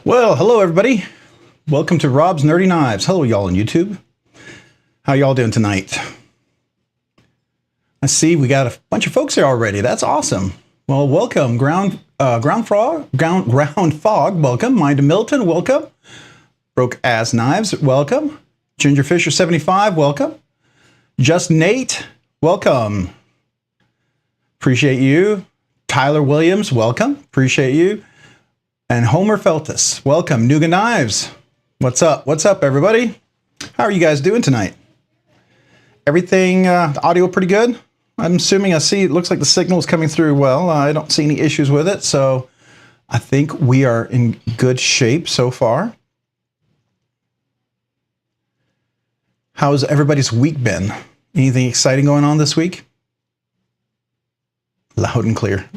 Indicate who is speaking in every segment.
Speaker 1: Well, hello everybody. Welcome to Rob's Nerdy Knives. Hello y'all on YouTube. How y'all doing tonight? I see we got a bunch of folks here already. That's awesome. Well, welcome. Ground Fog, welcome. Mind of Milton, welcome. Broke Ass Knives, welcome. Ginger Fisher 75, welcome. Just Nate, welcome. Appreciate you. Tyler Williams, welcome. Appreciate you. And Homer Feltus, welcome. Nuga Knives, what's up? What's up, everybody? How are you guys doing tonight? Everything, the audio pretty good? I'm assuming I see, it looks like the signal is coming through well. I don't see any issues with it, so I think we are in good shape so far. How's everybody's week been? Anything exciting going on this week? Loud and clear.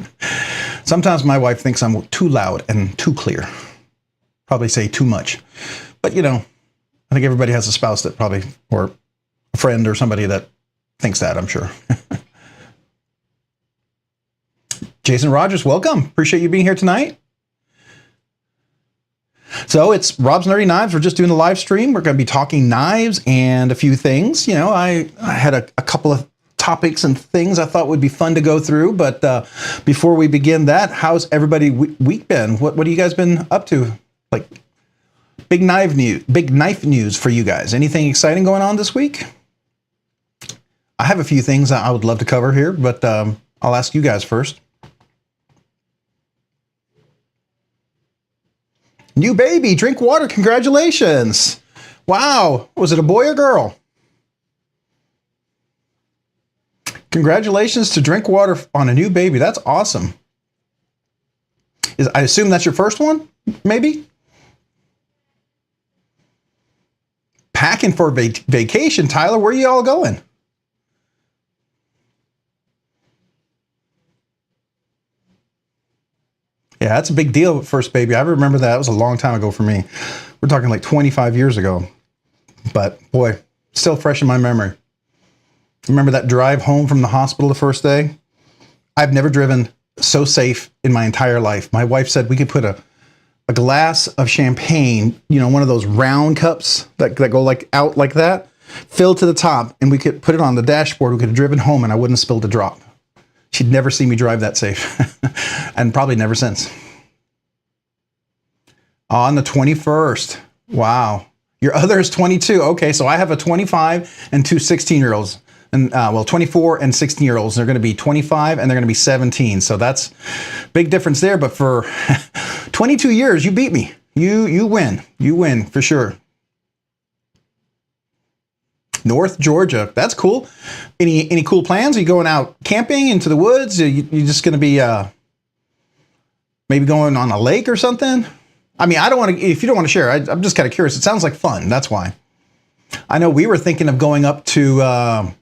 Speaker 1: Sometimes my wife thinks I'm too loud and too clear. Probably say too much. But, you know, I think everybody has a spouse that probably, or a friend or somebody that thinks that, I'm sure. Jason Rogers, welcome. Appreciate you being here tonight. So it's Rob's Nerdy Knives. We're just doing a live stream. We're going to be talking knives and a few things. You know, I had a couple of topics and things I thought would be fun to go through. But before we begin that, how's everybody week been? What have you guys been up to? Like big knife news for you guys. Anything exciting going on this week? I have a few things I would love to cover here, but I'll ask you guys first. New baby, drink water, congratulations. Wow, was it a boy or girl? Congratulations to Drink Water on a new baby. That's awesome. I assume that's your first one, maybe? Packing for vacation, Tyler. Where are you all going? Yeah, that's a big deal, first baby. I remember that. It was a long time ago for me. We're talking like 25 years ago. But boy, still fresh in my memory. Remember that drive home from the hospital the first day? I've never driven so safe in my entire life. My wife said we could put a glass of champagne, you know, one of those round cups that go like out like that, filled to the top, and we could put it on the dashboard. We could have driven home and I wouldn't have spilled a drop. She'd never see me drive that safe. And probably never since. On the 21st. Wow. Your other is 22. Okay, so I have a 25 and two 16-year-olds. And well, 24 and 16-year-olds. They're going to be 25 and they're going to be 17. So that's big difference there. But for 22 years, you beat me. You win. You win for sure. North Georgia. That's cool. Any cool plans? Are you going out camping into the woods? Are you just going to be maybe going on a lake or something? I mean, I don't want to, if you don't want to share, I'm just kind of curious. It sounds like fun. That's why. I know we were thinking of going up to,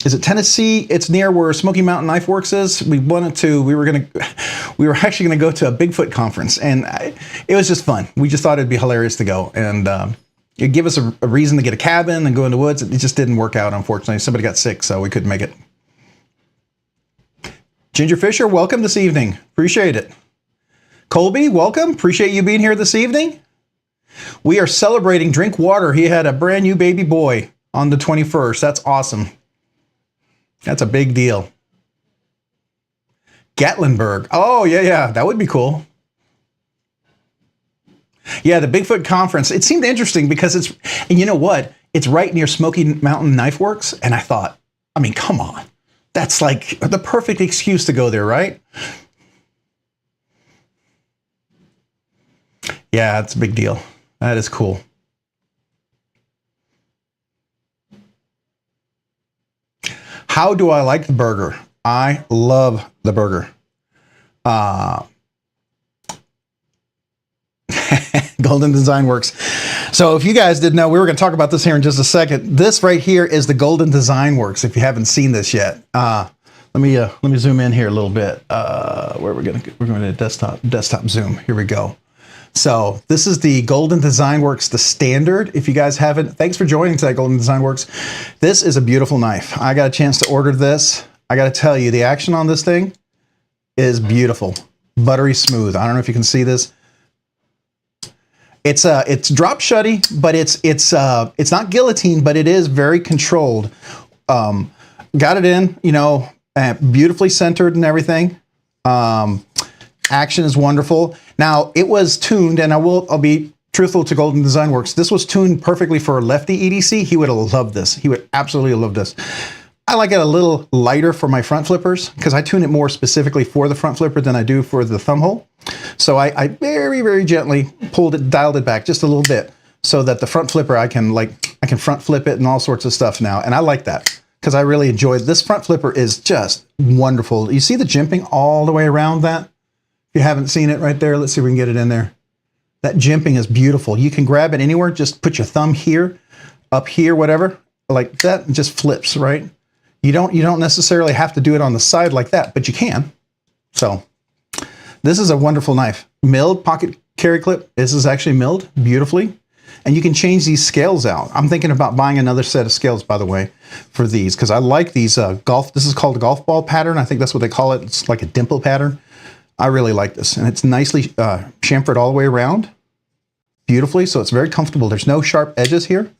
Speaker 1: is it Tennessee? It's near where Smoky Mountain Knife Works is. We were actually going to go to a Bigfoot conference, and it was just fun. We just thought it'd be hilarious to go. And it'd give us a reason to get a cabin and go in the woods. It just didn't work out, unfortunately. Somebody got sick, so we couldn't make it. Ginger Fisher, welcome this evening. Appreciate it. Colby, welcome. Appreciate you being here this evening. We are celebrating Drink Water. He had a brand new baby boy on the 21st. That's awesome. That's a big deal. Gatlinburg. Oh, yeah. That would be cool. Yeah, the Bigfoot conference. It seemed interesting because and you know what? It's right near Smoky Mountain Knife Works. And I thought, I mean, come on. That's like the perfect excuse to go there, right? Yeah, it's a big deal. That is cool. How do I like the burger? I love the burger. Golden Design Works. So if you guys didn't know, we were going to talk about this here in just a second. This right here is the Golden Design Works. If you haven't seen this yet, let me zoom in here a little bit. We're going to desktop zoom. Here we go. So this is the Golden Design Works, the standard. If you guys haven't, thanks for joining today, Golden Design Works. This is a beautiful knife. I got a chance to order this. I got to tell you, the action on this thing is beautiful. Buttery smooth. I don't know if you can see this. It's drop shutty, but it's not guillotine, but it is very controlled. Got it in, you know, beautifully centered and everything. Action is wonderful. Now it was tuned, and I'll be truthful to Golden Design Works. This was tuned perfectly for a lefty EDC. He would have loved this. He would absolutely love this. I like it a little lighter for my front flippers because I tune it more specifically for the front flipper than I do for the thumb hole. So I very, very gently dialed it back just a little bit so that the front flipper, I can front flip it and all sorts of stuff now. And I like that because I really enjoy it. This front flipper is just wonderful. You see the jimping all the way around that? If you haven't seen it right there, let's see if we can get it in there. That jimping is beautiful. You can grab it anywhere. Just put your thumb here, up here, whatever, like that, and just flips, right? You don't necessarily have to do it on the side like that, but you can. So this is a wonderful knife. Milled pocket carry clip. This is actually milled beautifully. And you can change these scales out. I'm thinking about buying another set of scales, by the way, for these, because I like these this is called a golf ball pattern. I think that's what they call it. It's like a dimple pattern. I really like this. And it's nicely chamfered all the way around beautifully. So it's very comfortable. There's no sharp edges here.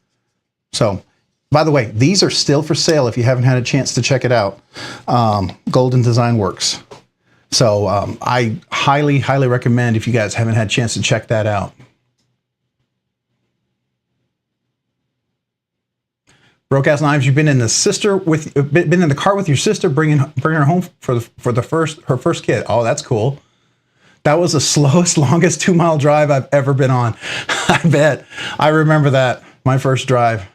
Speaker 1: So, by the way, these are still for sale if you haven't had a chance to check it out. Golden Design Works. So I highly, highly recommend if you guys haven't had a chance to check that out. Broke-ass knives. You've been in the car with your sister, bringing her home for her first kid. Oh, that's cool. That was the slowest, longest 2-mile drive I've ever been on. I bet. I remember that, my first drive.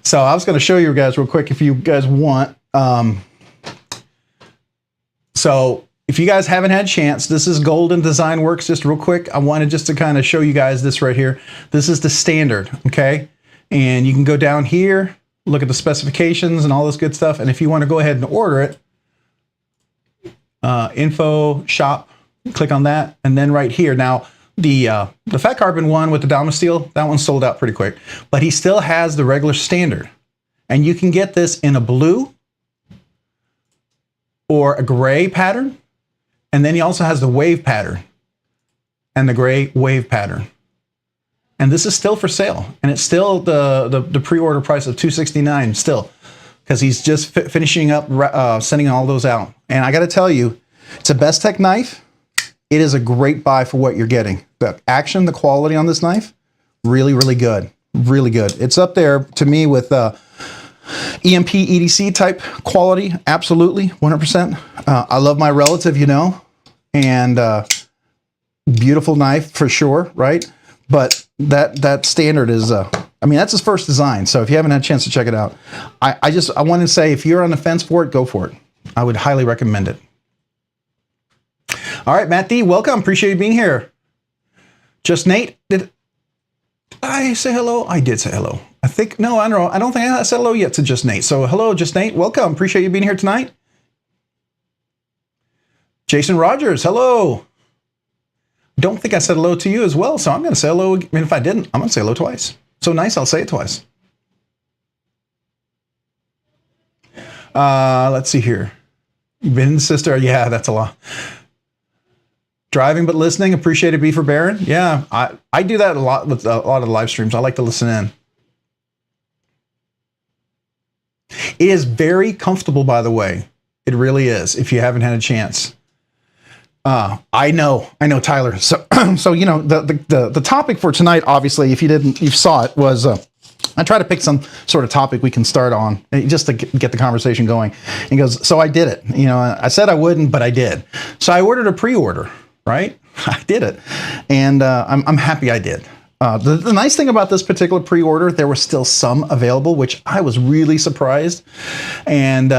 Speaker 1: So I was going to show you guys real quick if you guys want. So if you guys haven't had a chance, this is Golden Design Works. Just real quick, I wanted just to kind of show you guys this right here. This is the standard, okay? And you can go down here, look at the specifications and all this good stuff. And if you want to go ahead and order it, info, shop, click on that. And then right here, now the fat carbon one with the Dalma steel, that one sold out pretty quick, but he still has the regular standard. And you can get this in a blue or a gray pattern. And then he also has the wave pattern and the gray wave pattern. And this is still for sale. And it's still the pre-order price of $269 still, because he's just finishing up sending all those out. And I got to tell you, it's a Best Tech knife. It is a great buy for what you're getting. The action, the quality on this knife, really, really good. Really good. It's up there to me with EMP EDC type quality. Absolutely, 100%. I love my relative, you know, and beautiful knife for sure, right? But that standard is, I mean, that's his first design. So if you haven't had a chance to check it out, I want to say if you're on the fence for it, go for it. I would highly recommend it. All right, Matt D, welcome. Appreciate you being here. Just Nate, did I say hello? I did say hello. I think, no, I don't know. I don't think I said hello yet to Just Nate. So hello, Just Nate. Welcome. Appreciate you being here tonight. Jason Rogers, hello. Don't think I said hello to you as well. So I'm going to say hello. I mean, if I didn't, I'm going to say hello twice. So nice. I'll say it twice. Let's see here. You've been sister. Yeah, that's a lot. Driving but listening. Appreciate it, B for Baron. Yeah, I do that a lot with a lot of the live streams. I like to listen in. It is very comfortable, by the way. It really is. If you haven't had a chance, I know, Tyler. So, so you know, the topic for tonight, obviously, if you saw it, was I try to pick some sort of topic we can start on just to get the conversation going. And he goes, so I did it. You know, I said I wouldn't, but I did. So I ordered a pre-order. Right? I did it. And I'm happy I did. The nice thing about this particular pre-order, there was still some available, which I was really surprised. And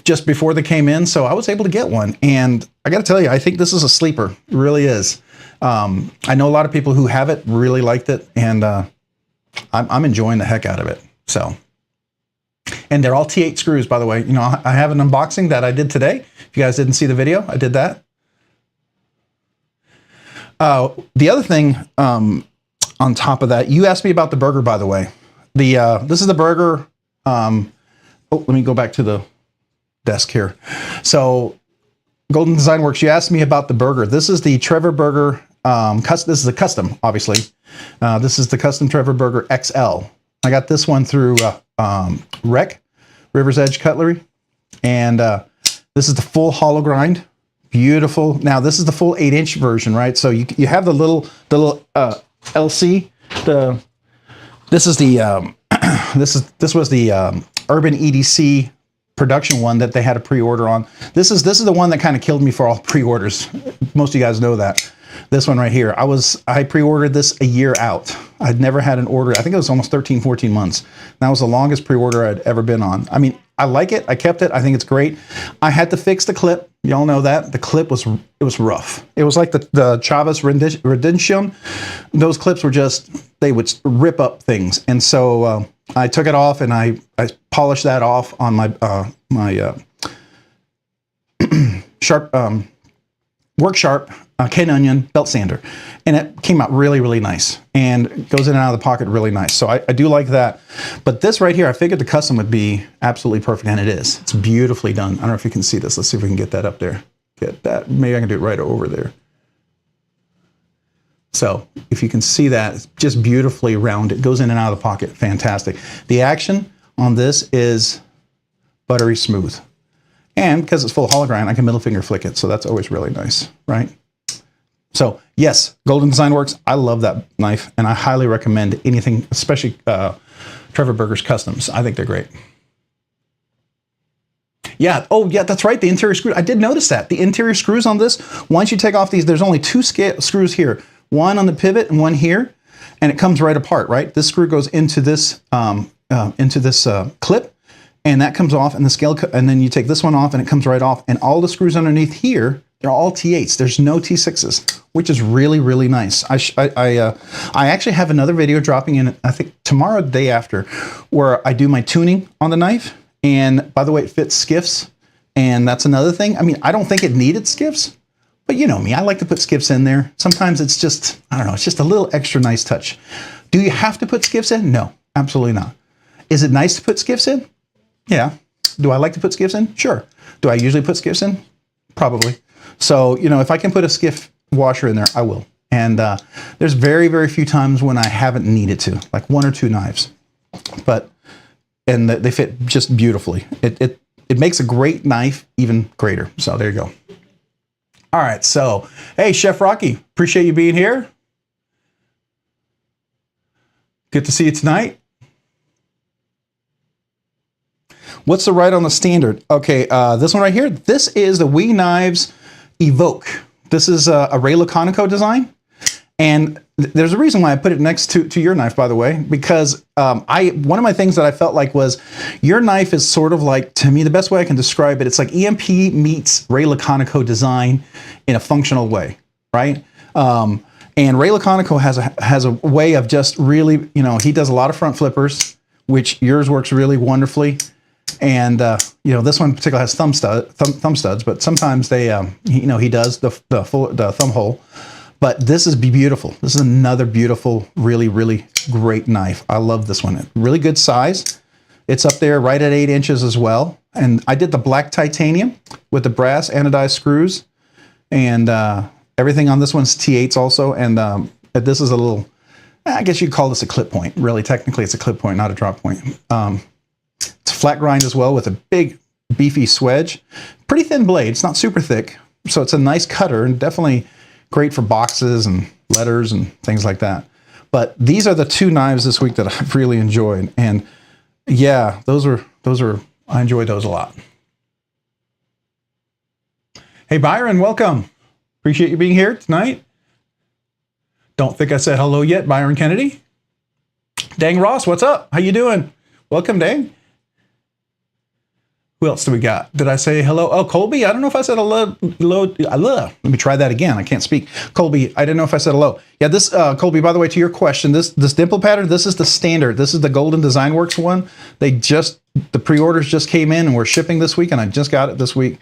Speaker 1: just before they came in, so I was able to get one. And I got to tell you, I think this is a sleeper. It really is. I know a lot of people who have it really liked it. And I'm enjoying the heck out of it. So, and they're all T8 screws, by the way. You know, I have an unboxing that I did today. If you guys didn't see the video, I did that. The other thing, on top of that, you asked me about the burger, by the way. This is the burger. Oh, let me go back to the desk here. So Golden Design Works, you asked me about the burger. This is the Trevor burger. This is a custom, obviously. This is the Custom Trevor Burger XL. I got this one through Rec, River's Edge Cutlery. And this is the full hollow grind. Beautiful. Now, this is the full 8-inch version, right? So you have the little LC. This is the this was the Urban EDC production one that they had a pre-order on. This is the one that kind of killed me for all pre-orders. Most of you guys know that. This one right here. I pre-ordered this a year out. I'd never had an order. I think it was almost 13, 14 months. That was the longest pre-order I'd ever been on. I mean, I like it. I kept it. I think it's great. I had to fix the clip. Y'all know that. The clip was rough. It was like the Chavez Redemption. Those clips were just, they would rip up things. And so I took it off and I polished that off on my sharp Work Sharp Ken Onion belt sander, and it came out really, really nice, and it goes in and out of the pocket really nice. So I do like that. But this right here, I figured the custom would be absolutely perfect, and it is. It's beautifully done. I don't know if you can see this. Let's see if we can get that up there. Get that. Maybe I can do it right over there. So if you can see that, it's just beautifully rounded. It goes in and out of the pocket. Fantastic. The action on this is buttery smooth. And because it's full hollow grind, I can middle finger flick it. So that's always really nice, right? So yes, Golden Design Works. I love that knife, and I highly recommend anything, especially Trevor Burger's Customs. I think they're great. Yeah. Oh, yeah, that's right. The interior screw. I did notice that. The interior screws on this, once you take off these, there's only two screws here. One on the pivot and one here, and it comes right apart, right? This screw goes into this clip, and that comes off, and the scale, and then you take this one off, and it comes right off, and all the screws underneath here, they're all T8s. There's no T6s, which is really, really nice. I actually have another video dropping in, I think tomorrow, the day after, where I do my tuning on the knife. And by the way, it fits skiffs, and that's another thing. I mean, I don't think it needed skiffs, but you know me, I like to put skiffs in there. Sometimes it's just, I don't know, it's just a little extra nice touch. Do you have to put skiffs in? No, absolutely not. Is it nice to put skiffs in? Yeah. Do I like to put skiffs in? Sure. Do I usually put skiffs in? Probably. So, you know, if I can put a skiff washer in there, I will. And there's very, very few times when I haven't needed to, like 1 or 2 knives. But, and they fit just beautifully. It makes a great knife even greater. So there you go. All right. So, hey, Chef Rocky, appreciate you being here. Good to see you tonight. What's the right on the standard? Okay, this one right here. This is the Wee Knives Evoke. This is a Ray Laconico design. And there's a reason why I put it next to your knife, by the way, because one of my things that I felt like was your knife is sort of like, to me, the best way I can describe it, it's like EMP meets Ray Laconico design in a functional way, right? And Ray Laconico has a way of just really, you know, he does a lot of front flippers, which yours works really wonderfully. And you know, this one in particular has thumb studs, but sometimes they, you know, he does the thumb hole. But this is beautiful. This is another beautiful, really, really great knife. I love this one. Really good size. It's up there right at 8 inches as well. And I did the black titanium with the brass anodized screws, and everything on this one's T8s also. And this is a little, I guess you'd call this a clip point. Really, technically, it's a clip point, not a drop point. It's flat grind as well with a big beefy swedge. Pretty thin blade. It's not super thick, so it's a nice cutter and definitely great for boxes and letters and things like that. But these are the 2 knives this week that I've really enjoyed. And yeah, those are I enjoyed those a lot. Hey Byron, welcome. Appreciate you being here tonight. Don't think I said hello yet, Byron Kennedy. Dang Ross, what's up? How you doing? Welcome, Dang. Who else do we got? Did I say hello? Oh, Colby. I don't know if I said hello. Let me try that again. I can't speak. Colby, I didn't know if I said hello. Yeah, this, Colby, by the way, to your question, this dimple pattern, this is the standard. This is the Golden Design Works one. The pre-orders just came in and we're shipping this week, and I just got it this week.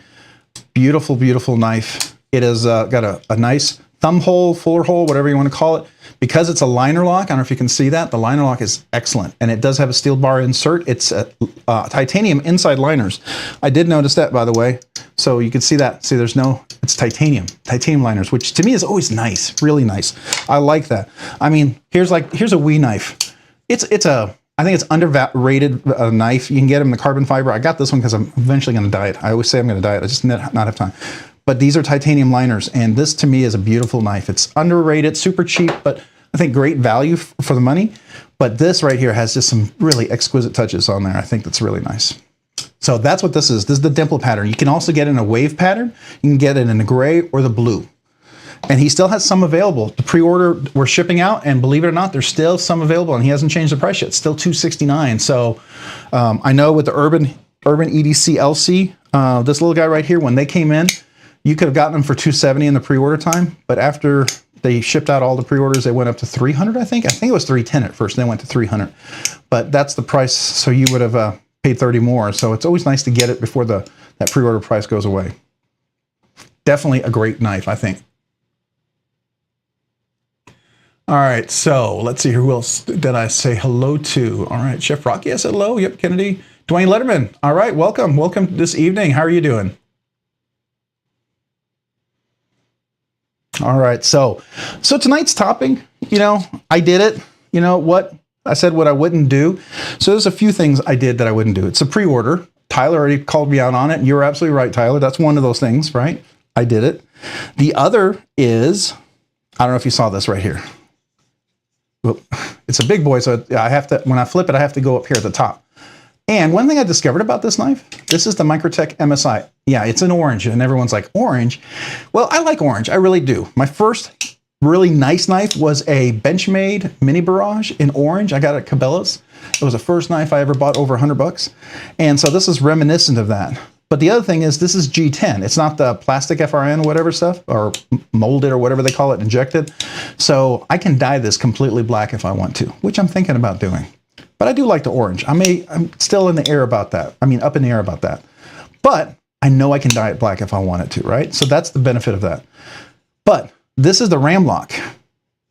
Speaker 1: Beautiful, beautiful knife. It has got a nice thumb hole, fuller hole, whatever you want to call it. Because it's a liner lock, I don't know if you can see that, the liner lock is excellent. And it does have a steel bar insert. It's titanium inside liners. I did notice that, by the way. So you can see that. See, there's no It's titanium liners, which to me is always nice, really nice. I like that. I mean, here's a wee knife. I think it's underrated knife. You can get them in the carbon fiber. I got this one because I'm eventually going to dye it. I always say I'm going to dye it. I just not have time. But these are titanium liners, and this to me is a beautiful knife. It's underrated, super cheap, but I think great value for the money. But this right here has just some really exquisite touches on there. I think that's really nice. So that's what this is. This is the dimple pattern. You can also get it in a wave pattern. You can get it in the gray or the blue. And he still has some available. The pre-order, we're shipping out, and believe it or not, there's still some available, and he hasn't changed the price yet. It's still $269. So I know with the Urban EDC LC, this little guy right here, when they came in, you could have gotten them for $270 in the pre-order time, but after they shipped out all the pre-orders, they went up to $300, I think. I think it was $310 at first, then went to $300. But that's the price, so you would have paid $30 more. So it's always nice to get it before that pre-order price goes away. Definitely a great knife, I think. All right, so let's see who else did I say hello to. All right, Chef Rocky, I said hello. Yep, Kennedy. Dwayne Letterman. All right, welcome. Welcome this evening. How are you doing? All right, so tonight's topic, I did it. You know what? I said what I wouldn't do. So there's a few things I did that I wouldn't do. It's a pre-order. Tyler already called me out on it, and you're absolutely right, Tyler. That's one of those things, right? I did it. The other is, I don't know if you saw this right here. Well, it's a big boy, so I have to, when I flip it, I have to go up here at the top. And one thing I discovered about this knife, this is the Microtech MSI. Yeah, it's an orange, and everyone's like, orange? Well, I like orange, I really do. My first really nice knife was a Benchmade Mini Barrage in orange. I got it at Cabela's. It was the first knife I ever bought, over $100. And so this is reminiscent of that. But the other thing is, this is G10. It's not the plastic FRN or whatever stuff, or molded or whatever they call it, injected. So I can dye this completely black if I want to, which I'm thinking about doing. But I do like the orange. I'm still in the air about that. I mean, up in the air about that. But I know I can dye it black if I wanted to, right? So that's the benefit of that. But this is the ram lock.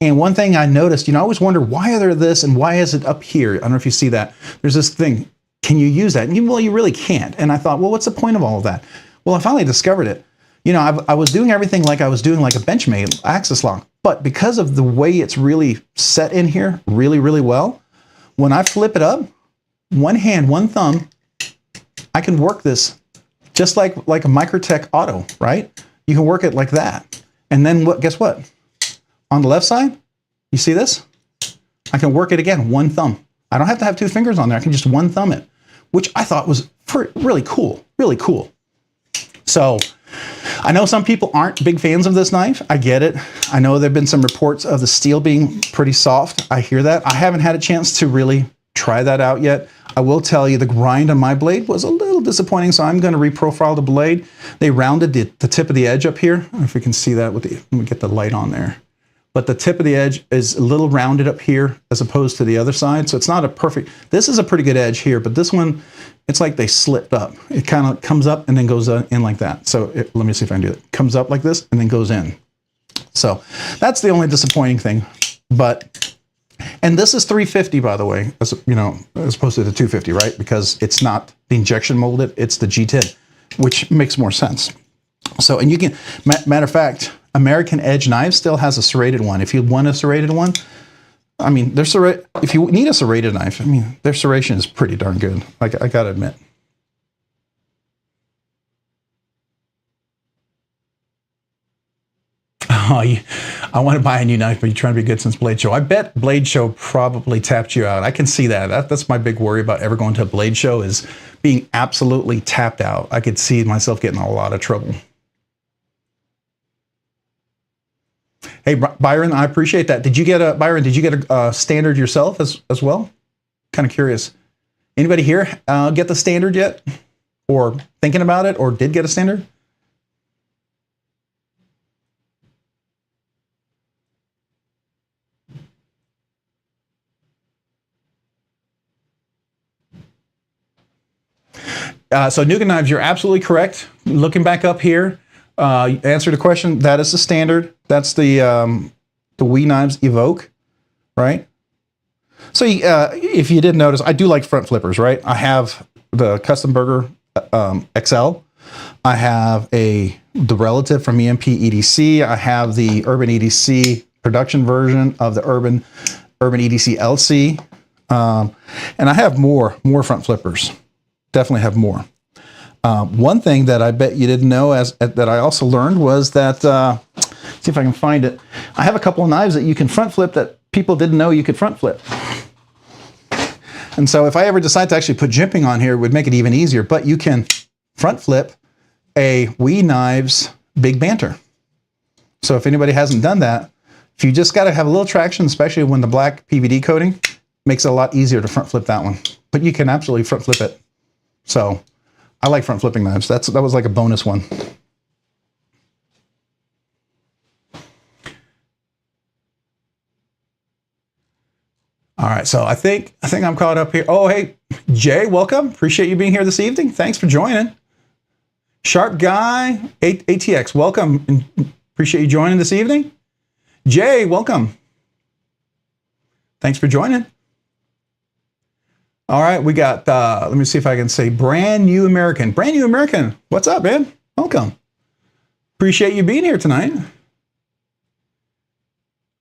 Speaker 1: And one thing I noticed, I always wonder, why are there this and why is it up here? I don't know if you see that. There's this thing. Can you use that? And well, you really can't. And I thought, well, what's the point of all of that? Well, I finally discovered it. I was doing everything like I was doing like a Benchmade axis lock, but because of the way it's really set in here really, really well, when I flip it up, one hand, one thumb, I can work this just like a Microtech Auto, right? You can work it like that. And then guess what? On the left side, you see this? I can work it again, one thumb. I don't have to have two fingers on there. I can just one thumb it, which I thought was really cool, really cool. So I know some people aren't big fans of this knife. I get it. I know there have been some reports of the steel being pretty soft. I hear that. I haven't had a chance to really try that out yet. I will tell you the grind on my blade was a little disappointing, so I'm going to reprofile the blade. They rounded the tip of the edge up here. I don't know if you can see that. Let me get the light on there. But the tip of the edge is a little rounded up here as opposed to the other side. So it's not a perfect, this is a pretty good edge here, but this one, it's like they slipped up. It kind of comes up and then goes in like that. So let me see if I can do it. Comes up like this and then goes in. So that's the only disappointing thing. And this is 350, by the way, as opposed to the 250, right? Because it's not the injection molded, it's the G10, which makes more sense. So, and you can, matter of fact, American Edge Knives still has a serrated one. If you want a serrated one, I mean, if you need a serrated knife, I mean, their serration is pretty darn good. I gotta admit. Oh, I want to buy a new knife, but you're trying to be good since Blade Show. I bet Blade Show probably tapped you out. I can see that. That's my big worry about ever going to a Blade Show, is being absolutely tapped out. I could see myself getting in a lot of trouble. Hey, Byron, I appreciate that. Did you get a standard yourself as well? Kind of curious. Anybody here get the standard yet? Or thinking about it, or did get a standard? So Nuga Knives, you're absolutely correct. Looking back up here, answer the question, that is the standard. That's the Wee Knives Evoke, right? So if you didn't notice, I do like front flippers, right? I have the Custom Burger XL. I have the relative from EMP EDC. I have the Urban EDC production version of the Urban EDC LC. And I have more front flippers. Definitely have more. One thing that I bet you didn't know that I also learned was that, see if I can find it. I have a couple of knives that you can front flip that people didn't know you could front flip. And so if I ever decide to actually put jimping on here, it would make it even easier, but you can front flip a WE Knives Big Banter. So if anybody hasn't done that, if you just got to have a little traction, especially when the black PVD coating, makes it a lot easier to front flip that one. But you can absolutely front flip it. So I like front flipping knives. That was like a bonus one. All right, so I think I'm caught up here. Oh, hey, Jay, welcome. Appreciate you being here this evening. Thanks for joining. Sharp Guy, ATX, welcome. And appreciate you joining this evening. Jay, welcome. Thanks for joining. All right, we got, let me see if I can say Brand New American. Brand New American, what's up, man? Welcome. Appreciate you being here tonight.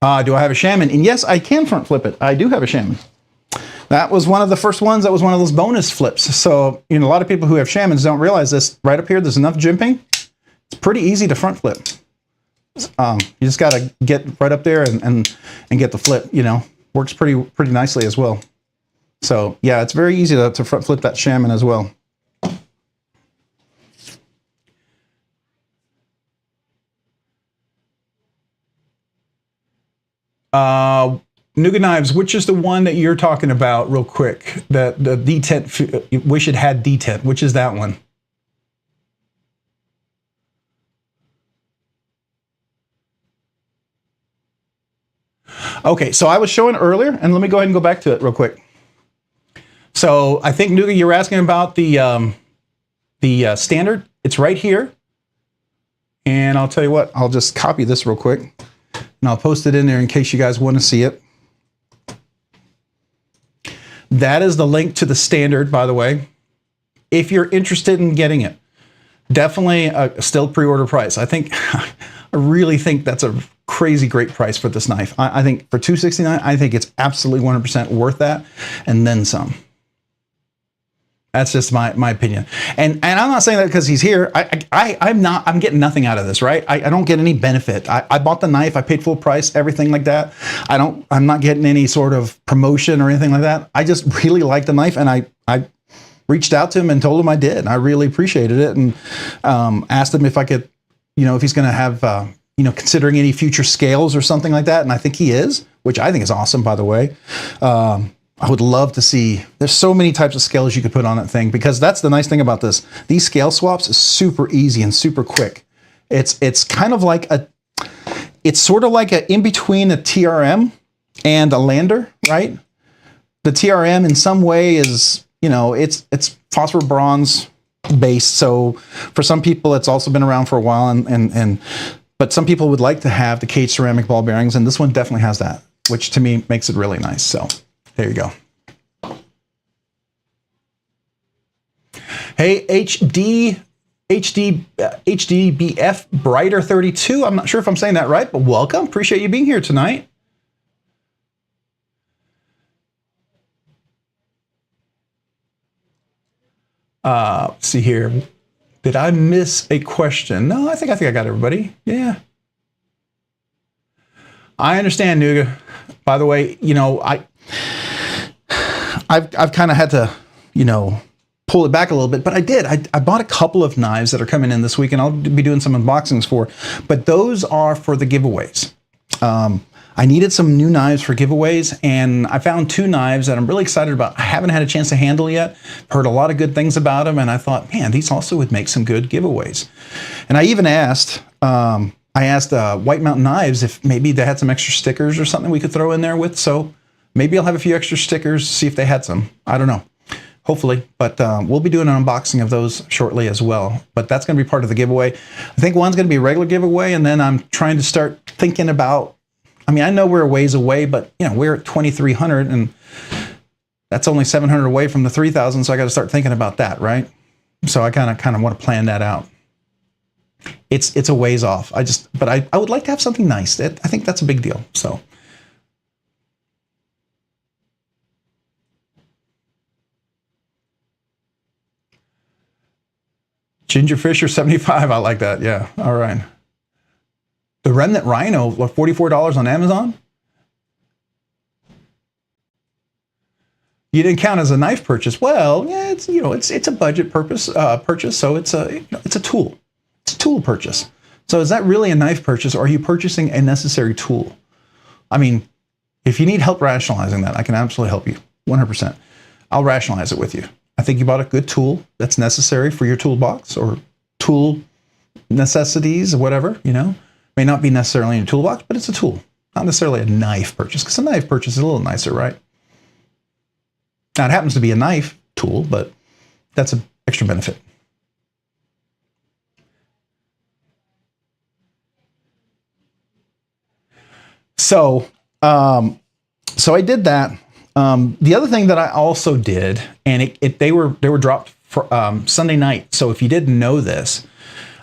Speaker 1: Do I have a Shaman? And yes, I can front flip it. I do have a Shaman. That was one of the first ones. That was one of those bonus flips. So, you know, a lot of people who have Shamans don't realize this. Right up here, there's enough jimping. It's pretty easy to front flip. You just got to get right up there and get the flip, you know. Works pretty nicely as well. So, yeah, it's very easy to front flip that Shaman as well. Nuga Knives, which is the one that you're talking about real quick? The detent, wish it had detent. Which is that one? Okay, so I was showing earlier, and let me go ahead and go back to it real quick. So I think, Nuga, you were asking about the standard. It's right here. And I'll tell you what, I'll just copy this real quick. And I'll post it in there in case you guys want to see it. That is the link to the standard, by the way. If you're interested in getting it, definitely a still pre-order price. I really think that's a crazy great price for this knife. I think for $269, I think it's absolutely 100% worth that, and then some. That's just my opinion. And I'm not saying that because he's here. I'm getting nothing out of this, right? I don't get any benefit. I bought the knife, I paid full price, everything like that. I'm not getting any sort of promotion or anything like that. I just really like the knife, and I reached out to him and told him I did. I really appreciated it, and asked him if I could, you know, if he's going to have, you know, considering any future scales or something like that. And I think he is, which I think is awesome, by the way. I would love to see, there's so many types of scales you could put on that thing, because that's the nice thing about this. These scale swaps is super easy and super quick. It's kind of like it's sort of like in between a TRM and a lander, right? The TRM in some way is, you know, it's phosphor bronze based. So for some people, it's also been around for a while, but some people would like to have the cage ceramic ball bearings, and this one definitely has that, which to me makes it really nice. So there you go. Hey, HDBF Brighter 32. I'm not sure if I'm saying that right, but welcome. Appreciate you being here tonight. Let's see here. Did I miss a question? No, I think I got everybody. Yeah. I understand, Nuga. By the way, you know, I've kind of had to, you know, pull it back a little bit, but I did. I bought a couple of knives that are coming in this week, and I'll be doing some unboxings for, but those are for the giveaways. I needed some new knives for giveaways, and I found two knives that I'm really excited about. I haven't had a chance to handle yet. Heard a lot of good things about them, and I thought, man, these also would make some good giveaways. And I even asked, White Mountain Knives if maybe they had some extra stickers or something we could throw in there with. So maybe I'll have a few extra stickers, see if they had some. I don't know. Hopefully, but we'll be doing an unboxing of those shortly as well. But that's going to be part of the giveaway. I think one's going to be a regular giveaway, and then I'm trying to start thinking about, I mean, I know we're a ways away, but you know, we're at 2,300, and that's only 700 away from the 3,000. So I got to start thinking about that, right? So I kind of want to plan that out. it's a ways off. But I would like to have something nice. I think that's a big deal. So. Ginger Fisher 75. I like that. Yeah. All right. The Remnant Rhino, what, $44 on Amazon? You didn't count as a knife purchase. Well, yeah, it's a budget purchase, so it's a tool. It's a tool purchase. So is that really a knife purchase, or are you purchasing a necessary tool? I mean, if you need help rationalizing that, I can absolutely help you 100%. I'll rationalize it with you. I think you bought a good tool that's necessary for your toolbox or tool necessities or whatever, May not be necessarily in your toolbox, but it's a tool, not necessarily a knife purchase, because a knife purchase is a little nicer, right? Now, it happens to be a knife tool, but that's an extra benefit. So I did that. The other thing that I also did, and they were dropped for Sunday night. So if you didn't know this,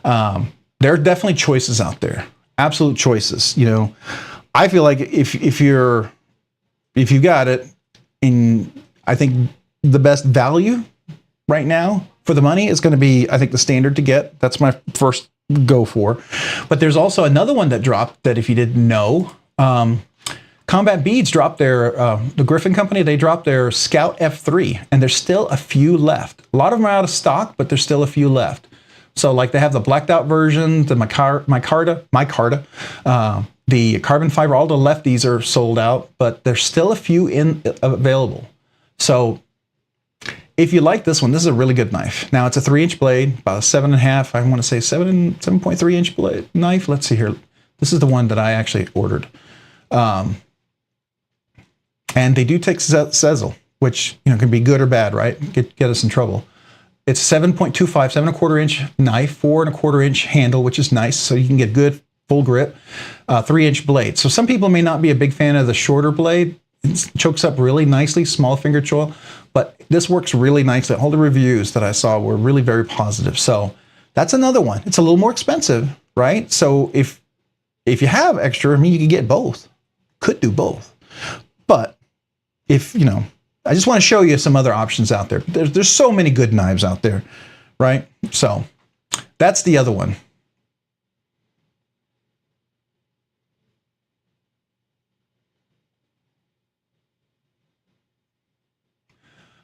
Speaker 1: there are definitely choices out there, absolute choices. I feel like if you got it, and I think the best value right now for the money is going to be, I think, the standard to get. That's my first go for. But there's also another one that dropped that if you didn't know. Combat Beads dropped their, the Griffin Company, they dropped their Scout F3, and there's still a few left. A lot of them are out of stock, but there's still a few left. So like they have the blacked out version, the micarta, the carbon fiber, all the lefties are sold out, but there's still a few available. So if you like this one, this is a really good knife. Now it's a 3-inch blade, about a 7.5, I want to say 7.3 inch blade knife. Let's see here. This is the one that I actually ordered. And they do take sezzle, which can be good or bad, right? Get us in trouble. It's 7.25, 7.25 inch knife, 4.25 inch handle, which is nice, so you can get good full grip. 3-inch blade. So some people may not be a big fan of the shorter blade. It chokes up really nicely, small finger choil, but this works really nicely. All the reviews that I saw were really very positive. So that's another one. It's a little more expensive, right? So if you have extra, you can get both. Could do both. But if, I just want to show you some other options out there. There's so many good knives out there, right? So that's the other one.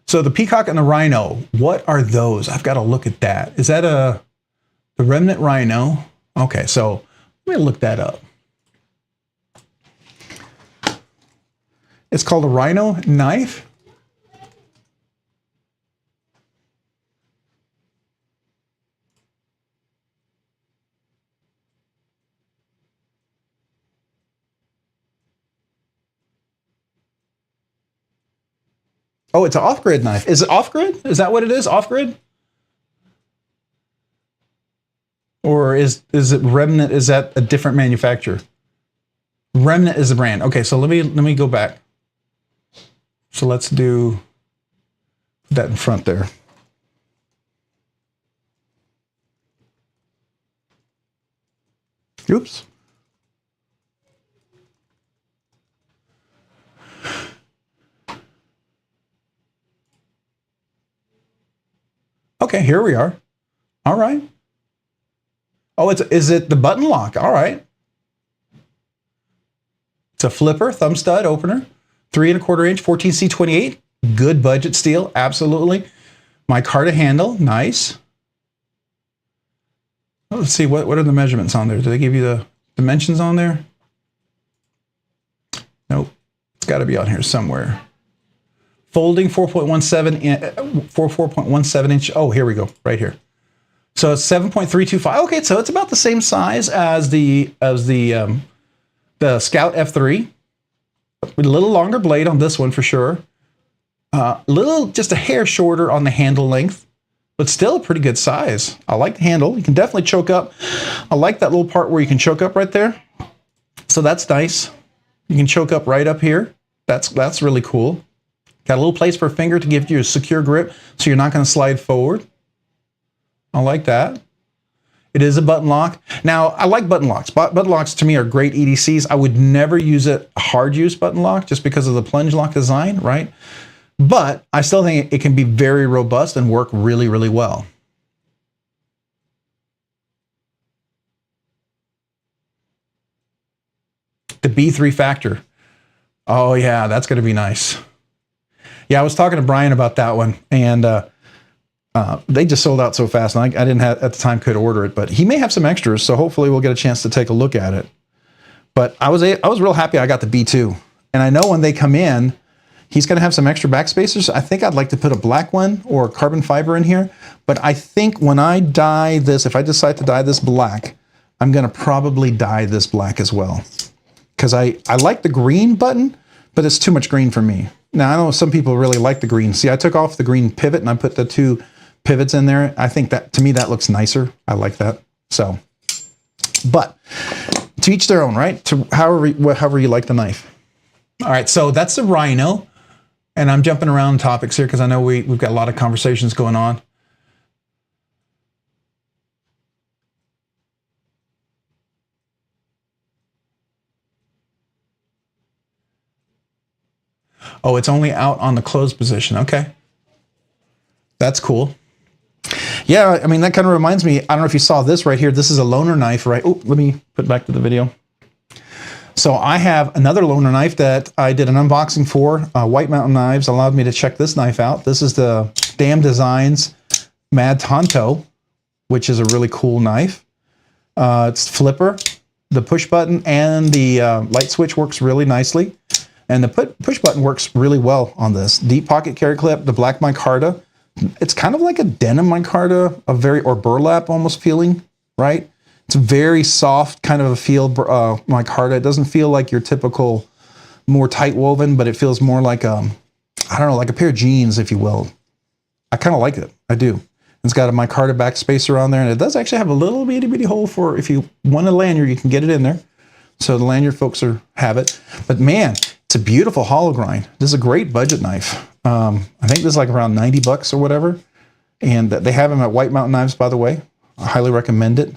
Speaker 1: So the Peacock and the Rhino, what are those? I've got to look at that. Is that the Remnant Rhino? Okay, so let me look that up. It's called a Rhino knife. Oh, it's an off-grid knife. Is it off-grid? Is that what it is? Off-grid? Or is it Remnant? Is that a different manufacturer? Remnant is the brand. Okay, so let me go back. So let's do that in front there. Oops. Okay, here we are. All right. Oh, is it the button lock? All right. It's a flipper, thumb stud opener, 3.25 inch, 14C28. Good budget steel, absolutely. Micarta handle, nice. Oh, let's see, what are the measurements on there? Do they give you the dimensions on there? Nope, it's got to be on here somewhere. Folding 4.17 inch. Oh, here we go, right here. So it's 7.325. Okay, so it's about the same size as the Scout F3. A little longer blade on this one for sure. Just a hair shorter on the handle length, but still a pretty good size. I like the handle. You can definitely choke up. I like that little part where you can choke up right there. So that's nice. You can choke up right up here. That's really cool. Got a little place for a finger to give you a secure grip so you're not going to slide forward. I like that. It is a button lock. Now, I like button locks. Button locks to me are great EDCs. I would never use a hard use button lock just because of the plunge lock design, right? But I still think it can be very robust and work really, really well. The B3 factor. Oh yeah, that's going to be nice. Yeah, I was talking to Brian about that one, and they just sold out so fast, and I didn't have, at the time, could order it, but he may have some extras, so hopefully we'll get a chance to take a look at it. But I was real happy I got the B2, and I know when they come in, he's going to have some extra backspacers. I think I'd like to put a black one or carbon fiber in here, but I think when I dye this, if I decide to dye this black, I'm going to probably dye this black as well. Because I like the green button, but it's too much green for me. Now, I know some people really like the green. See, I took off the green pivot and I put the 2 pivots in there. I think that, to me, that looks nicer. I like that. So, but to each their own, right? To however you like the knife. All right, so that's the Rhino. And I'm jumping around topics here because I know we've got a lot of conversations going on. Oh, it's only out on the closed position. Okay. That's cool. Yeah, I mean, that kind of reminds me, I don't know if you saw this right here. This is a loaner knife, right? Oh, let me put back to the video. So I have another loaner knife that I did an unboxing for. White Mountain Knives allowed me to check this knife out. This is the Damn Designs Mad Tonto, which is a really cool knife. It's flipper. The push button and the light switch works really nicely. And the push button works really well on this. Deep pocket carry clip, the black micarta. It's kind of like a denim micarta, or burlap almost feeling, right? It's a very soft kind of a feel micarta. It doesn't feel like your typical more tight woven, but it feels more like I don't know, like a pair of jeans, if you will. I kind of like it. I do. It's got a micarta back spacer on there, and it does actually have a little bitty hole for if you want a lanyard, you can get it in there. So the lanyard folks have it. But man, it's a beautiful hollow grind. This is a great budget knife. I think this is like around 90 bucks or whatever. And they have them at White Mountain Knives, by the way. I highly recommend it.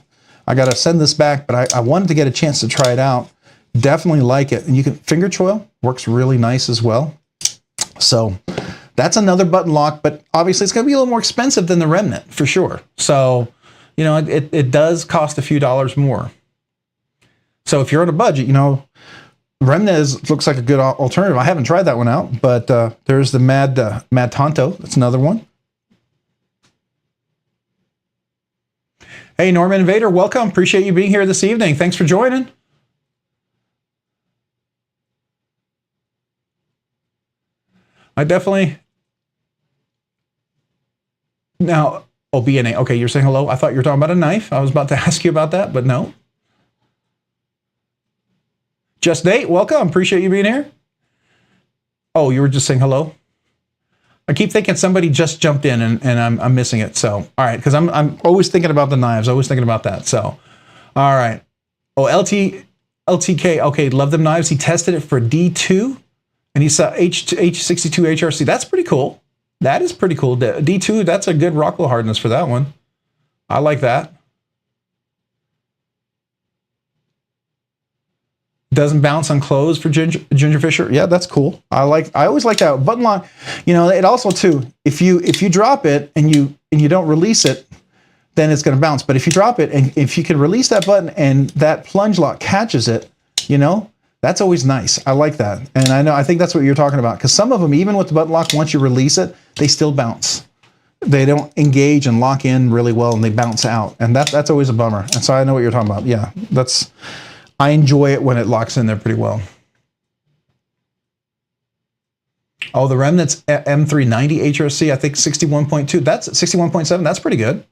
Speaker 1: I got to send this back, but I wanted to get a chance to try it out. Definitely like it. And you can, finger choil works really nice as well. So that's another button lock, but obviously it's going to be a little more expensive than the Remnant for sure. So, you know, it does cost a few dollars more. So if you're on a budget, you know, Remnant looks like a good alternative. I haven't tried that one out, but there's the Mad Tonto. That's another one. Hey, Norman Invader, welcome. Appreciate you being here this evening. Thanks for joining. I definitely... Now, oh, BNA. Okay, you're saying hello? I thought you were talking about a knife. I was about to ask you about that, but no. Just Nate, welcome. Appreciate you being here. Oh, you were just saying hello? I keep thinking somebody just jumped in and I'm missing it. So, all right, because I'm always thinking about the knives, always thinking about that. So, all right. Oh, LTK, okay, love them knives. He tested it for D2 and he saw H62 HRC. That's pretty cool. That is pretty cool. D2, that's a good Rockwell hardness for that one. I like that. Doesn't bounce on clothes for Ginger Fisher. Yeah, that's cool. I always like that button lock. You know, it also too, if you drop it and you don't release it, then it's going to bounce. But if you drop it and if you can release that button and that plunge lock catches it, you know, that's always nice. I like that. And I think that's what you're talking about, because some of them, even with the button lock, once you release it, they still bounce. They don't engage and lock in really well, and they bounce out. And that's always a bummer. And so I know what you're talking about. Yeah, I enjoy it when it locks in there pretty well. Oh, the Remnant's M390 HRC, I think 61.2. That's 61.7. That's pretty good.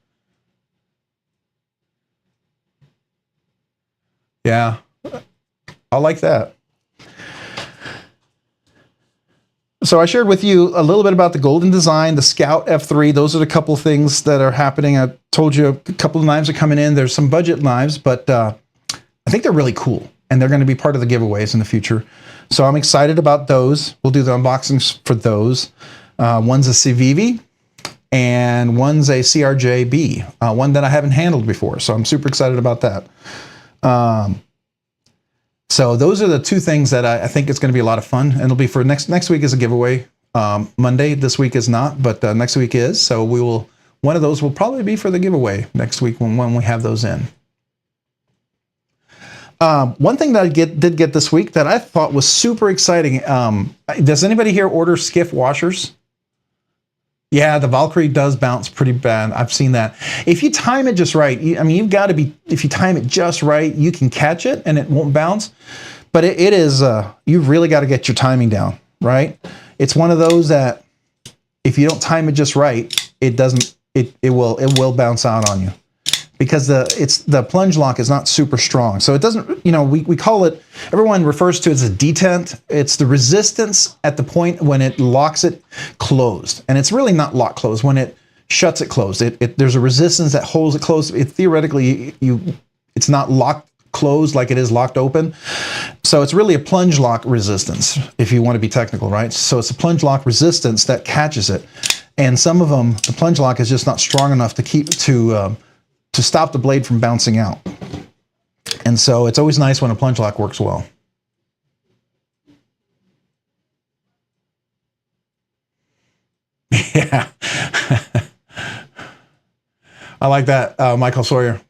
Speaker 1: Yeah, I like that. So I shared with you a little bit about the Golden Design, the Scout F3. Those are the couple things that are happening. I told you a couple of knives are coming in. There's some budget knives, but I think they're really cool, and they're going to be part of the giveaways in the future. So I'm excited about those. We'll do the unboxings for those. One's a Civivi, and one's a CRJB, one that I haven't handled before. So I'm super excited about that. So those are the two things that I think it's going to be a lot of fun, and it'll be for next week is a giveaway. Monday, this week is not, but next week is. So one of those will probably be for the giveaway next week when we have those in. One thing that I did get this week that I thought was super exciting. Does anybody here order skiff washers? Yeah, the Valkyrie does bounce pretty bad. I've seen that. If you time it just right, you've got to be, if you time it just right, you can catch it and it won't bounce. But it is, you've really got to get your timing down, right? It's one of those that if you don't time it just right, it will bounce out on you. Because the plunge lock is not super strong. So it doesn't, we call it, everyone refers to it as a detent. It's the resistance at the point when it locks it closed. And it's really not locked closed. When it shuts it closed, there's a resistance that holds it closed. Theoretically, it's not locked closed like it is locked open. So it's really a plunge lock resistance, if you want to be technical, right? So it's a plunge lock resistance that catches it. And some of them, the plunge lock is just not strong enough to stop the blade from bouncing out. And so it's always nice when a plunge lock works well. Yeah. I like that, Michael Sawyer.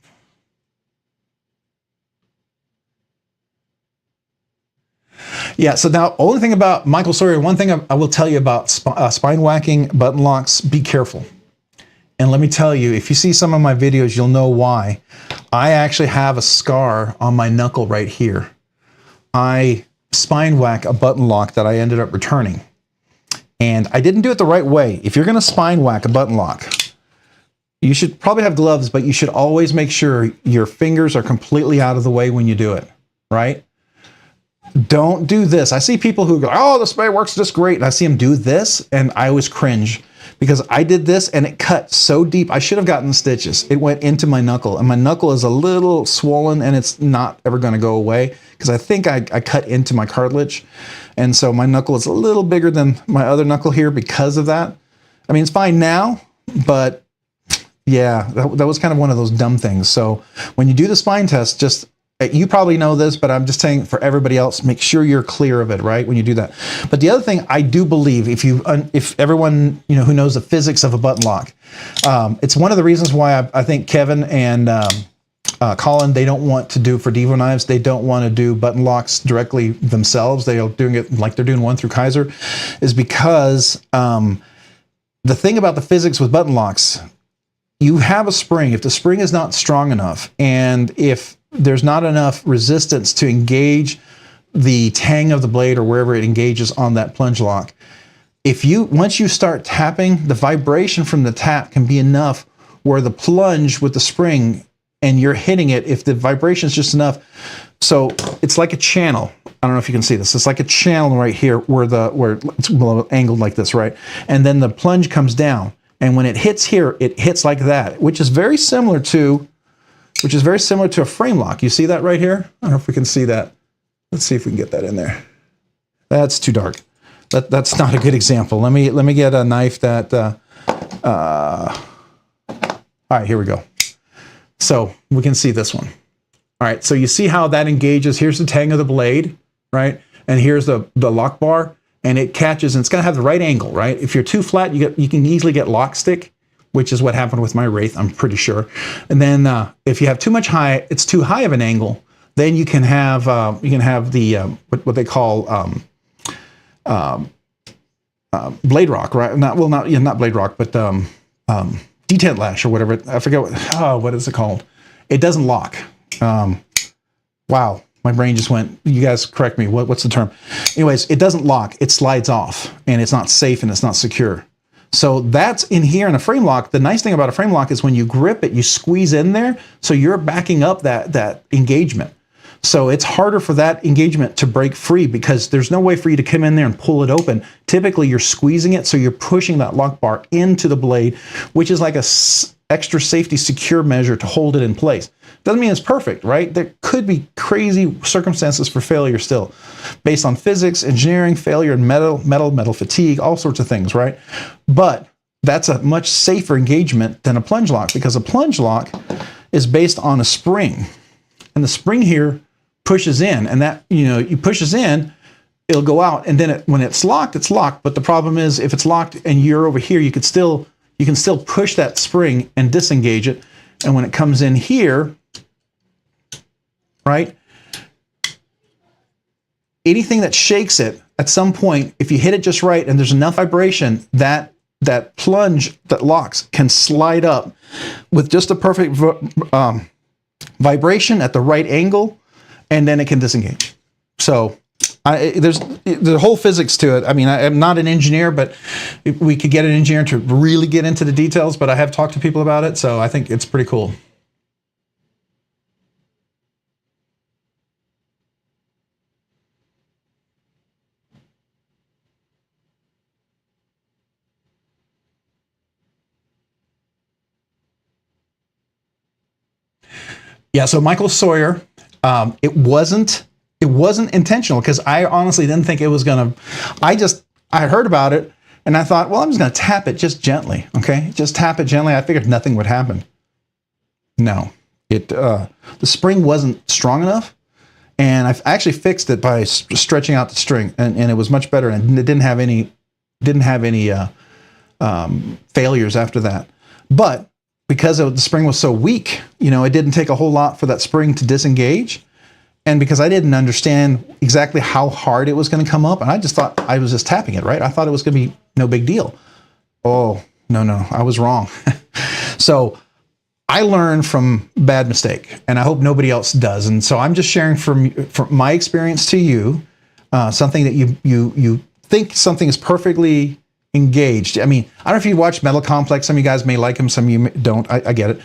Speaker 1: Yeah, so now, only thing about Michael Sawyer, one thing I will tell you about spine whacking button locks, be careful. And let me tell you, if you see some of my videos, you'll know why. I actually have a scar on my knuckle right here. I spine whack a button lock that I ended up returning. And I didn't do it the right way. If you're going to spine whack a button lock, you should probably have gloves, but you should always make sure your fingers are completely out of the way when you do it, right? Don't do this. I see people who go, oh, the spine works just great. And I see them do this, and I always cringe. Because I did this and it cut so deep. I should have gotten stitches. It went into my knuckle, and my knuckle is a little swollen, and it's not ever going to go away because I think I cut into my cartilage. And so my knuckle is a little bigger than my other knuckle here because of that. I mean, it's fine now, but yeah, that was kind of one of those dumb things. So when you do the spine test, you probably know this, but I'm just saying for everybody else, make sure you're clear of it, right, when you do that. But the other thing I do believe, if everyone who knows the physics of a button lock, it's one of the reasons why I think Kevin and Colin, they don't want to do for Devo knives, they don't want to do button locks directly themselves. They are doing it like they're doing one through Kaiser, is because the thing about the physics with button locks, you have a spring. If the spring is not strong enough, and if there's not enough resistance to engage the tang of the blade or wherever it engages on that plunge lock, once you start tapping, the vibration from the tap can be enough where the plunge with the spring and you're hitting it, if the vibration is just enough. So it's like a channel. I don't know if you can see this. It's like a channel right here where it's angled like this, right? And then the plunge comes down. And when it hits here, it hits like that, which is very similar to a frame lock. You see that right here? I don't know if we can see that. Let's see if we can get that in there. That's too dark. That's not a good example. Let me get a knife that. All right, here we go. So we can see this one. All right, so you see how that engages. Here's the tang of the blade, right? And here's the lock bar, and it catches, and it's going to have the right angle, right? If you're too flat, you can easily get lock stick, which is what happened with my Wraith, I'm pretty sure. And then if you have too much high, it's too high of an angle, then you can have the what they call blade rock, right? Not blade rock, but detent lash or whatever. I forget what is it called? It doesn't lock. Wow, my brain just went. You guys correct me. What's the term? Anyways, it doesn't lock. It slides off, and it's not safe and it's not secure. So that's in here in a frame lock. The nice thing about a frame lock is when you grip it, you squeeze in there, so you're backing up that engagement. So it's harder for that engagement to break free because there's no way for you to come in there and pull it open. Typically, you're squeezing it, so you're pushing that lock bar into the blade, which is like a extra safety secure measure to hold it in place. Doesn't mean it's perfect, right? There could be crazy circumstances for failure still, based on physics, engineering, failure in metal fatigue, all sorts of things, right? But that's a much safer engagement than a plunge lock, because a plunge lock is based on a spring, and the spring here pushes in, and that, you pushes in, it'll go out, and then when it's locked, it's locked. But the problem is, if it's locked and you're over here, you can still push that spring and disengage it, and when it comes in here, right, anything that shakes it at some point, if you hit it just right and there's enough vibration, that plunge that locks can slide up with just a perfect vibration at the right angle, and then it can disengage. So there's the whole physics to it. I mean, I'm not an engineer, but we could get an engineer to really get into the details, but I have talked to people about it, so I think it's pretty cool. Yeah, so Michael Sawyer, it wasn't intentional, because I honestly didn't think it was gonna. I heard about it and I thought, well, I'm just gonna tap it just gently, okay? Just tap it gently. I figured nothing would happen. No, the spring wasn't strong enough, and I actually fixed it by stretching out the string, and it was much better, and it didn't have any failures after that. But because the spring was so weak, it didn't take a whole lot for that spring to disengage. And because I didn't understand exactly how hard it was going to come up, and I just thought I was just tapping it, right? I thought it was going to be no big deal. Oh, no, I was wrong. So I learned from bad mistake, and I hope nobody else does. And so I'm just sharing from my experience to you, something that you think something is perfectly engaged. I mean, I don't know if you watch Metal Complex. Some of you guys may like him, some of you don't. I get it.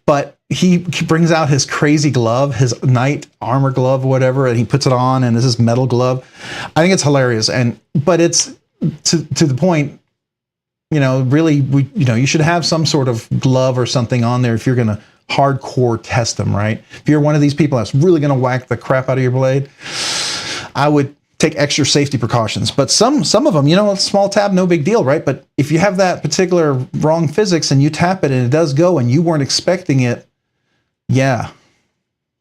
Speaker 1: But he brings out his crazy glove, his knight armor glove, whatever, and he puts it on, and this is metal glove. I think it's hilarious, but it's to the point. Really, you should have some sort of glove or something on there if you're going to hardcore test them, right? If you're one of these people that's really going to whack the crap out of your blade, I would take extra safety precautions. But some of them, a small tap, no big deal, right? But if you have that particular wrong physics and you tap it and it does go and you weren't expecting it, yeah,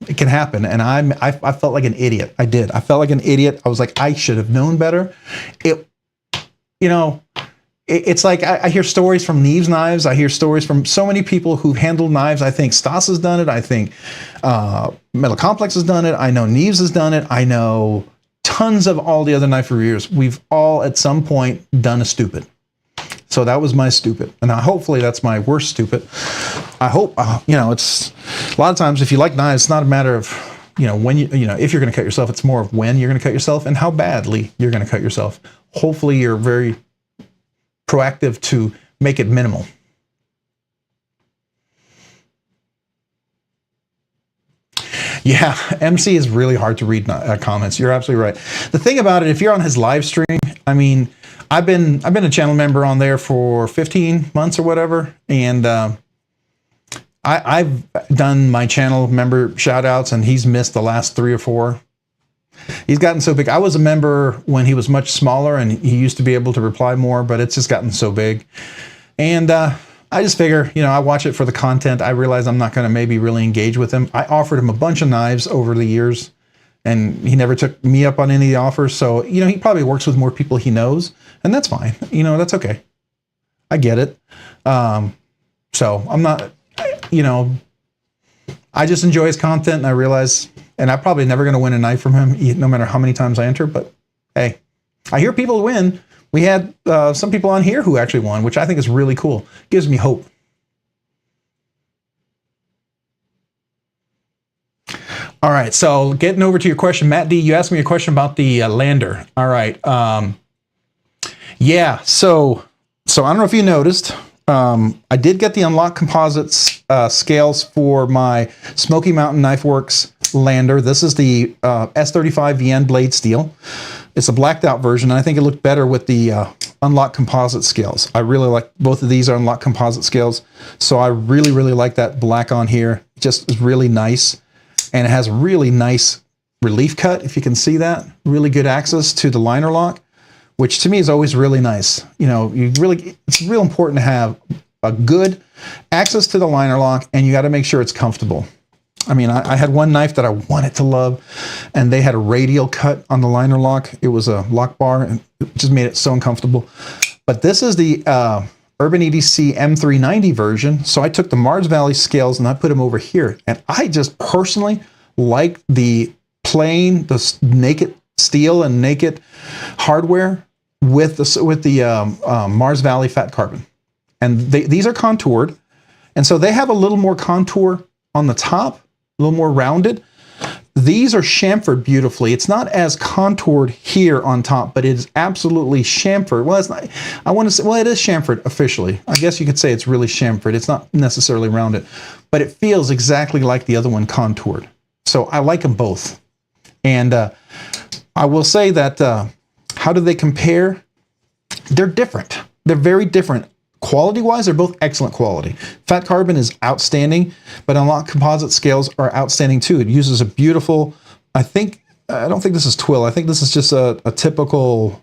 Speaker 1: it can happen. And I felt like an idiot. I did. I felt like an idiot. I was like, I should have known better. It's like I hear stories from Neves Knives. I hear stories from so many people who've handled knives. I think Stas has done it. I think Metal Complex has done it. I know Neves has done it. I know tons of all the other knife reviewers. We've all at some point done a stupid. So that was my stupid, and hopefully that's my worst stupid. I hope it's a lot of times if you like knives, it's not a matter of when if you're going to cut yourself. It's more of when you're going to cut yourself and how badly you're going to cut yourself. Hopefully you're very proactive to make it minimal. Yeah, MC is really hard to read comments. You're absolutely right. The thing about it, if you're on his live stream, I mean, I've been a channel member on there for 15 months or whatever, and I've done my channel member shout outs, and he's missed the last 3 or 4. He's gotten so big. I was a member when he was much smaller, and he used to be able to reply more, but it's just gotten so big. And I just figure, I watch it for the content. I realize I'm not going to maybe really engage with him. I offered him a bunch of knives over the years, and he never took me up on any of the offers. So, he probably works with more people he knows, and that's fine. That's okay. I get it. So I'm not, I just enjoy his content, and I realize, and I'm probably never going to win a knife from him, no matter how many times I enter, but hey, I hear people win. We had some people on here who actually won, which I think is really cool. Gives me hope. All right, so getting over to your question, Matt D, you asked me a question about the lander. All right, yeah, so I don't know if you noticed, I did get the Unlock Composites scales for my Smoky Mountain Knife Works lander. This is the S35 VN blade steel. It's a blacked out version, and I think it looked better with the Unlock Composite scales. I really like both of these are Unlock Composite scales, so I really, really like that black on here. It just is really nice, and it has really nice relief cut, if you can see that. Really good access to the liner lock,
Speaker 2: which to me is always really nice. You know, it's real important to have a good access to the liner lock, and you got to make sure it's comfortable. I mean, I had one knife that I wanted to love, and they had a radial cut on the liner lock. It was a lock bar, and it just made it so uncomfortable. But this is the Urban EDC M390 version. So I took the Mars Valley scales and I put them over here. And I just personally like the plain, the naked steel and naked hardware with the Mars Valley fat carbon. And these are contoured. And so they have a little more contour on the top, a little more rounded. These are chamfered beautifully. It's not as contoured here on top, but it is absolutely chamfered. Well, it's not, I want to say, well, it is chamfered officially. I guess you could say it's really chamfered. It's not necessarily rounded, but it feels exactly like the other one contoured. So I like them both. And I will say that, how do they compare? They're different. They're very different. Quality-wise, they're both excellent quality. Fat carbon is outstanding, but Unlock composite scales are outstanding too. It uses a beautiful, I don't think this is twill. I think this is just a typical,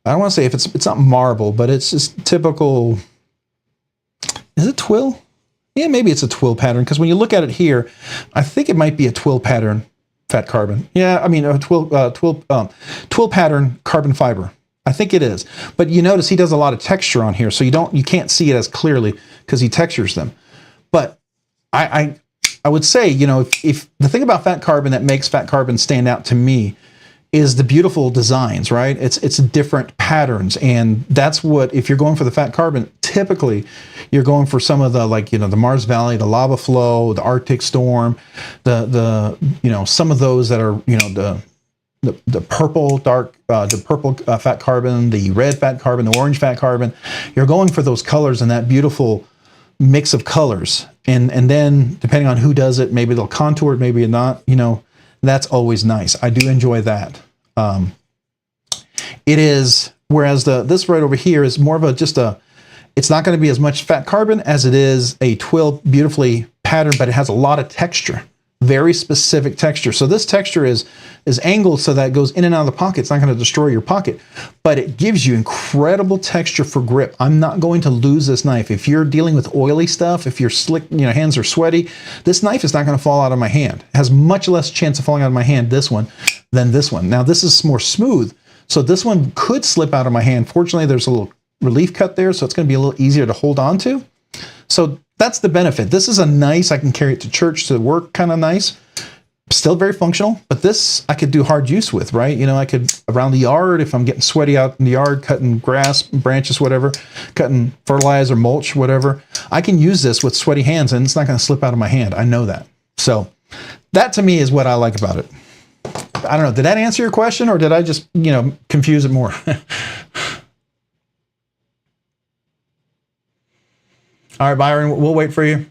Speaker 2: I don't want to say if it's not marble, but it's just typical, is it twill? Yeah, maybe it's a twill pattern, because when you look at it here, I think it might be a twill pattern fat carbon. Yeah, I mean a twill pattern carbon fiber. I think it is, but you notice he does a lot of texture on here, so you can't see it as clearly because he textures them. But I would say, you know, if the thing about fat carbon that makes fat carbon stand out to me is the beautiful designs, right? It's different patterns, and that's what, if you're going for the fat carbon, typically you're going for some of the, like, you know, the Mars Valley, the Lava Flow, the Arctic Storm, the you know, some of those that are, you know, the purple fat carbon, the red fat carbon, the orange fat carbon. You're going for those colors and that beautiful mix of colors. And then depending on who does it, maybe they'll contour it, maybe not, you know, that's always nice. I do enjoy that. It is, whereas this right over here is more of it's not going to be as much fat carbon as it is a twill beautifully patterned, but it has a lot of texture. Very specific texture. So this texture is angled so that it goes in and out of the pocket. It's not going to destroy your pocket, but it gives you incredible texture for grip. I'm not going to lose this knife. If you're dealing with oily stuff, if your hands are sweaty, this knife is not going to fall out of my hand. It has much less chance of falling out of my hand, this one, than this one. Now this is more smooth, so this one could slip out of my hand. Fortunately, there's a little relief cut there, so it's going to be a little easier to hold on to. So that's the benefit. This is a nice, I can carry it to church, to work, kind of nice. Still very functional, but this I could do hard use with, right? You know, I could, around the yard, if I'm getting sweaty out in the yard, cutting grass, branches, whatever, cutting fertilizer, mulch, whatever, I can use this with sweaty hands and it's not going to slip out of my hand. I know that. So that to me is what I like about it. I don't know. Did that answer your question, or did I just, you know, confuse it more? All right, Byron, we'll wait for you.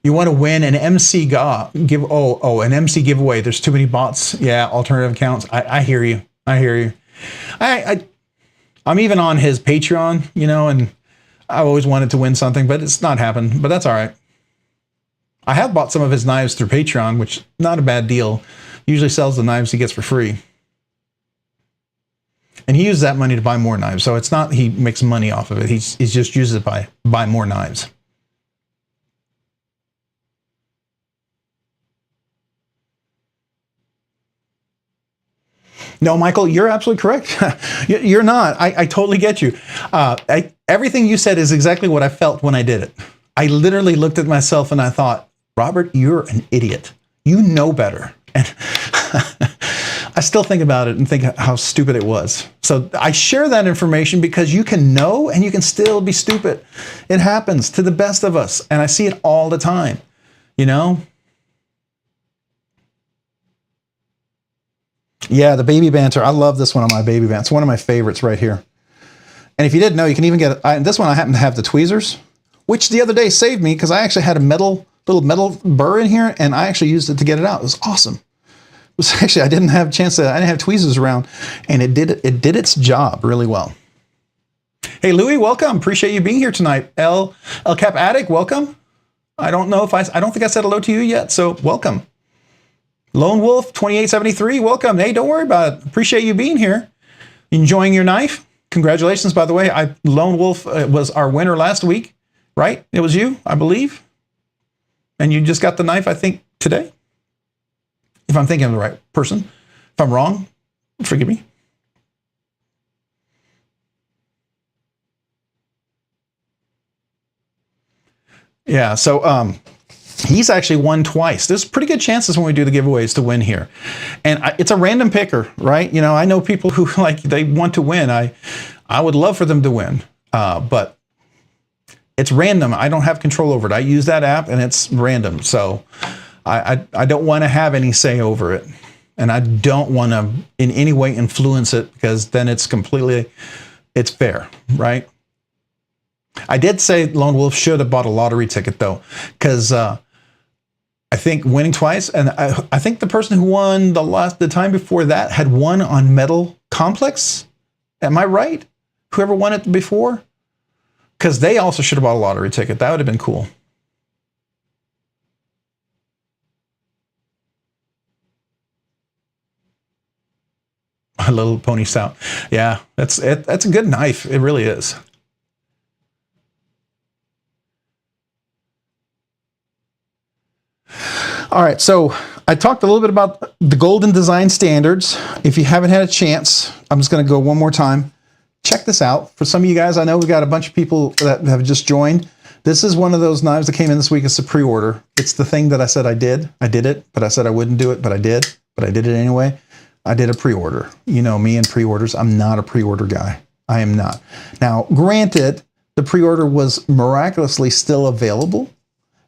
Speaker 2: You want to win an MC an MC giveaway. There's too many bots. Yeah, alternative accounts. I hear you. I hear you. I'm even on his Patreon, you know, and I always wanted to win something, but it's not happened. But that's all right. I have bought some of his knives through Patreon, which not a bad deal. Usually sells the knives he gets for free. And he uses that money to buy more knives. So it's not he makes money off of it. He just uses it to buy more knives. No, Michael, you're absolutely correct. You're not. I totally get you. Everything you said is exactly what I felt when I did it. I literally looked at myself and I thought, Robert, you're an idiot. You know better. And I still think about it and think how stupid it was. So I share that information because you can know and you can still be stupid. It happens to the best of us. And I see it all the time, you know? Yeah, the baby banter. I love this one on my baby banter. It's one of my favorites right here. And if you didn't know, you can even get this one. I happen to have the tweezers, which the other day saved me because I actually had a little metal burr in here and I actually used it to get it out. It was awesome. Actually, I didn't have a chance I didn't have tweezers around, and it did its job really well. Hey, Louie, welcome. Appreciate you being here tonight. El Cap Addict, welcome. I don't think I said hello to you yet, so welcome.
Speaker 1: Lone Wolf 2873, welcome. Hey, don't worry about it. Appreciate you being here. Enjoying your knife? Congratulations, by the way. Lone Wolf was our winner last week, right? It was you, I believe. And you just got the knife, I think, today. If I'm thinking of the right person. If I'm wrong, forgive me. Yeah, so he's actually won twice. There's pretty good chances when we do the giveaways to win here. And it's a random picker, right? You know, I know people who they want to win. I would love for them to win, but it's random. I don't have control over it. I use that app and it's random. So I don't want to have any say over it. And I don't want to in any way influence it, because then it's fair, right? I did say Lone Wolf should have bought a lottery ticket though, because I think winning twice, and I think the person who won the time before that had won on Metal Complex. Am I right? Whoever won it before? Because they also should have bought a lottery ticket. That would have been cool. A Little Pony Stout. Yeah, that's a good knife. It really is. All right, so I talked a little bit about the golden design standards. If you haven't had a chance, I'm just going to go one more time. Check this out. For some of you guys, I know we've got a bunch of people that have just joined. This is one of those knives that came in this week. It's a pre-order. It's the thing that I said I did. I did it, but I said I wouldn't do it, but I did. But I did it anyway. I did a pre-order. You know me and pre-orders. I'm not a pre-order guy. I am not. Now, granted, the pre-order was miraculously still available,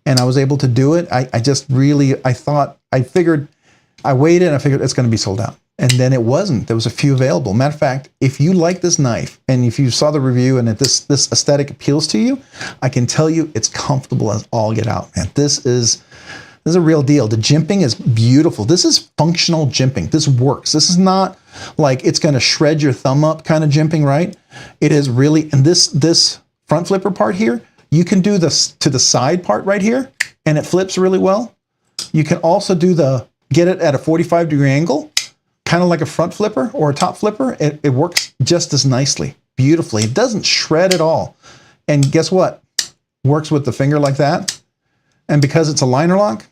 Speaker 1: and I was able to do it. I waited and I figured it's going to be sold out. And then it wasn't. There was a few available. Matter of fact, if you like this knife and if you saw the review and if this aesthetic appeals to you, I can tell you it's comfortable as all get out, man. This is a real deal. The jimping is beautiful. This is functional jimping. This works. This is not like it's going to shred your thumb up kind of jimping, right? It is really, and this front flipper part here, you can do this to the side part right here, and it flips really well. You can also get it at a 45-degree angle, kind of like a front flipper or a top flipper. It works just as nicely, beautifully. It doesn't shred at all. And guess what? Works with the finger like that. And because it's a liner lock,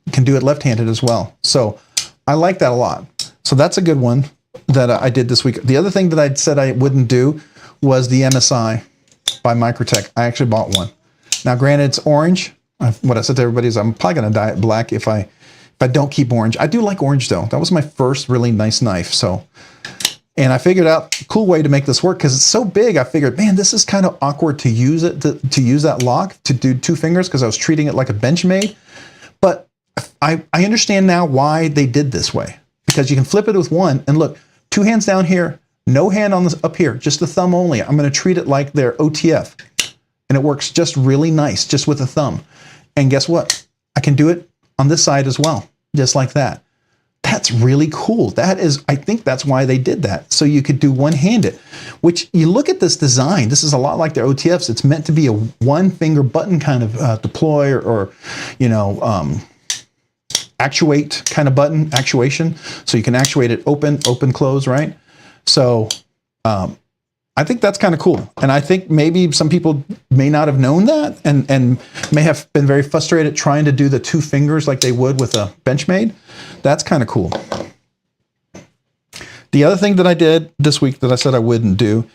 Speaker 1: you can do it left-handed as well. So I like that a lot. So that's a good one that I did this week. The other thing that I said I wouldn't do was the MSI by Microtech. I actually bought one. Now, granted, it's orange. What I said to everybody is I'm probably going to dye it black if I don't keep orange. I do like orange though. That was my first really nice knife. So, and I figured out a cool way to make this work because it's so big. I figured, man, this is kind of awkward to use it, to use that lock, to do two fingers, because I was treating it like a Benchmade. But I understand now why they did this way, because you can flip it with one and look, two hands down here, no hand on this up here, just the thumb only. I'm going to treat it like their OTF, and it works just really nice, just with the thumb. And guess what? I can do it on this side as well, just like that. That's really cool. I think that's why they did that. So you could do one-handed, which you look at this design, this is a lot like their OTFs. It's meant to be a one-finger button kind of deploy or actuate kind of button, actuation. So you can actuate it open, close, right? So I think that's kind of cool. And I think maybe some people may not have known that and may have been very frustrated trying to do the two fingers like they would with a Benchmade. That's kind of cool. The other thing that I did this week that I said I wouldn't do,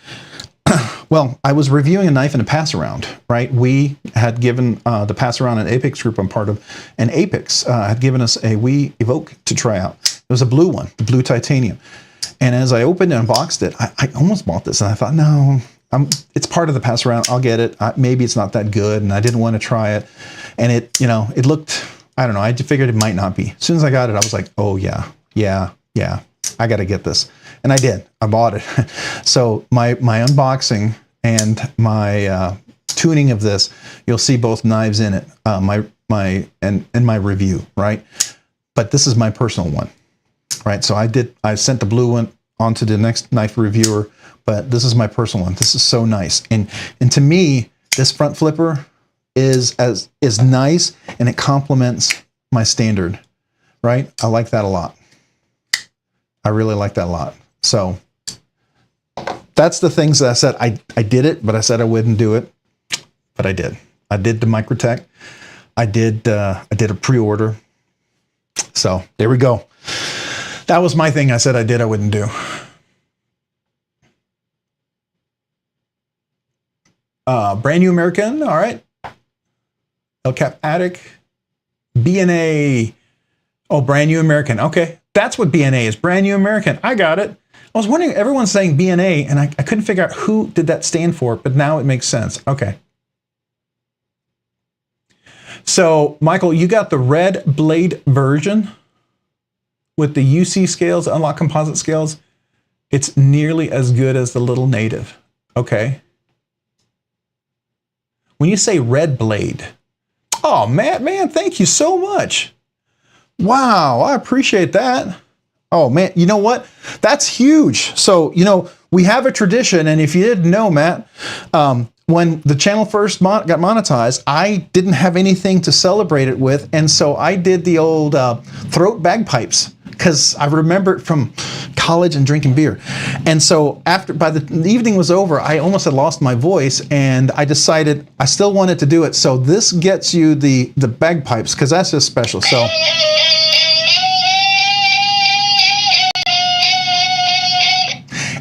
Speaker 1: well, I was reviewing a knife in a pass around, right? We had given the pass around an Apex group I'm part of, and Apex had given us a WE Evoke to try out. It was a blue one, the blue titanium. And as I opened and unboxed it, I almost bought this, and I thought, no, it's part of the pass around. I'll get it. Maybe it's not that good, and I didn't want to try it. And it looked, I don't know. I figured it might not be. As soon as I got it, I was like, oh yeah, I got to get this, and I did. I bought it. So my unboxing and my tuning of this, you'll see both knives in it. My review, right? But this is my personal one. Right, so I sent the blue one onto the next knife reviewer, but this is my personal one. This is so nice, and to me, this front flipper is nice, and it complements my standard
Speaker 2: right? I like that a lot. I really like that a lot. So that's the things that I said. I did it, but I said I wouldn't do it, but I did. I did the Microtech. I did a pre-order. So there we go. That was my thing. I said I did, I wouldn't do. Brand new American. All right. El Cap Attic. BNA. Oh, brand new American. Okay. That's what BNA is. Brand new American. I got it. I was wondering, everyone's saying BNA, and I couldn't figure out who did that stand for, but now it makes sense. Okay. So, Michael, you got the red blade version with the UC scales, unlock composite scales. It's nearly as good as the little native. Okay. When you say red blade, oh, Matt, man, thank you so much. Wow, I appreciate that. Oh, man, you know what? That's huge. So, you know, we have a tradition, and if you didn't know, Matt, when the channel first got monetized, I didn't have anything to celebrate it with, and so I did the old throat bagpipes, because I remember it from college and drinking beer. And so by the evening was over, I almost had lost my voice, and I decided I still wanted to do it. So this gets you the bagpipes, because that's just special. So.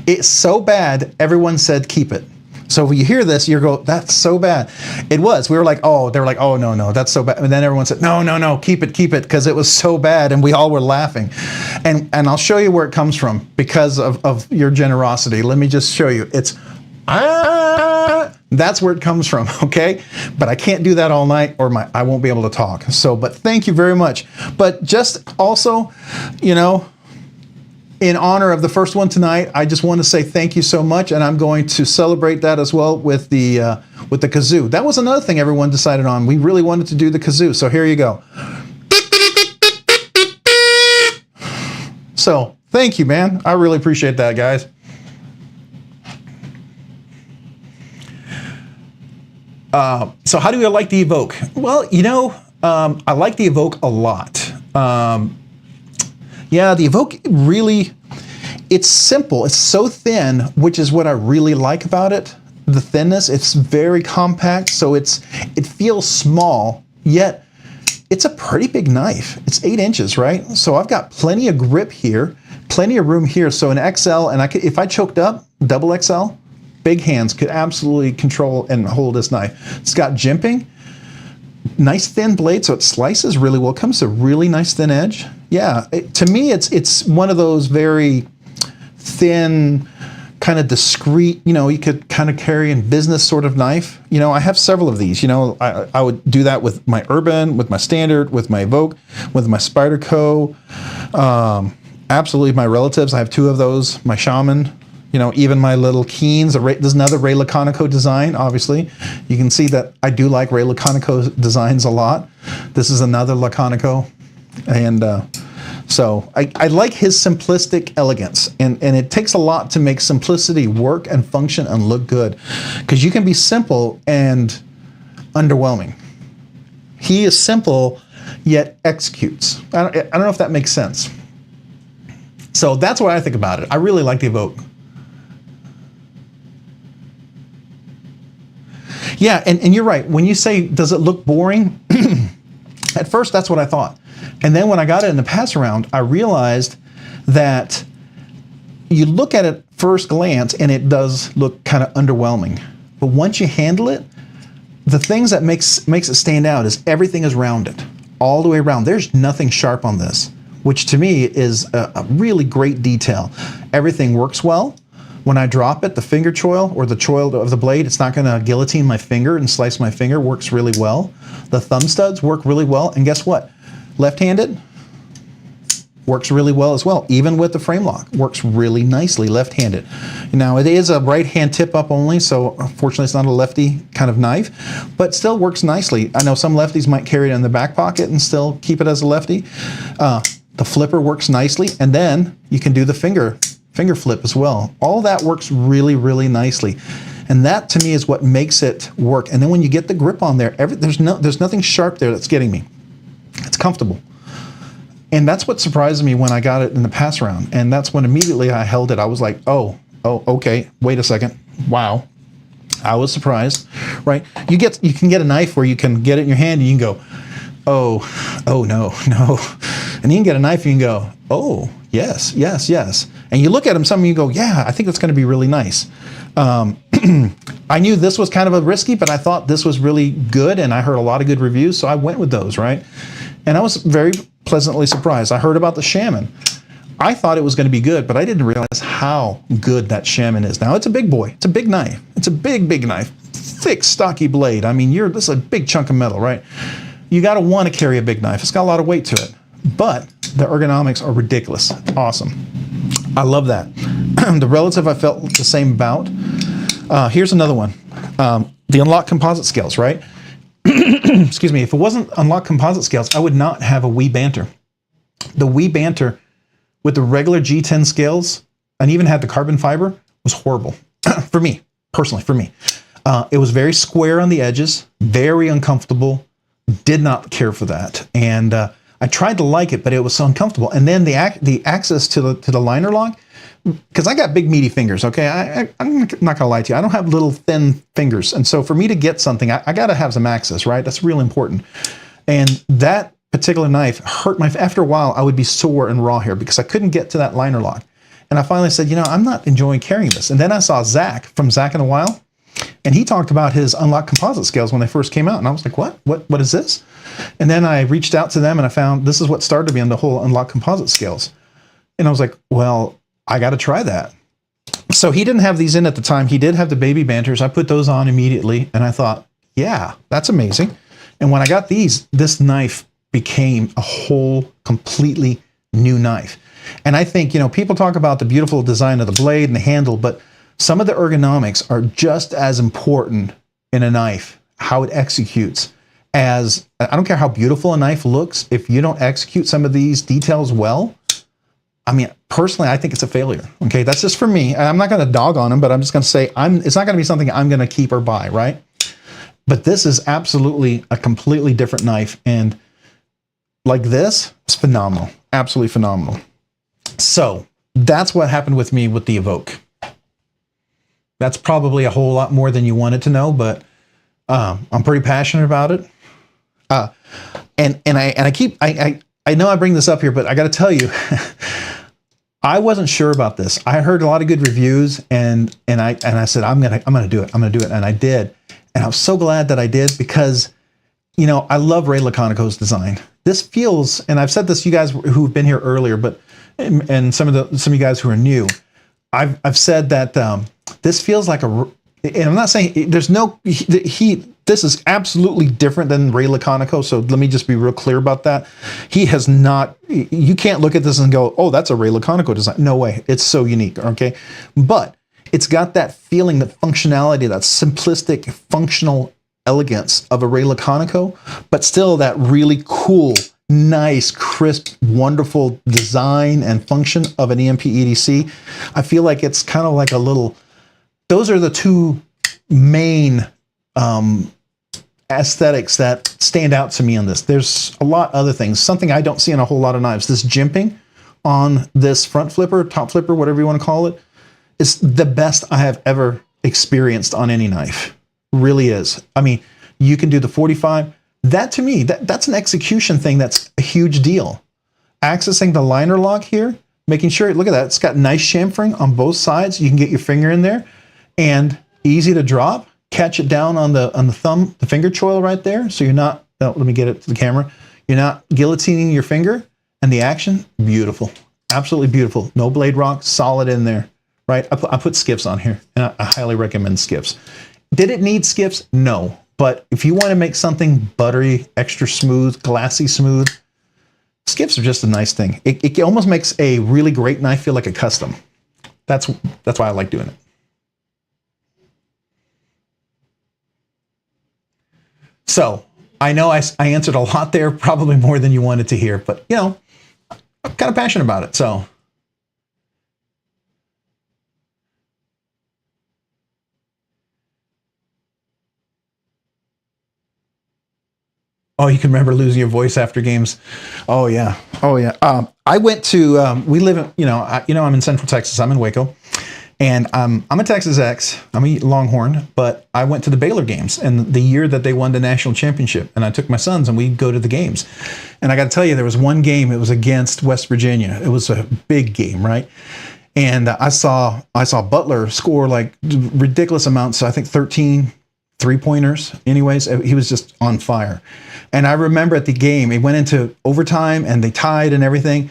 Speaker 2: It's so bad, everyone said keep it. So when you hear this, you go, that's so bad. It was. We were like, oh, they were like, oh, no, that's so bad. And then everyone said, no, keep it, because it was so bad, and we all were laughing. And I'll show you where it comes from because of your generosity. Let me just show you. It's, that's where it comes from, okay? But I can't do that all night, or I won't be able to talk. So, but thank you very much. But just also, you know, in honor of the first one tonight, I just want to say thank you so much, and I'm going to celebrate that as well with the kazoo. That was another thing everyone decided on. We really wanted to do the kazoo, so here you go. So thank you, man. I really appreciate that, guys. So how do you like the Evoke? Well, you know, I like the Evoke a lot. Yeah, the Evoke really, it's simple. It's so thin, which is what I really like about it. The thinness, it's very compact, so it feels small, yet it's a pretty big knife. It's 8 inches, right? So I've got plenty of grip here, plenty of room here. So an XL, and if I choked up, double XL, big hands could absolutely control and hold this knife. It's got jimping. Nice thin blade, so it slices really well. It comes to a really nice thin edge. Yeah, to me, it's one of those very thin, kind of discreet, you know, you could kind of carry in business sort of knife. You know, I have several of these. You know, I would do that with my Urban, with my Standard, with my Evoke, with my Spyderco. Absolutely, my relatives. I have 2 of those. My Shaman. You know, even my little Keens. There's another Ray Laconico design, obviously. You can see that I do like Ray Laconico designs a lot. This is another Laconico. And so I like his simplistic elegance. And it takes a lot to make simplicity work and function and look good. Because you can be simple and underwhelming. He is simple, yet executes. I don't know if that makes sense. So that's what I think about it. I really like the Evoke. Yeah, and you're right. When you say, does it look boring? At first, that's what I thought. And then when I got it in the pass around, I realized that you look at it first glance, and it does look kind of underwhelming. But once you handle it, the things that makes it stand out is everything is rounded, all the way around. There's nothing sharp on this, which to me is a really great detail. Everything works well. When I drop it, the finger choil or the choil of the blade, it's not going to guillotine my finger and slice my finger. Works really well. The thumb studs work really well. And guess what? Left-handed works really well as well. Even with the frame lock, works really nicely left-handed. Now it is a right-hand tip-up only, so unfortunately it's not a lefty kind of knife, but still works nicely. I know some lefties might carry it in the back pocket and still keep it as a lefty. The flipper works nicely, and then you can do the finger flip as well. All that works really, really nicely. And that to me is what makes it work. And then when you get the grip on there, there's nothing sharp there that's getting me. It's comfortable. And that's what surprised me when I got it in the pass round. And that's when immediately I held it. I was like, oh, okay, wait a second. Wow. I was surprised, right? You can get a knife where you can get it in your hand and you can go, oh no. And you can get a knife and you can go, oh, yes. And you look at them, some of you go, yeah, I think that's going to be really nice. I knew this was kind of a risky, but I thought this was really good, and I heard a lot of good reviews, so I went with those, right? And I was very pleasantly surprised. I heard about the Shaman. I thought it was going to be good, but I didn't realize how good that Shaman is. Now, it's a big boy. It's a big knife. It's a big knife. Thick, stocky blade. I mean, this is a big chunk of metal, right? You got to want to carry a big knife. It's got a lot of weight to it. But the ergonomics are ridiculous. Awesome. I love that. The relative I felt the same about. Here's another one. The unlock composite scales, right? Excuse me. If it wasn't unlock composite scales, I would not have a Wii Banter. The Wii Banter with the regular G10 scales, and even had the carbon fiber, was horrible. For me, personally, for me. It was very square on the edges, very uncomfortable, did not care for that. And I tried to like it, but it was so uncomfortable. And then the access to the liner lock, because I got big meaty fingers, okay? I'm not going to lie to you. I don't have little thin fingers. And so for me to get something, I got to have some access, right? That's real important. And that particular knife hurt after a while, I would be sore and raw here because I couldn't get to that liner lock. And I finally said, I'm not enjoying carrying this. And then I saw Zach from Zach in the Wild, and he talked about his unlock composite scales when they first came out. And I was like, what is this? And then I reached out to them and I found this is what started me on the whole unlock composite scales. And I was like, well, I got to try that. So he didn't have these in at the time. He did have the baby Banters. I put those on immediately. And I thought, yeah, that's amazing. And when I got this knife became a whole completely new knife. And I think, people talk about the beautiful design of the blade and the handle, but some of the ergonomics are just as important in a knife, how it executes, as I don't care how beautiful a knife looks, if you don't execute some of these details well, I mean, personally, I think it's a failure. Okay, that's just for me. I'm not going to dog on them, but I'm just going to say it's not going to be something I'm going to keep or buy, right? But this is absolutely a completely different knife, and like this, it's phenomenal, absolutely phenomenal. So that's what happened with me with the Evoke. That's probably a whole lot more than you wanted to know, but I'm pretty passionate about it. And I know I bring this up here, but I got to tell you, I wasn't sure about this. I heard a lot of good reviews, and I said I'm gonna do it, and I did, and I was so glad that I did because, I love Ray Laconico's design. This feels, and I've said this to you guys who've been here earlier, but and some of you guys who are new, I've said that this feels like and I'm not saying there's no this is absolutely different than Ray Laconico, so let me just be real clear about that. He has not, you can't look at this and go, oh, that's a Ray Laconico design. No way, it's so unique, okay? But it's got that feeling, that functionality, that simplistic, functional elegance of a Ray Laconico, but still that really cool, nice, crisp, wonderful design and function of an EMP EDC. I feel like it's kind of like a little, those are the two main aesthetics that stand out to me on this. There's a lot other things. Something I don't see in a whole lot of knives. This jimping on this front flipper, top flipper, whatever you want to call it, is the best I have ever experienced on any knife. Really is. I mean, you can do the 45. That to me, that's an execution thing that's a huge deal. Accessing the liner lock here, making sure, look at that, it's got nice chamfering on both sides. You can get your finger in there and easy to drop. Catch it down on the thumb, the finger choil right there. So you're not, let me get it to the camera. You're not guillotining your finger, and the action, beautiful. Absolutely beautiful. No blade rock, solid in there, right? I put skiffs on here, and I highly recommend skiffs. Did it need skiffs? No. But if you want to make something buttery, extra smooth, glassy smooth, skiffs are just a nice thing. It almost makes a really great knife feel like a custom. That's why I like doing it. So I know I answered a lot there, probably more than you wanted to hear, but I'm kind of passionate about it. So Oh, you can remember losing your voice after games. Oh yeah. Oh yeah. I went to. We live in. I'm in Central Texas. I'm in Waco, and I'm a Texas X. I'm a Longhorn, but I went to the Baylor games, and the year that they won the national championship, and I took my sons, and we'd go to the games. And I got to tell you, there was one game. It was against West Virginia. It was a big game, right? And I saw Butler score like ridiculous amounts. I think 13 3-pointers. Anyways, he was just on fire. And I remember at the game, it went into overtime and they tied and everything.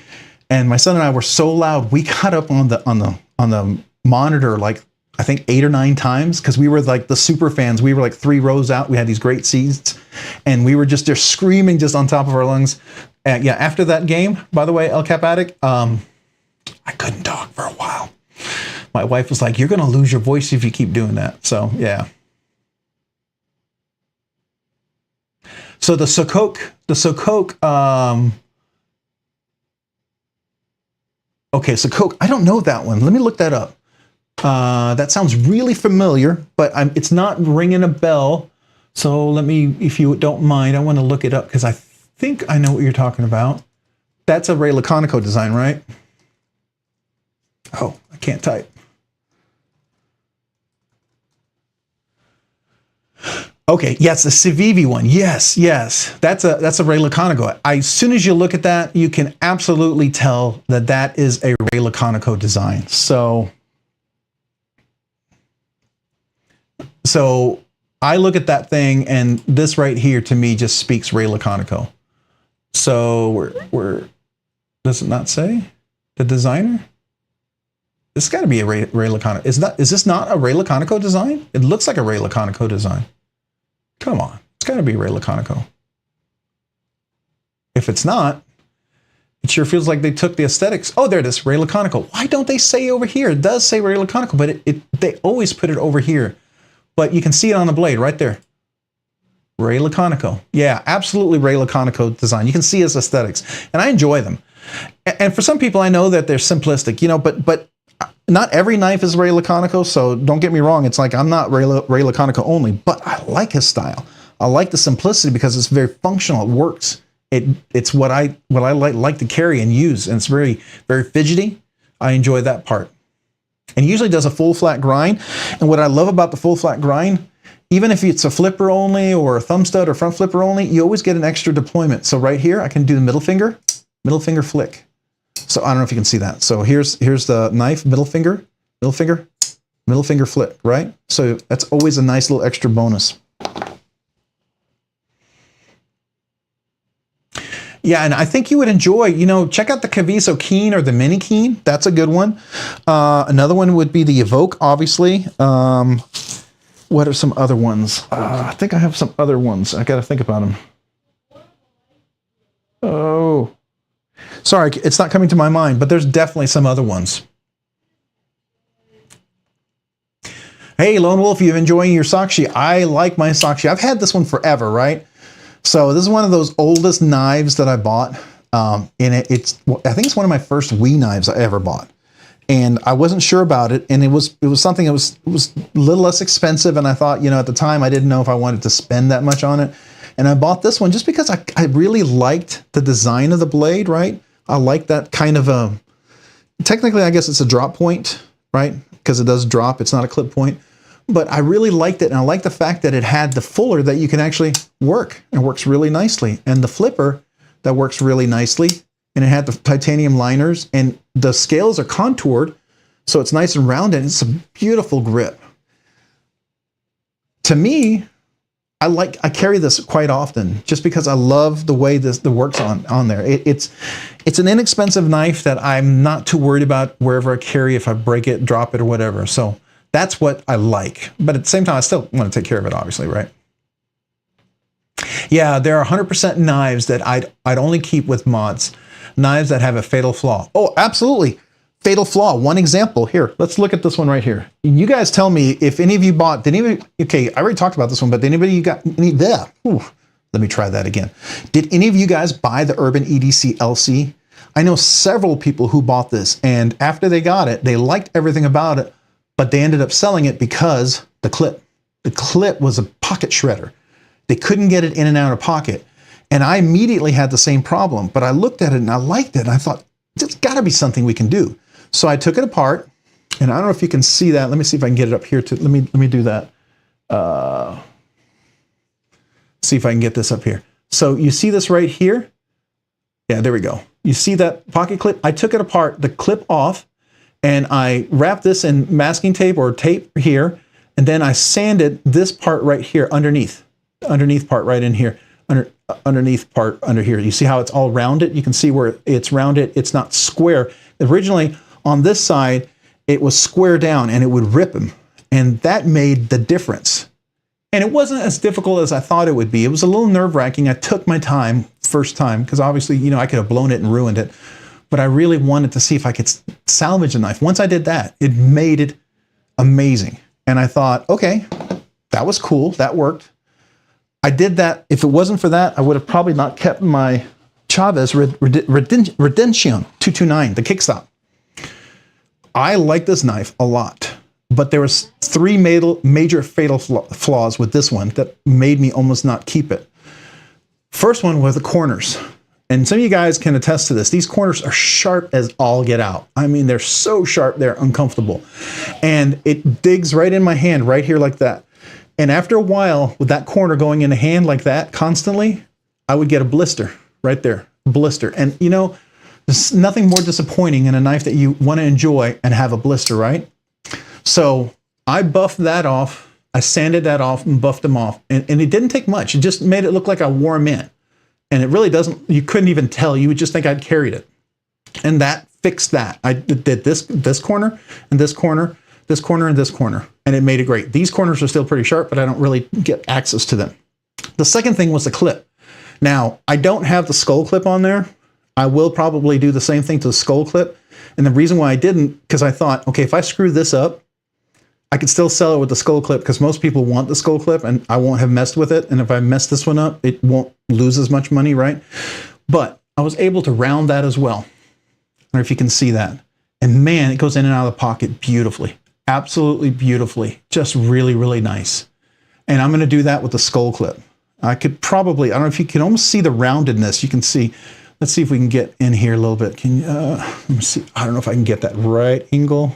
Speaker 2: And my son and I were so loud, we got up on the monitor like I think 8 or 9 times because we were like the super fans. We were like 3 rows out. We had these great seats, and we were just there screaming just on top of our lungs. And yeah, after that game, by the way, El Cap Addict, I couldn't talk for a while. My wife was like, "You're going to lose your voice if you keep doing that." So yeah. So the Sokok, okay, Sokok, I don't know that one. Let me look that up. That sounds really familiar, but it's not ringing a bell. So let me, if you don't mind, I want to look it up because I think I know what you're talking about. That's a Ray Laconico design, right? Oh, I can't type. Okay, yes, the Civivi one. Yes, that's a Ray Laconico. As soon as you look at that, you can absolutely tell that that is a Ray Laconico design. So I look at that thing, and this right here to me just speaks Ray Laconico. So does it not say the designer? This got to be a Ray Laconico. Is this not a Ray Laconico design? It looks like a Ray Laconico design. Come on, it's got to be Ray Laconico. If it's not, it sure feels like they took the aesthetics. Oh, there it is, Ray Laconico. Why don't they say over here? It does say Ray Laconico, but they always put it over here. But you can see it on the blade right there. Ray Laconico. Yeah, absolutely Ray Laconico design. You can see his aesthetics, and I enjoy them. And for some people, I know that they're simplistic, but not every knife is Ray Laconico, so don't get me wrong. It's like I'm not Ray Laconico only, but I like his style. I like the simplicity because it's very functional. It works. It's what I like to carry and use, and it's very, very fidgety. I enjoy that part. And he usually does a full flat grind. And what I love about the full flat grind, even if it's a flipper only or a thumb stud or front flipper only, you always get an extra deployment. So right here, I can do the middle finger flick. So I don't know if you can see that. So here's the knife, middle finger flick, right? So that's always a nice little extra bonus. Yeah, and I think you would enjoy, check out the Caviso Keen or the Mini Keen. That's a good one. Another one would be the Evoke, obviously. What are some other ones? I think I have some other ones. I got to think about them. Oh, sorry, it's not coming to my mind, but there's definitely some other ones. Hey, Lone Wolf, you enjoying your Sakshi? I like my Sakshi. I've had this one forever, right? So this is one of those oldest knives that I bought. I think it's one of my first Wii knives I ever bought. And I wasn't sure about it. And it was something that was a little less expensive. And I thought, at the time I didn't know if I wanted to spend that much on it. And I bought this one just because I really liked the design of the blade, right? I like that kind of technically I guess it's a drop point, right? Because it does drop, it's not a clip point. But I really liked it, and I like the fact that it had the fuller that you can actually work. It works really nicely. And the flipper that works really nicely, and it had the titanium liners, and the scales are contoured, so it's nice and rounded. It's a beautiful grip. To me, I carry this quite often just because I love the way the works on there. It's an inexpensive knife that I'm not too worried about wherever I carry, if I break it, drop it, or whatever. So that's what I like. But at the same time, I still want to take care of it, obviously, right? Yeah, there are 100% knives that I'd only keep with mods. Knives that have a fatal flaw. Oh, absolutely. Fatal flaw. One example here. Let's look at this one right here. You guys tell me if any of you bought, okay, I already talked about this one, but did anybody you got any there? Let me try that again. Did any of you guys buy the Urban EDC LC? I know several people who bought this, and after they got it, they liked everything about it, but they ended up selling it because the clip was a pocket shredder. They couldn't get it in and out of pocket. And I immediately had the same problem, but I looked at it and I liked it. And I thought, there's got to be something we can do. So I took it apart, and I don't know if you can see that. Let me see if I can get it up here. Let me do that. See if I can get this up here. So you see this right here? Yeah, there we go. You see that pocket clip? I took it apart, the clip off, and I wrapped this in masking tape or tape here, and then I sanded this part right here underneath part right in here, underneath part under here. You see how it's all rounded? You can see where it's rounded. It's not square. Originally on this side, it was square down and it would rip them. And that made the difference. And it wasn't as difficult as I thought it would be. It was a little nerve-wracking. I took my time first time because obviously, you know, I could have blown it and ruined it. But I really wanted to see if I could salvage the knife. Once I did that, it made it amazing. And I thought, okay, that was cool. That worked. I did that. If it wasn't for that, I would have probably not kept my Chavez Redention 229, the kickstop. I like this knife a lot. But there was three major fatal flaws with this one that made me almost not keep it. First one was the corners. And some of you guys can attest to this. These corners are sharp as all get out. I mean, they're so sharp, they're uncomfortable. And it digs right in my hand, right here like that. And after a while, with that corner going in the hand like that constantly, I would get a blister right there, blister. And you know, there's nothing more disappointing in a knife that you want to enjoy and have a blister, right? So I buffed that off, I sanded that off and buffed them off. And it didn't take much. It just made it look like I wore them in. And it really doesn't, you couldn't even tell. You would just think I'd carried it. And that fixed that. I did this corner and this corner, this corner and this corner. And it made it great. These corners are still pretty sharp, but I don't really get access to them. The second thing was the clip. Now, I don't have the skull clip on there. I will probably do the same thing to the skull clip. And the reason why I didn't, because I thought, okay, if I screw this up, I could still sell it with the skull clip because most people want the skull clip and I won't have messed with it. And if I mess this one up, it won't lose as much money, right? But I was able to round that as well. I don't know if you can see that. And man, it goes in and out of the pocket beautifully. Absolutely beautifully. Just really, really nice. And I'm going to do that with the skull clip. I could probably, I don't know if you can almost see the roundedness. You can see, let's see if we can get in here a little bit. Can you, let me see. I don't know if I can get that right angle.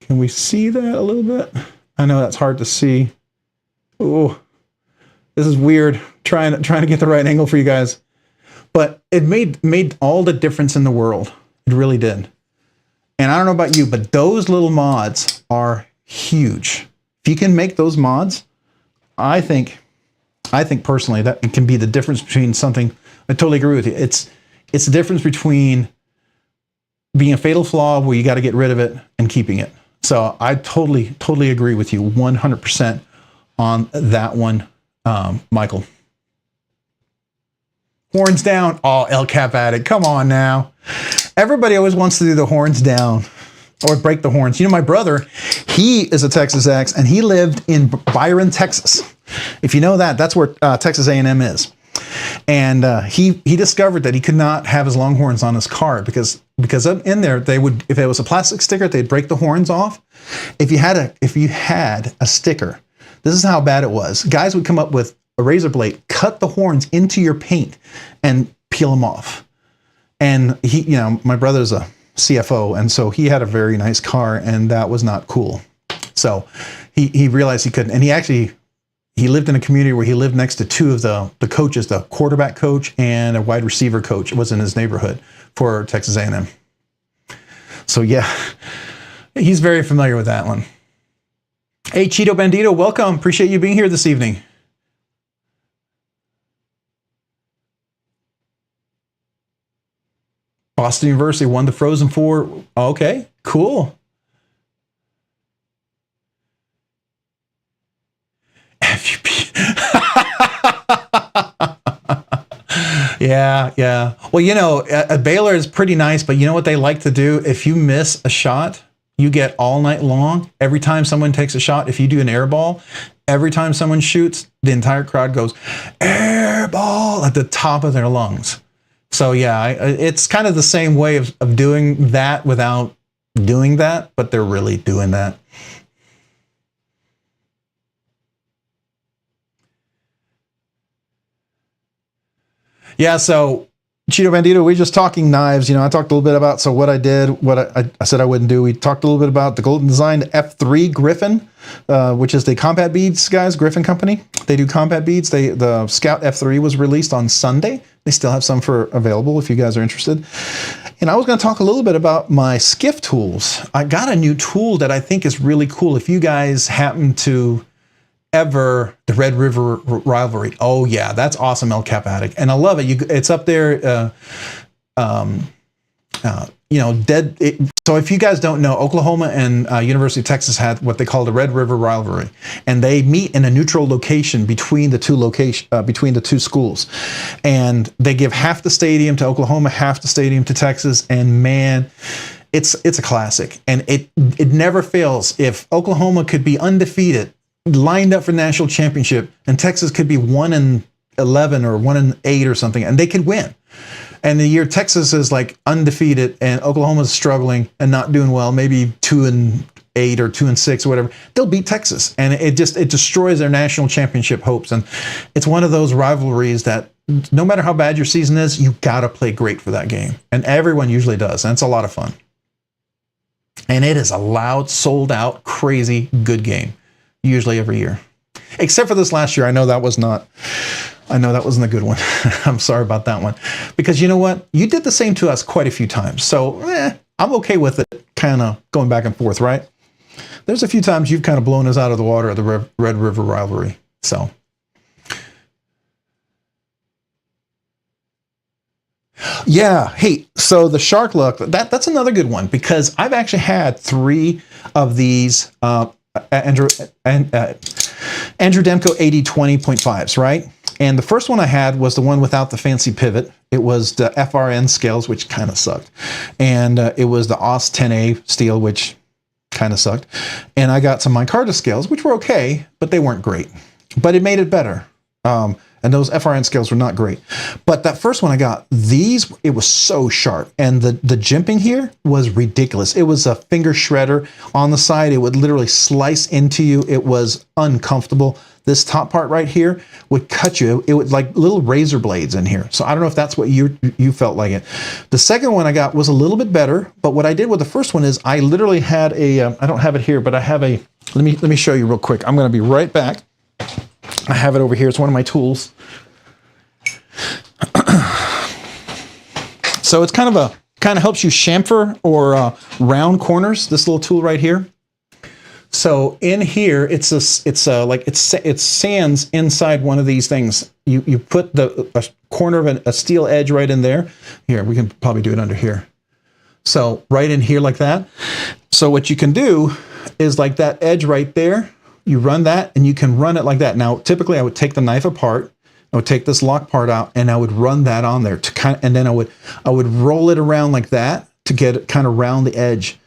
Speaker 2: Can we see that a little bit? I know that's hard to see. Oh, this is weird. Trying to get the right angle for you guys. But it made all the difference in the world. It really did. And I don't know about you, but those little mods are huge. If you can make those mods, I think personally that it can be the difference between something. I totally agree with you. It's the difference between being a fatal flaw where you got to get rid of it and keeping it. So I totally agree with you 100% on that one, Michael. Horns down. Oh, El Cap Addict. Come on now. Everybody always wants to do the horns down or break the horns. You know, my brother, he is a Texas X and he lived in Byron, Texas. If you know that, that's where Texas A&M is. And he discovered that he could not have his Longhorns on his car because in there they would, if it was a plastic sticker, they'd break the horns off. If you had a sticker, this is how bad it was. Guys would come up with a razor blade, cut the horns into your paint, and peel them off. And he, you know, my brother's a CFO, and so he had a very nice car, and that was not cool. So he realized he couldn't, and he lived in a community where he lived next to two of the coaches, the quarterback coach and a wide receiver coach. It was in his neighborhood for Texas A&M. So yeah, he's very familiar with that one. Hey, Cheeto Bandito, welcome. Appreciate you being here this evening. Boston University won the Frozen Four. Okay, cool. Yeah. Well, you know, Baylor is pretty nice, but you know what they like to do? If you miss a shot, you get all night long. Every time someone takes a shot, if you do an air ball, every time someone shoots, the entire crowd goes, air ball, at the top of their lungs. So yeah, it's kind of the same way of doing that without doing that, but they're really doing that. Yeah, so Cheeto Bandito, we were just talking knives. I talked a little bit about what I did, what I said I wouldn't do. We talked a little bit about the Golden Design F3 Griffin, which is the Combat Beads guys, Griffin Company. They do combat beads. The Scout F3 was released on Sunday. They still have some available if you guys are interested. And I was going to talk a little bit about my skiff tools. I got a new tool that I think is really cool. If you guys happen to the Red River Rivalry. Oh yeah, that's awesome, El Cap Addict, and I love it. It's up there. So if you guys don't know, Oklahoma and University of Texas had what they call the Red River Rivalry, and they meet in a neutral location between the two schools, and they give half the stadium to Oklahoma, half the stadium to Texas, and man, it's a classic, and it never fails. If Oklahoma could be undefeated, lined up for national championship, and Texas could be 1-11 or 1-8 or something, and they could win. And the year Texas is like undefeated and Oklahoma's struggling and not doing well, maybe 2-8 or 2-6 or whatever, they'll beat Texas, and it destroys their national championship hopes. And it's one of those rivalries that no matter how bad your season is, you gotta play great for that game, and everyone usually does, and it's a lot of fun. And it is a loud, sold out, crazy good game. Usually every year, except for this last year. I know that wasn't a good one. I'm sorry about that one, because you know what? You did the same to us quite a few times. So I'm okay with it kind of going back and forth, right? There's a few times you've kind of blown us out of the water at the Red River Rivalry. So yeah, hey, so the Shark Look, that's another good one, because I've actually had 3 of these Andrew Demko 80-20.5s, right? And the first one I had was the one without the fancy pivot. It was the FRN scales, which kind of sucked. And it was the AUS 10A steel, which kind of sucked. And I got some micarta scales, which were okay, but they weren't great. But it made it better. And those FRN scales were not great. But that first one I got, it was so sharp. And the jimping here was ridiculous. It was a finger shredder on the side. It would literally slice into you. It was uncomfortable. This top part right here would cut you. It would like little razor blades in here. So I don't know if that's what you felt like it. The second one I got was a little bit better. But what I did with the first one is I literally had I don't have it here, but I have let me show you real quick. I'm going to be right back. I have it over here. It's one of my tools. So it's kind of helps you chamfer or round corners. This little tool right here. So in here, it sands inside one of these things. You put a corner of a steel edge right in there. Here, we can probably do it under here. So right in here like that. So what you can do is like that edge right there. You run that, and you can run it like that. Now, typically, I would take the knife apart. I would take this lock part out, and I would run that on there and then I would roll it around like that to get it kind of round the edge.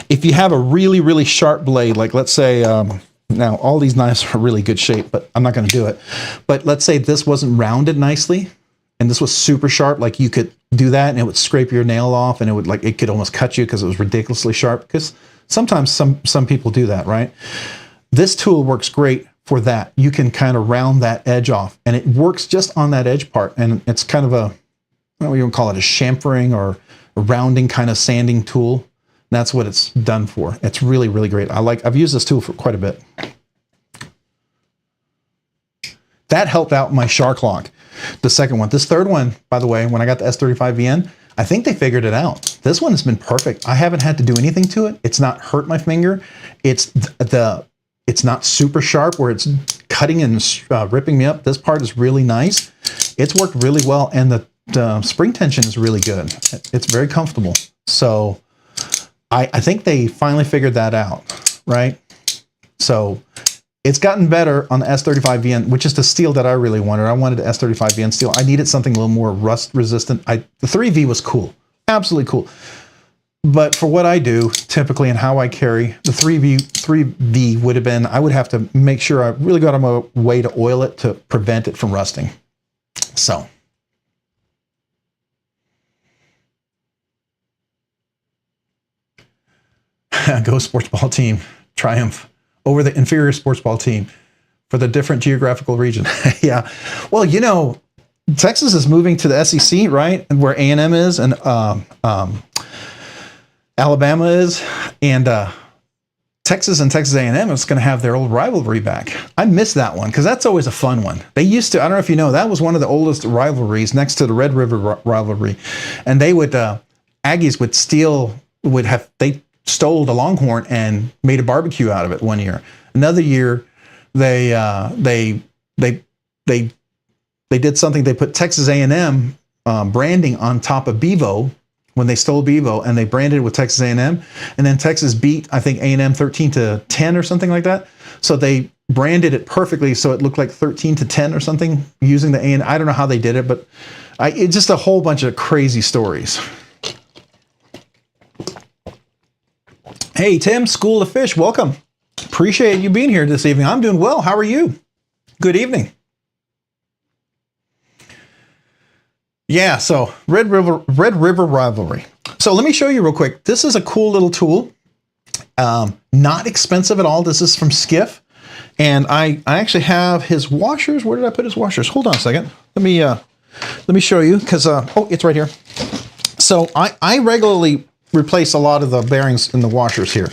Speaker 2: If you have a really, really sharp blade, like let's say, now all these knives are really good shape, but I'm not going to do it. But let's say this wasn't rounded nicely, and this was super sharp, like you could do that, and it would scrape your nail off, and it could almost cut you because it was ridiculously sharp. Because sometimes some people do that, right? This tool works great for that. You can kind of round that edge off, and it works just on that edge part. And it's kind of I don't know what you would call it, a chamfering or a rounding kind of sanding tool. And that's what it's done for. It's really, really great. I've used this tool for quite a bit. That helped out my Shark Lock, the second one. This third one, by the way, when I got the S35VN, I think they figured it out. This one has been perfect. I haven't had to do anything to it. It's not hurt my finger. It's not super sharp where it's cutting and ripping me up. This part is really nice. It's worked really well, and the spring tension is really good. It's very comfortable. So I think they finally figured that out, right? So it's gotten better on the S35VN, which is the steel that I really wanted. I wanted the S35VN steel. I needed something a little more rust resistant. The 3V was cool, absolutely cool. But for what I do typically and how I carry, the 3V would have been, I would have to make sure I really got on my way to oil it to prevent it from rusting. So. Go sports ball team, triumph over the inferior sports ball team for the different geographical region. Yeah. Well, Texas is moving to the SEC, right? And where A&M is and Alabama is, and Texas and Texas A&M is going to have their old rivalry back. I miss that one because that's always a fun one. They used to, I don't know if you know, that was one of the oldest rivalries next to the Red River rivalry. And they would, Aggies would they stole the Longhorn and made a barbecue out of it one year. Another year, they did something. They put Texas A&M branding on top of Bevo when they stole Bevo, and they branded it with Texas A&M. And then Texas beat, I think, A&M 13-10 or something like that. So they branded it perfectly so it looked like 13-10 or something using the A&M. I don't know how they did it, but it's just a whole bunch of crazy stories. Hey, Tim, School of Fish, welcome. Appreciate you being here this evening. I'm doing well. How are you? Good evening. Yeah, so Red River rivalry. So let me show you real quick. This is a cool little tool. Not expensive at all. This is from Skiff. And I actually have his washers. Where did I put his washers? Hold on a second. Let me show you because oh, it's right here. So I regularly replace a lot of the bearings in the washers here.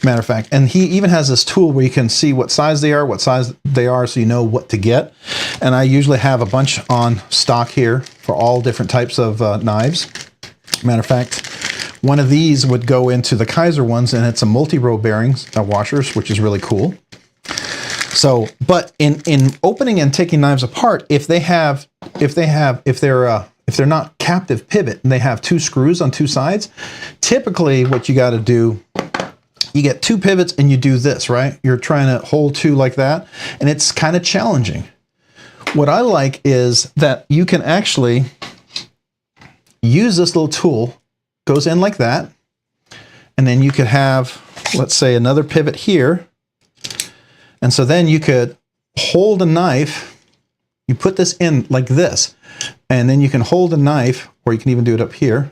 Speaker 2: Matter of fact, and he even has this tool where you can see what size they are, so you know what to get. And I usually have a bunch on stock here for all different types of knives. Matter of fact, one of these would go into the Kaiser ones, and it's a multi-row bearings washers, which is really cool. So, but in opening and taking knives apart, if they're not captive pivot and they have two screws on two sides, typically what you got to do, you get two pivots and you do this, right? You're trying to hold two like that, and it's kind of challenging. What I like is that you can actually use this little tool, goes in like that, and then you could have, let's say, another pivot here. And so then you could hold a knife, you put this in like this, and then you can hold a knife, or you can even do it up here.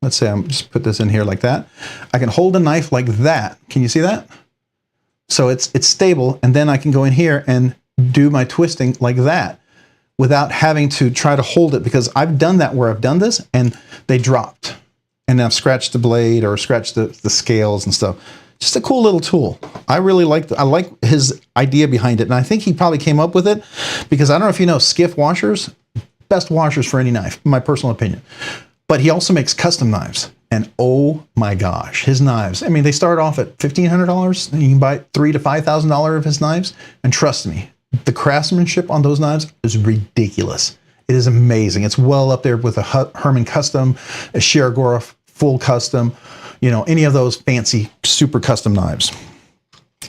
Speaker 2: Let's say I'm just put this in here like that. I can hold a knife like that. Can you see that? So it's stable, and then I can go in here and do my twisting like that without having to try to hold it, because I've done that where I've done this and they dropped, and I've scratched the blade or scratched the scales and stuff. Just a cool little tool. I really like I like his idea behind it, and I think he probably came up with it because I don't know if you know, Skiff washers, best washers for any knife, in my personal opinion. But he also makes custom knives, and oh my gosh, his knives. I mean, they start off at $1,500, and you can buy $3,000 to $5,000 of his knives. And trust me, the craftsmanship on those knives is ridiculous. It is amazing. It's well up there with a Herman Custom, a Shirogora full custom, you know, any of those fancy super custom knives.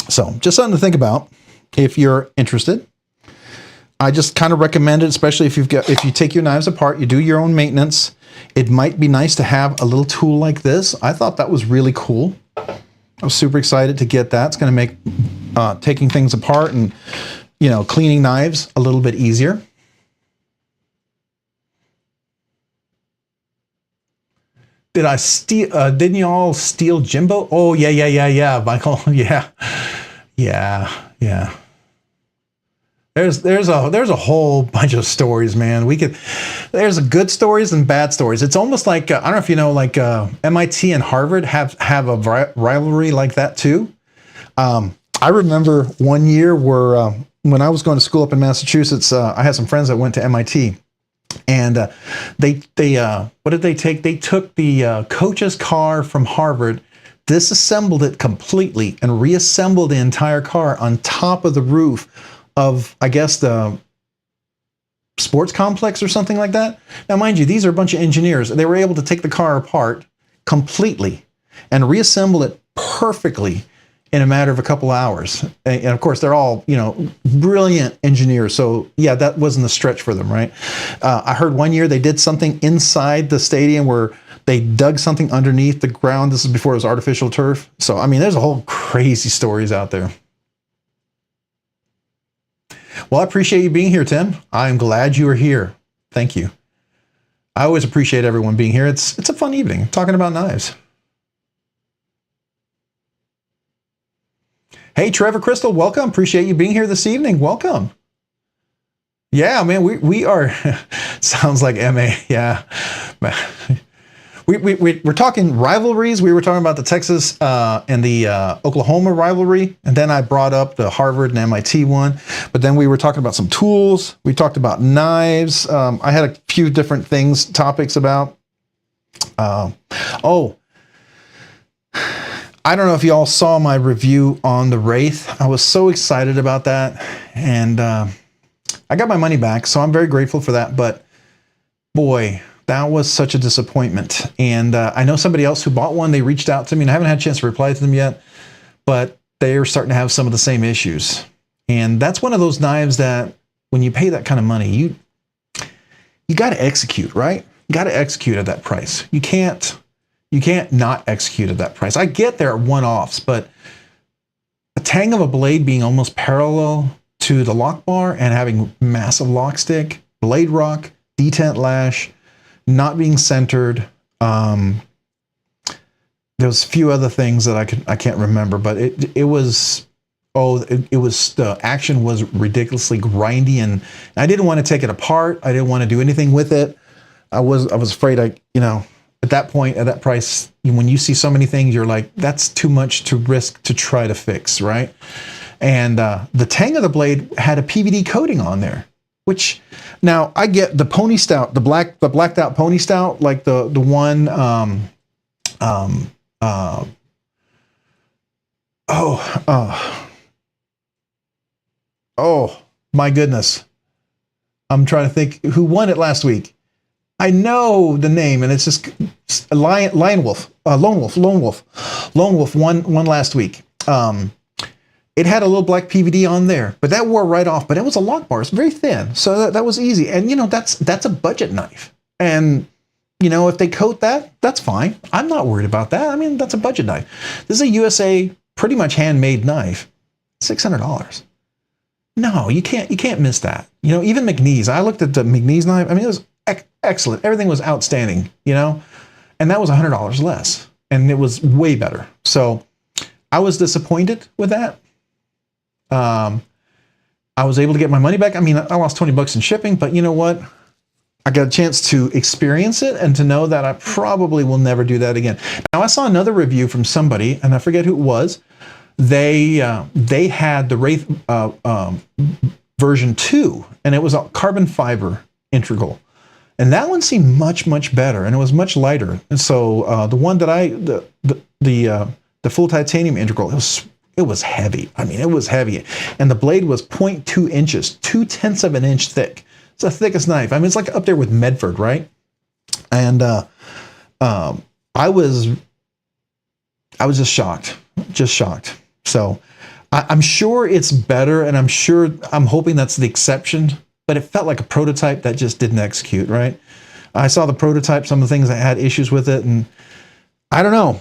Speaker 2: So just something to think about if you're interested. I just kind of recommend it, especially if you take your knives apart, you do your own maintenance. It might be nice to have a little tool like this. I thought that was really cool. I was super excited to get that. It's going to make taking things apart and, you know, cleaning knives a little bit easier. Did I steal? Didn't you all steal Jimbo? Oh yeah, Michael. Yeah. There's a whole bunch of stories, man. There's good stories and bad stories. It's almost like I don't know if you know, like MIT and Harvard have a rivalry like that too. I remember one year where when I was going to school up in Massachusetts, I had some friends that went to MIT, and they what did they take? They took the coach's car from Harvard, disassembled it completely, and reassembled the entire car on top of the roof of, I guess, the sports complex or something like that. Now, mind you, these are a bunch of engineers. They were able to take the car apart completely and reassemble it perfectly in a matter of a couple hours. And of course, they're all, you know, brilliant engineers. So yeah, that wasn't a stretch for them, right? I heard one year they did something inside the stadium where they dug something underneath the ground. This is before it was artificial turf. So, I mean, there's a whole crazy stories out there. Well, I appreciate you being here, Tim. I'm glad you are here. Thank you. I always appreciate everyone being here. It's a fun evening talking about knives. Hey, Trevor Crystal, welcome. Appreciate you being here this evening. Welcome. Yeah, man, we are. Sounds like MA. Yeah, we're talking rivalries. We were talking about the Texas and the Oklahoma rivalry, and then I brought up the Harvard and MIT one. But then we were talking about some tools. We talked about knives. I had a few different topics about. Oh, I don't know if y'all saw my review on the Wraith. I was so excited about that, and I got my money back, so I'm very grateful for that. But boy, that was such a disappointment. And I know somebody else who bought one. They reached out to me, and I haven't had a chance to reply to them yet, but they're starting to have some of the same issues. And that's one of those knives that when you pay that kind of money, you got to execute, right? You got to execute at that price. You can't not execute at that price. I get there at one-offs, but a tang of a blade being almost parallel to the lock bar and having massive lock stick, blade rock, detent lash, not being centered. There was a few other things that I can't remember, but it was the action was ridiculously grindy, and I didn't want to take it apart. I didn't want to do anything with it. I was afraid at that point, at that price, when you see so many things, you're like, that's too much to risk to try to fix, right? And the tang of the blade had a PVD coating on there, which now I get the pony stout, the blacked out pony stout, like the one, oh my goodness. I'm trying to think who won it last week. I know the name, and it's just Lone Wolf won last week. It had a little black PVD on there, but that wore right off. But it was a lock bar; it's very thin, so that was easy. And that's a budget knife. And if they coat that, that's fine. I'm not worried about that. I mean, that's a budget knife. This is a USA, pretty much handmade knife. $600. No, you can't miss that. Even McNeese. I looked at the McNeese knife. I mean, it was excellent. Everything was outstanding, and that was $100 less, and it was way better. So I was disappointed with that. I was able to get my money back. I mean, I lost $20 in shipping, but you know what? I got a chance to experience it and to know that I probably will never do that again. Now, I saw another review from somebody, and I forget who it was. They had the Wraith version 2, and it was a carbon fiber integral. And that one seemed much, much better, and it was much lighter. And so the one that the full titanium integral, it was heavy. I mean, it was heavy. And the blade was 0.2 inches, 0.2 of an inch thick. It's the thickest knife. I mean, it's like up there with Medford, right? And I was just shocked. So I'm sure it's better, and I'm hoping that's the exception. But it felt like a prototype that just didn't execute, right? I saw the prototype, some of the things that had issues with it, and I don't know.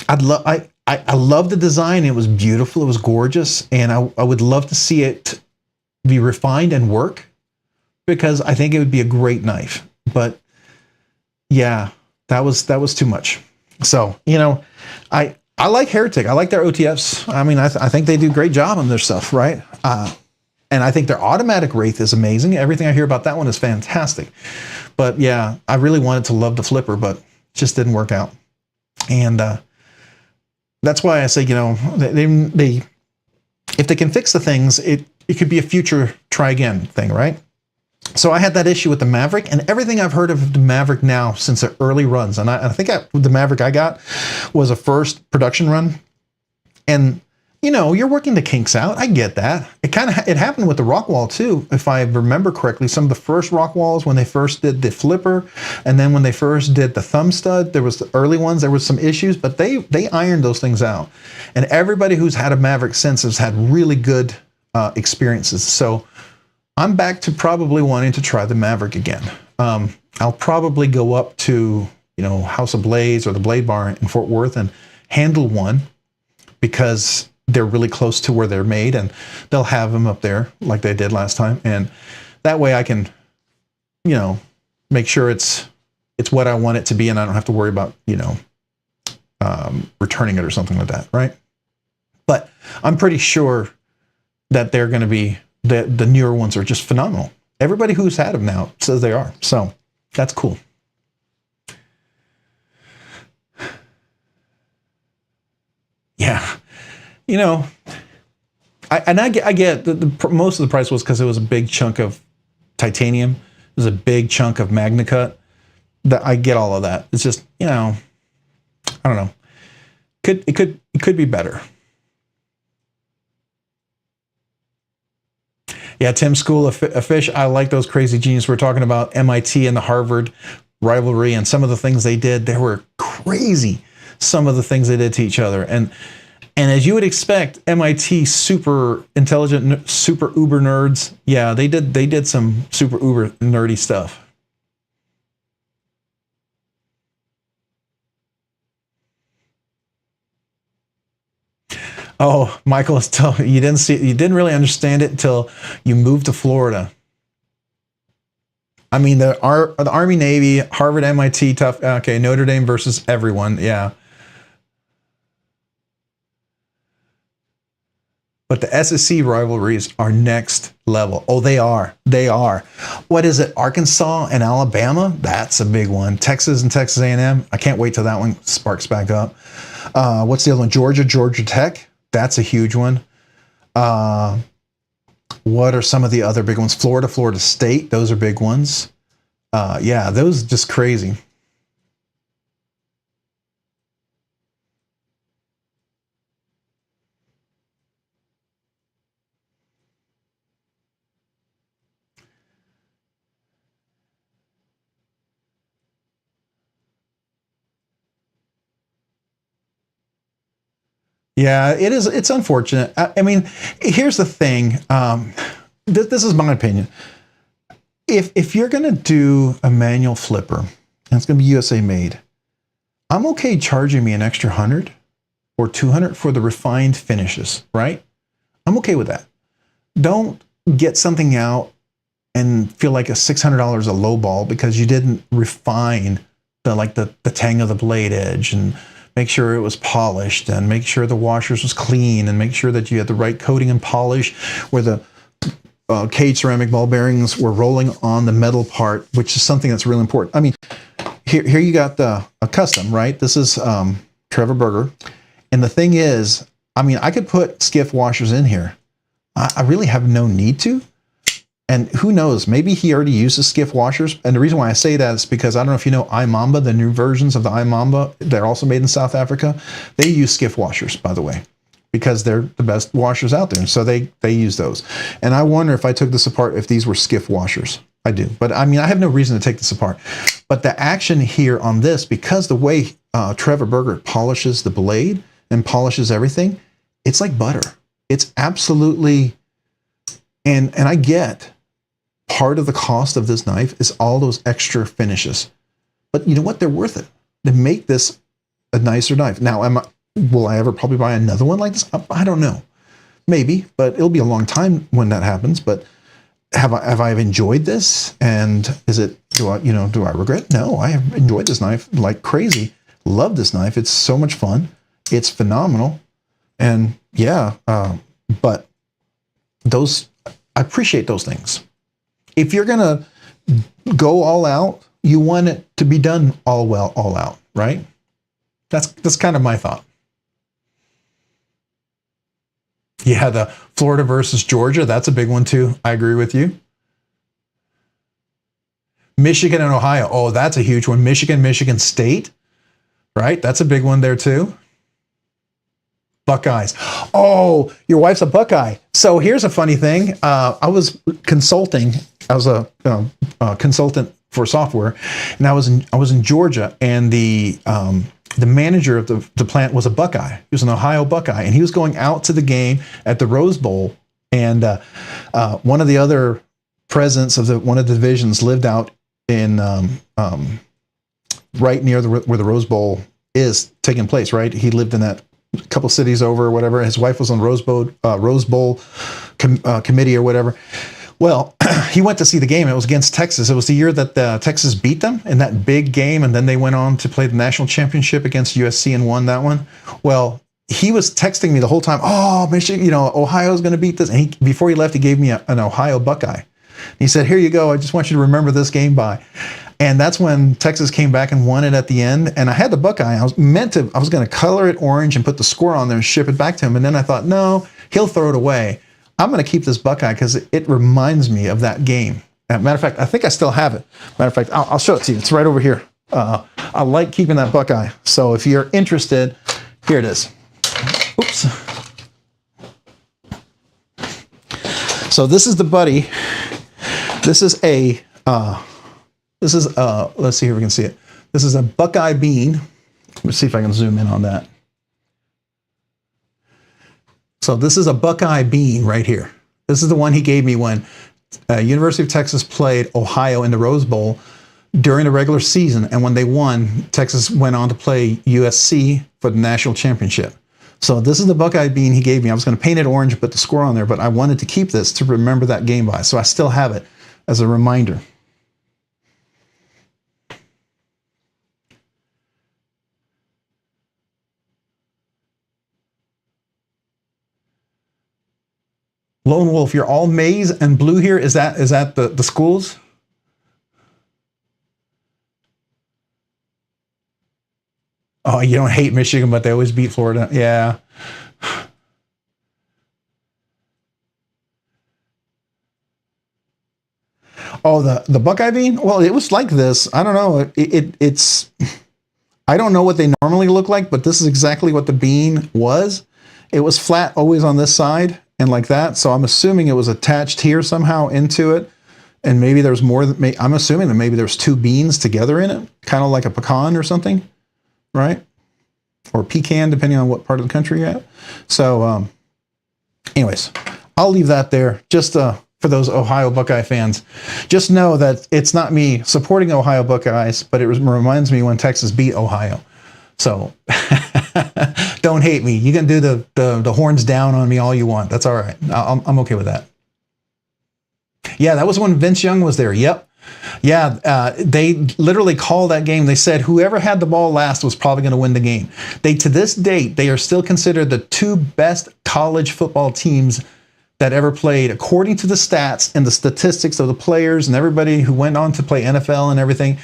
Speaker 2: I love the design. It was beautiful. It was gorgeous, and I would love to see it be refined and work, because I think it would be a great knife. But yeah, that was too much. So I like Heretic. I like their OTFs. I mean, I think they do a great job on their stuff, right? And I think their automatic Wraith is amazing. Everything I hear about that one is fantastic. But yeah, I really wanted to love the flipper, but it just didn't work out. And that's why I say, they if they can fix the things, it could be a future try again thing, right? So I had that issue with the Maverick, and everything I've heard of the Maverick now since the early runs, and I think the Maverick I got was a first production run, and you're working the kinks out. I get that. It happened with the Rockwall too, if I remember correctly. Some of the first Rockwalls, when they first did the flipper, and then when they first did the thumb stud, there was the early ones. There was some issues, but they ironed those things out. And everybody who's had a Maverick since has had really good experiences. So I'm back to probably wanting to try the Maverick again. I'll probably go up to House of Blades or the Blade Bar in Fort Worth and handle one, because they're really close to where they're made, and they'll have them up there like they did last time. And that way I can, make sure it's what I want it to be, and I don't have to worry about, returning it or something like that, right? But I'm pretty sure that they're going to be the newer ones are just phenomenal. Everybody who's had them now says they are. So that's cool. Yeah. You know, I get the most of the price was because it was a big chunk of titanium. It was a big chunk of Magna Cut. That I get all of that. It's just, you know, I don't know. It could be better. Yeah, Tim School of Fish. I like those crazy geniuses. We're talking about MIT and the Harvard rivalry and some of the things they did. They were crazy. Some of the things they did to each other. And as you would expect, MIT super intelligent, super uber nerds. Yeah, they did some super uber nerdy stuff. Oh, Michael is telling you didn't really understand it until you moved to Florida. I mean, the Army, Navy, Harvard, MIT, tough. Okay, Notre Dame versus everyone. Yeah. But the SEC rivalries are next level. Oh, they are. They are. What is it? Arkansas and Alabama? That's a big one. Texas and Texas A&M. I can't wait till that one sparks back up. What's the other one? Georgia Tech. That's a huge one. What are some of the other big ones? Florida State. Those are big ones. Yeah, those are just crazy. Yeah, it is. It's unfortunate. I mean, here's the thing. This is my opinion. If you're going to do a manual flipper, and it's going to be USA made, I'm okay charging me an extra 100 or 200 for the refined finishes, right? I'm okay with that. Don't get something out and feel like a $600 a low ball because you didn't refine the tang of the blade edge and make sure it was polished and make sure the washers was clean and make sure that you had the right coating and polish where the cage ceramic ball bearings were rolling on the metal part, which is something that's really important. I mean, here you got a custom, right? This is Trevor Berger. And the thing is, I mean, I could put skiff washers in here. I really have no need to. And who knows, maybe he already uses skiff washers. And the reason why I say that is because I don't know if you know iMamba, the new versions of the iMamba, they're also made in South Africa. They use skiff washers, by the way, because they're the best washers out there. So they use those. And I wonder if I took this apart, if these were skiff washers. I do. But I mean, I have no reason to take this apart. But the action here on this, because the way Trevor Berger polishes the blade and polishes everything, it's like butter. It's absolutely, and I get part of the cost of this knife is all those extra finishes. But you know what? They're worth it. They make this a nicer knife. Now, will I ever probably buy another one like this? I don't know. Maybe, but it'll be a long time when that happens. But have I enjoyed this? And do I regret? No, I have enjoyed this knife like crazy. Love this knife. It's so much fun. It's phenomenal. And yeah, but I appreciate those things. If you're going to go all out, you want it to be done all out, right? That's kind of my thought. Yeah, the Florida versus Georgia, that's a big one too. I agree with you. Michigan and Ohio. Oh, that's a huge one. Michigan State, right? That's a big one there too. Buckeyes. Oh, your wife's a Buckeye. So here's a funny thing. I was consulting. I was a consultant for software, and I was in Georgia, and the manager of the plant was a Buckeye. He was an Ohio Buckeye, and he was going out to the game at the Rose Bowl, and one of the other presidents of one of the divisions lived out in right near where the Rose Bowl is taking place. Right, he lived in that couple cities over or whatever. His wife was on Rose Bowl committee or whatever. Well, he went to see the game. It was against Texas. It was the year that Texas beat them in that big game, and then they went on to play the national championship against USC and won that one. Well, he was texting me the whole time. Oh, Michigan, Ohio's going to beat this. And before he left, he gave me an Ohio Buckeye. He said, "Here you go. I just want you to remember this game by." And that's when Texas came back and won it at the end. And I had the Buckeye. I was going to color it orange and put the score on there and ship it back to him. And then I thought, no, he'll throw it away. I'm going to keep this Buckeye because it reminds me of that game. Matter of fact, I think I still have it. Matter of fact, I'll show it to you. It's right over here. I like keeping that Buckeye. So if you're interested, here it is. Oops. So this is the buddy. This is let's see if we can see it. This is a Buckeye bean. Let's see if I can zoom in on that. So this is a Buckeye bean right here. This is the one he gave me when University of Texas played Ohio in the Rose Bowl during the regular season. And when they won, Texas went on to play USC for the national championship. So this is the Buckeye bean he gave me. I was going to paint it orange and put the score on there, but I wanted to keep this to remember that game by. So I still have it as a reminder. Lone Wolf, you're all maize and blue here. Is that the schools? Oh, you don't hate Michigan, but they always beat Florida. Yeah. Oh, the Buckeye bean? Well, it was like this. I don't know. It's I don't know what they normally look like, but this is exactly what the bean was. It was flat always on this side and like that. So I'm assuming it was attached here somehow into it. And maybe there's more. I'm assuming that maybe there's two beans together in it, kind of like a pecan or something, right? Or pecan, depending on what part of the country you're at. So anyways, I'll leave that there just for those Ohio Buckeye fans. Just know that it's not me supporting Ohio Buckeyes, but it reminds me when Texas beat Ohio. So don't hate me. You can do the horns down on me all you want. That's all right. I'm okay with that. Yeah, that was when Vince Young was there. Yep. Yeah, they literally called that game. They said whoever had the ball last was probably going to win the game. To this date, they are still considered the two best college football teams that ever played, according to the stats and the statistics of the players and everybody who went on to play NFL and everything.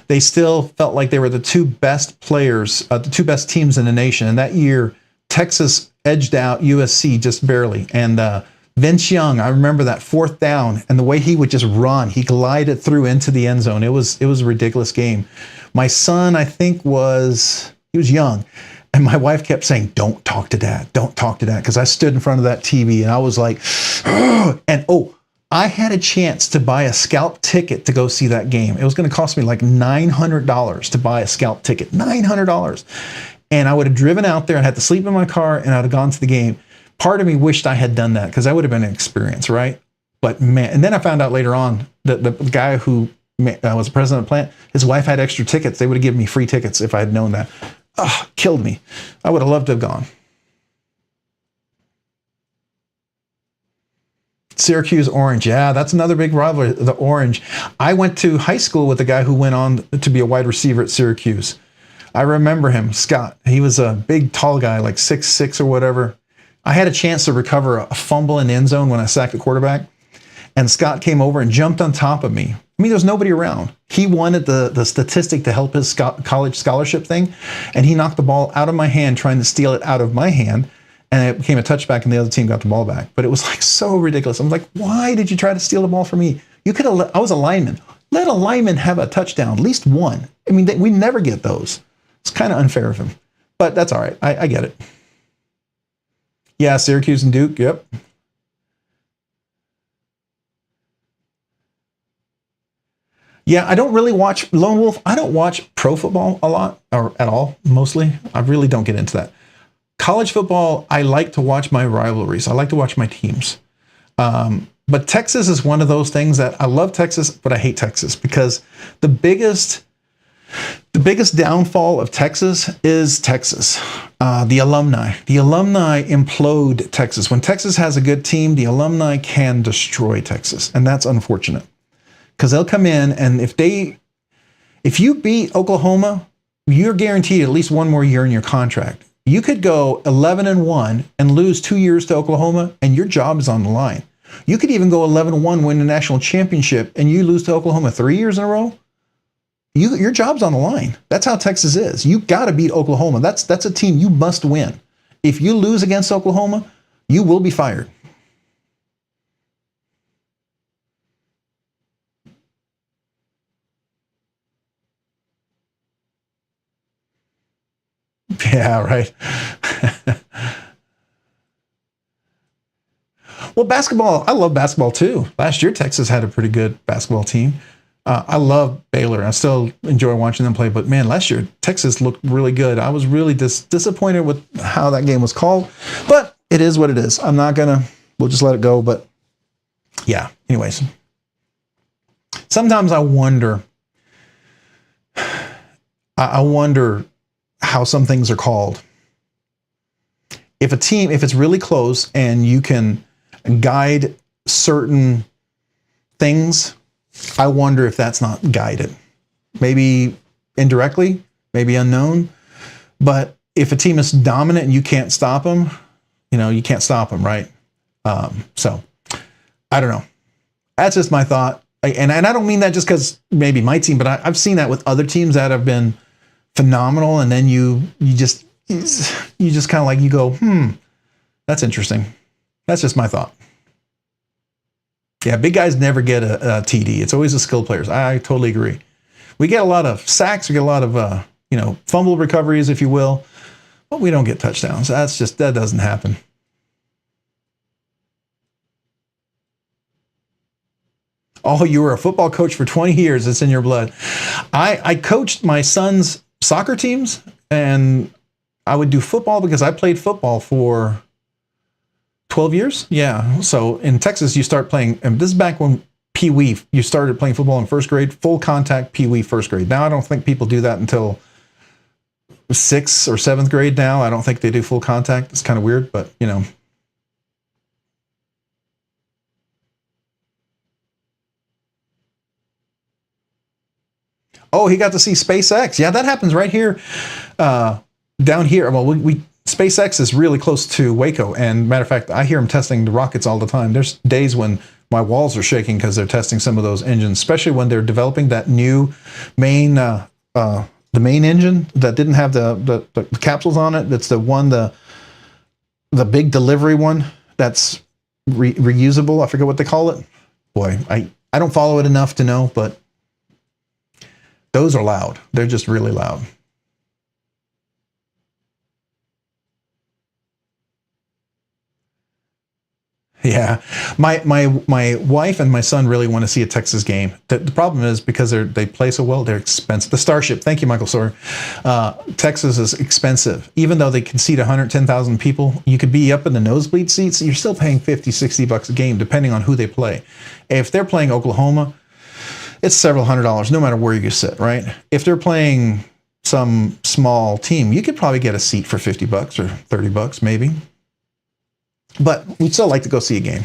Speaker 2: They still felt like they were the two best players, the two best teams in the nation. And that year, Texas edged out USC just barely. And Vince Young, I remember that fourth down and the way he would just run, he glided through into the end zone. It was a ridiculous game. My son, I think he was young. And my wife kept saying, "Don't talk to dad, don't talk to dad." Because I stood in front of that TV and I was like, and I had a chance to buy a scalp ticket to go see that game. It was going to cost me like $900 to buy a scalp ticket, $900. And I would have driven out there and had to sleep in my car and I'd have gone to the game. Part of me wished I had done that because that would have been an experience, right? But man, and then I found out later on that the guy who was the president of the plant, his wife had extra tickets. They would have given me free tickets if I had known that. Killed me. I would have loved to have gone. Syracuse Orange. Yeah, that's another big rivalry, the Orange. I went to high school with a guy who went on to be a wide receiver at Syracuse. I remember him, Scott. He was a big, tall guy, like 6'6" or whatever. I had a chance to recover a fumble in the end zone when I sacked the quarterback. And Scott came over and jumped on top of me. I mean, there was nobody around. He wanted the statistic to help his college scholarship thing, and he knocked the ball out of my hand, trying to steal it out of my hand, and it became a touchback, and the other team got the ball back. But it was like so ridiculous. I'm like, why did you try to steal the ball from me? You could have. I was a lineman. Let a lineman have a touchdown, at least one. I mean, we never get those. It's kind of unfair of him, but that's all right. I get it. Yeah, Syracuse and Duke. Yep. Yeah, I don't really watch Lone Wolf. I don't watch pro football a lot or at all, mostly. I really don't get into that. College football, I like to watch my rivalries. I like to watch my teams. But Texas is one of those things that I love Texas, but I hate Texas because the biggest downfall of Texas is Texas. The alumni. The alumni implode Texas. When Texas has a good team, the alumni can destroy Texas, and that's unfortunate. Because they'll come in and if you beat Oklahoma, you're guaranteed at least one more year in your contract. You could go 11-1 and lose 2 years to Oklahoma, and your job is on the line. You could even go 11-1, win the national championship, and you lose to Oklahoma 3 years in a row. Your job's on the line. That's how Texas is. You got to beat Oklahoma. That's a team you must win. If you lose against Oklahoma, you will be fired. Yeah, right. Well, basketball, I love basketball too. Last year, Texas had a pretty good basketball team. I love Baylor. I still enjoy watching them play. But man, last year, Texas looked really good. I was really disappointed with how that game was called. But it is what it is. We'll just let it go. But yeah, anyways. Sometimes I wonder how some things are called. If it's really close and you can guide certain things, I wonder if that's not guided. Maybe indirectly, maybe unknown. But if a team is dominant and you can't stop them, you can't stop them, right? So I don't know. That's just my thought. And I don't mean that just because maybe my team, but I've seen that with other teams that have been phenomenal, and then you just kind of like, you go, that's interesting. That's just my thought. Yeah, big guys never get a TD. It's always the skilled players. I totally agree. We get a lot of sacks. We get a lot of fumble recoveries, if you will, but we don't get touchdowns. That doesn't happen. Oh, you were a football coach for 20 years. It's in your blood. I coached my son's soccer teams, and I would do football because I played football for 12 years. Yeah. So in Texas, you start playing, and this is back when Pee Wee, you started playing football in first grade, full contact Pee Wee first grade. Now, I don't think people do that until 6th or 7th grade now. I don't think they do full contact. It's kind of weird, but Oh, he got to see SpaceX. Yeah, that happens right here, down here. Well, SpaceX is really close to Waco, and matter of fact, I hear them testing the rockets all the time. There's days when my walls are shaking because they're testing some of those engines, especially when they're developing that new main, the main engine that didn't have the capsules on it. That's the one, the big delivery one that's reusable. I forget what they call it. Boy, I don't follow it enough to know, but those are loud. They're just really loud. Yeah, my wife and my son really want to see a Texas game. The problem is because they play so well, they're expensive. The Starship, thank you, Michael Sawyer. Texas is expensive. Even though they can seat 110,000 people, you could be up in the nosebleed seats. You're still paying $50-$60 a game, depending on who they play. If they're playing Oklahoma, it's several $100s, no matter where you sit, right? If they're playing some small team, you could probably get a seat for $50 or $30, maybe. But we'd still like to go see a game.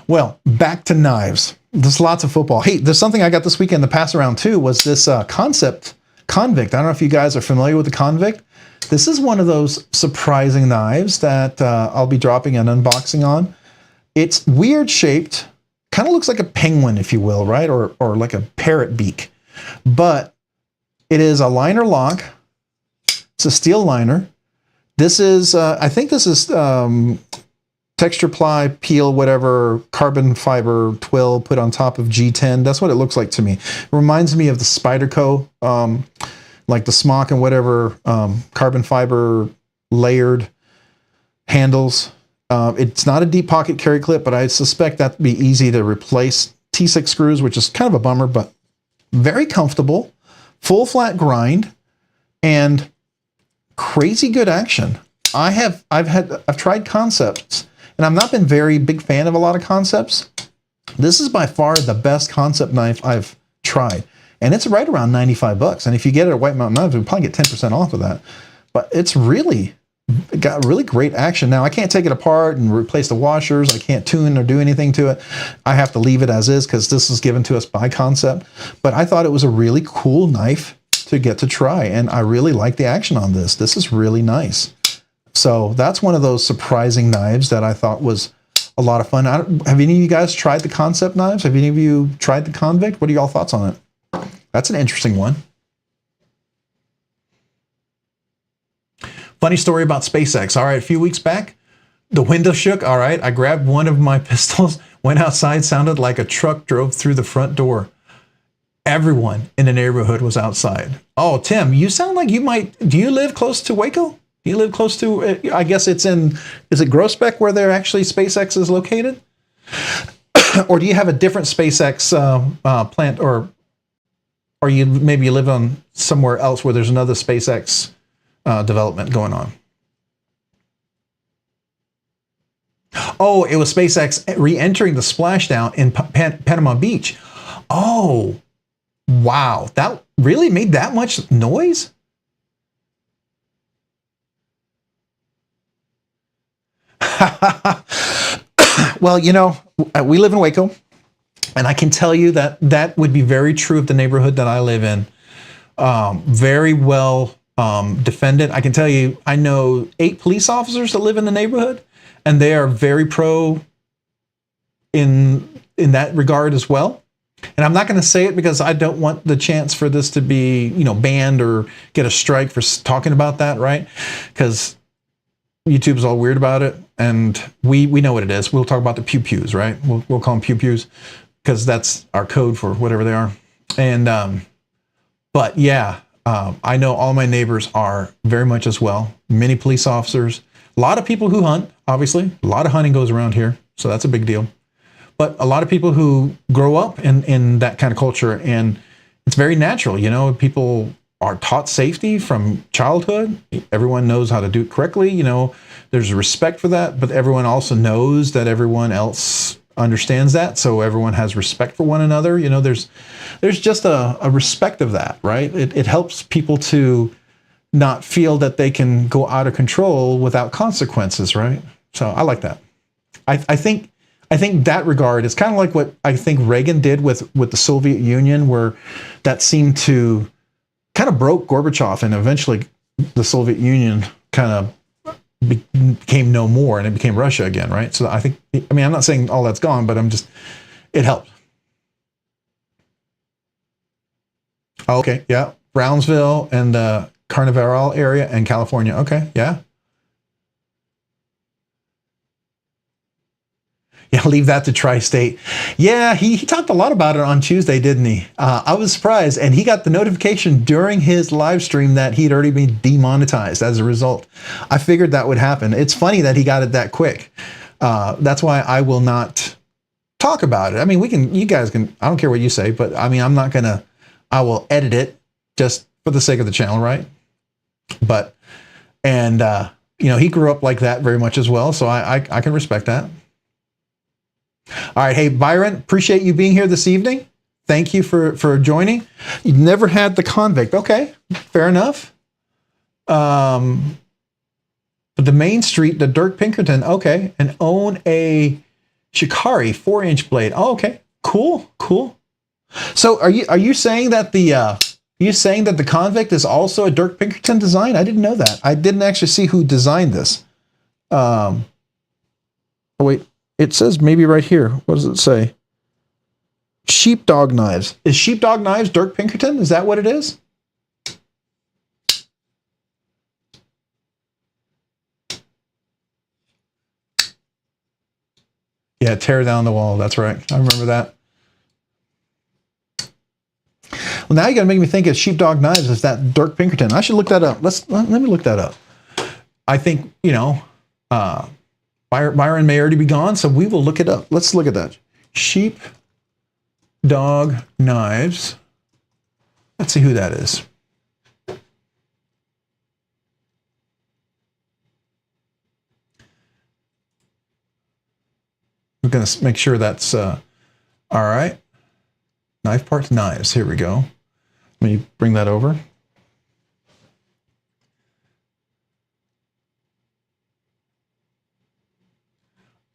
Speaker 2: Well, back to knives. There's lots of football. Hey, there's something I got this weekend to pass around too, was this Concept Convict. I don't know if you guys are familiar with the Convict. This is one of those surprising knives that I'll be dropping an unboxing on. It's weird shaped. Kind of looks like a penguin, if you will, right? Or like a parrot beak. But it is a liner lock. It's a steel liner. This is, I think this is texture ply, peel, whatever, carbon fiber twill put on top of G10. That's what it looks like to me. It reminds me of the Spyderco, like the smock and whatever, carbon fiber layered handles. It's not a deep pocket carry clip, but I suspect that'd be easy to replace. T6 screws, which is kind of a bummer, but very comfortable, full flat grind, and crazy good action. I've tried Concepts, and I've not been very big fan of a lot of Concepts. This is by far the best Concept knife I've tried, and it's right around $95. And if you get it at White Mountain Knives, we'll probably get 10% off of that. But it's really got really great action. Now, I can't take it apart and replace the washers. I can't tune or do anything to it. I have to leave it as is because this was given to us by Concept. But I thought it was a really cool knife. to get to try, and I really like the action on this. This is really nice. So that's one of those surprising knives that I thought was a lot of fun. Have any of you guys tried the concept knives? Have any of you tried the Convict? What are y'all thoughts on it? That's an interesting one. Funny story about SpaceX. All right, a few weeks back, the window shook. All right, I grabbed one of my pistols, went outside, sounded like a truck drove through the front door. Everyone in the neighborhood was outside. Oh, Tim, you sound like you might, do you live close to Waco? Do you live close to, I guess it's in, is it Groesbeck where they're actually SpaceX is located? Or do you have a different SpaceX plant, or you maybe you live on somewhere else where there's another SpaceX development going on? Oh, it was SpaceX re-entering the splashdown in Panama Beach. Oh, wow. That really made that much noise? Well, you know, we live in Waco, and I can tell you that that would be very true of the neighborhood that I live in. Very well defended. I can tell you, I know 8 police officers that live in the neighborhood, and they are very pro in that regard as well. And I'm not going to say it because I don't want the chance for this to be, you know, banned or get a strike for talking about that, right? Because YouTube's all weird about it, and we know what it is. We'll talk about the pew-pews, right? We'll call them pew-pews because that's our code for whatever they are. And but yeah, I know all my neighbors are very much as well. Many police officers, a lot of people who hunt, obviously. A lot of hunting goes around here, so that's a big deal. But a lot of people who grow up in that kind of culture, and it's very natural, you know, people are taught safety from childhood. Everyone knows how to do it correctly. You know, there's respect for that, but everyone also knows that everyone else understands that. So everyone has respect for one another. You know, there's just a respect of that, right? It helps people to not feel that they can go out of control without consequences, right? So I like that. I think that regard is kind of like what I think Reagan did with the Soviet Union, where that seemed to kind of broke Gorbachev, and eventually the Soviet Union kind of became no more, and it became Russia again, right? So I think, I mean, I'm not saying all that's gone, but it helped. Oh, okay, yeah, Brownsville and the Carnival area and California. Okay, yeah. Yeah, leave that to Tri-State. Yeah, he talked a lot about it on Tuesday, didn't he? I was surprised, and he got the notification during his live stream that he'd already been demonetized as a result. I figured that would happen. It's funny that he got it that quick. That's why I will not talk about it. I mean, you guys can, I don't care what you say, but I mean, I will edit it just for the sake of the channel, right? But, and, you know, he grew up like that very much as well, so I can respect that. All right. Hey, Byron, appreciate you being here this evening. Thank you for joining. You've never had the Convict. Okay, fair enough. But the Main Street, the Dirk Pinkerton, okay, and own a Shikari 4-inch blade. Oh, okay, cool. So are you saying that the Convict is also a Dirk Pinkerton design? I didn't know that. I didn't actually see who designed this. Oh wait. It says maybe right here. What does it say? Sheepdog knives. Is Sheepdog Knives Dirk Pinkerton? Is that what it is? Yeah, tear down the wall. That's right. I remember that. Well, now you got to make me think of Sheepdog Knives. Is that Dirk Pinkerton? I should look that up. Let me look that up. I think, you know, Byron may already be gone, so we will look it up. Let's look at that. Sheepdog Knives. Let's see who that is. We're going to make sure that's all right. Knife Parts Knives. Here we go. Let me bring that over.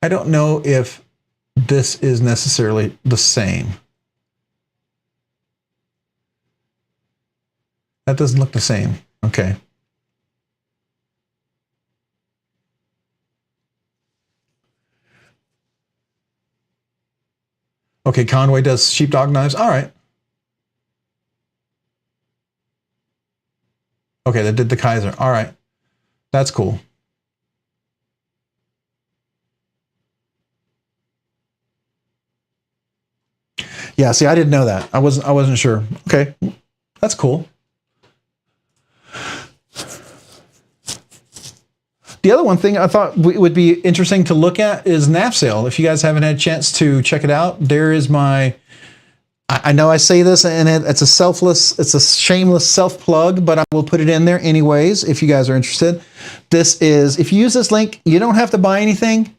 Speaker 2: I don't know if this is necessarily the same. That doesn't look the same. Okay. Okay, Conway does sheepdog knives. All right. Okay, they did the Kaiser. All right. That's cool. Yeah, see, I didn't know that. I wasn't sure. Okay. That's cool. The other one thing I thought would be interesting to look at is NAF sale. If you guys haven't had a chance to check it out, there is my, I know I say this and it's a shameless self-plug, but I will put it in there anyways if you guys are interested. This is, if you use this link, you don't have to buy anything.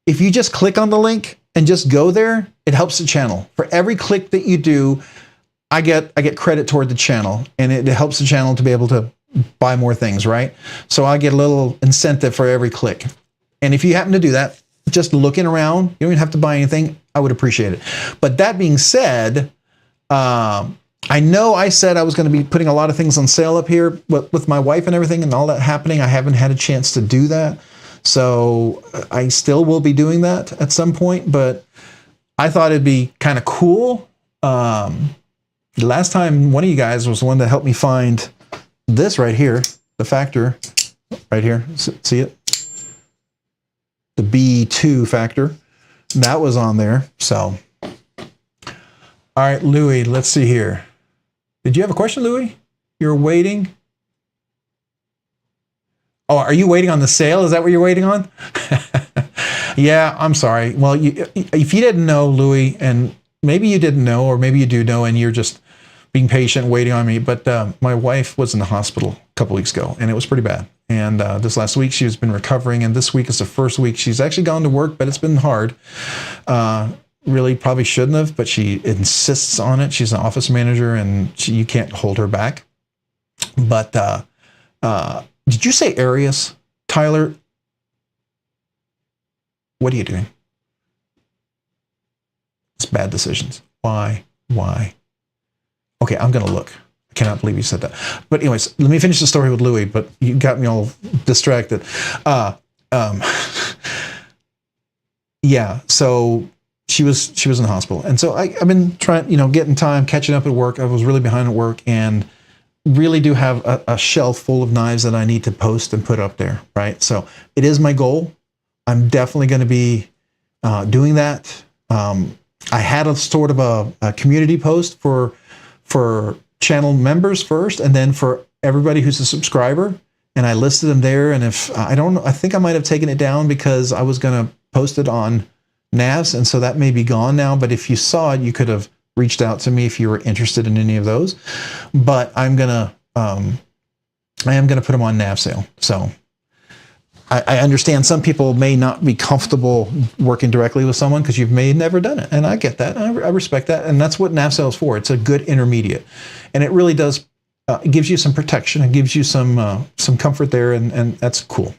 Speaker 2: If you just click on the link and just go there, it helps the channel. For every click that you do, I get credit toward the channel, and it helps the channel to be able to buy more things, right? So I get a little incentive for every click. And if you happen to do that, just looking around, you don't even have to buy anything, I would appreciate it. But that being said, I know I said I was going to be putting a lot of things on sale up here, but with my wife and everything and all that happening, I haven't had a chance to do that. So I still will be doing that at some point, but I thought it'd be kind of cool. The last time one of you guys was the one that helped me find this right here, the factor right here. See it? The B2 factor. That was on there. So, all right, Louis, let's see here. Did you have a question, Louis? You're waiting? Oh, are you waiting on the sale? Is that what you're waiting on? Yeah, I'm sorry. Well, if you didn't know, Louis, and maybe you didn't know, or maybe you do know, and you're just being patient, waiting on me, but my wife was in the hospital a couple weeks ago, and it was pretty bad. And this last week, she's been recovering, and this week is the first week she's actually gone to work, but it's been hard. Really probably shouldn't have, but she insists on it. She's an office manager, and you can't hold her back. But did you say Arius, Tyler? What are you doing? It's bad decisions. Why? Okay, I'm going to look. I cannot believe you said that. But anyways, let me finish the story with Louis, but you got me all distracted. Yeah, so she was in the hospital. And so I've been trying, getting time, catching up at work. I was really behind at work and really do have a shelf full of knives that I need to post and put up there, right? So it is my goal. I'm definitely going to be doing that. I had a sort of a community post for channel members first, and then for everybody who's a subscriber, and I listed them there. And if I don't know, I think I might have taken it down because I was going to post it on NAVs, and so that may be gone now. But if you saw it, you could have reached out to me if you were interested in any of those. But I am gonna put them on NAV sale. So I understand some people may not be comfortable working directly with someone because you've never done it, and I get that. I respect that, and that's what NAV sale is for. It's a good intermediate, and it really does. It gives you some protection. It gives you some comfort there, and that's cool.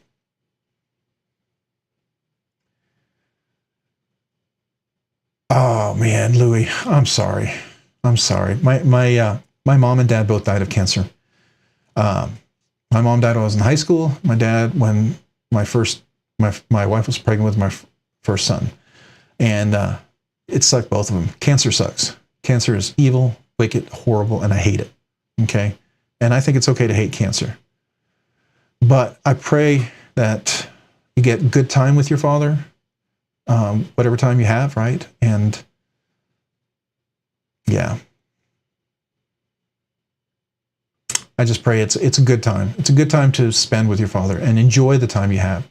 Speaker 2: Oh man, Louis, I'm sorry. My mom and dad both died of cancer. My mom died when I was in high school. My dad when my wife was pregnant with my first son, and it sucked both of them. Cancer sucks. Cancer is evil, wicked, horrible, and I hate it. Okay, and I think it's okay to hate cancer, but I pray that you get good time with your father. Whatever time you have, right? And yeah, I just pray it's a good time. It's a good time to spend with your father and enjoy the time you have.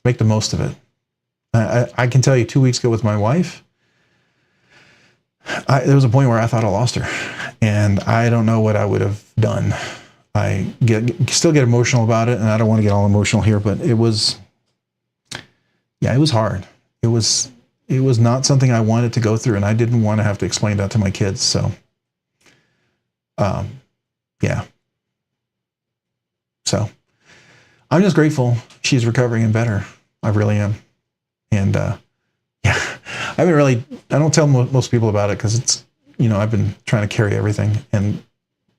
Speaker 2: Make the most of it. I can tell you 2 weeks ago with my wife, there was a point where I thought I lost her, and I don't know what I would have done. I still get emotional about it, and I don't want to get all emotional here, but it was hard. It was not something I wanted to go through, and I didn't want to have to explain that to my kids. So, yeah. So, I'm just grateful she's recovering and better. I really am. And, yeah, I don't tell most people about it because it's, I've been trying to carry everything. And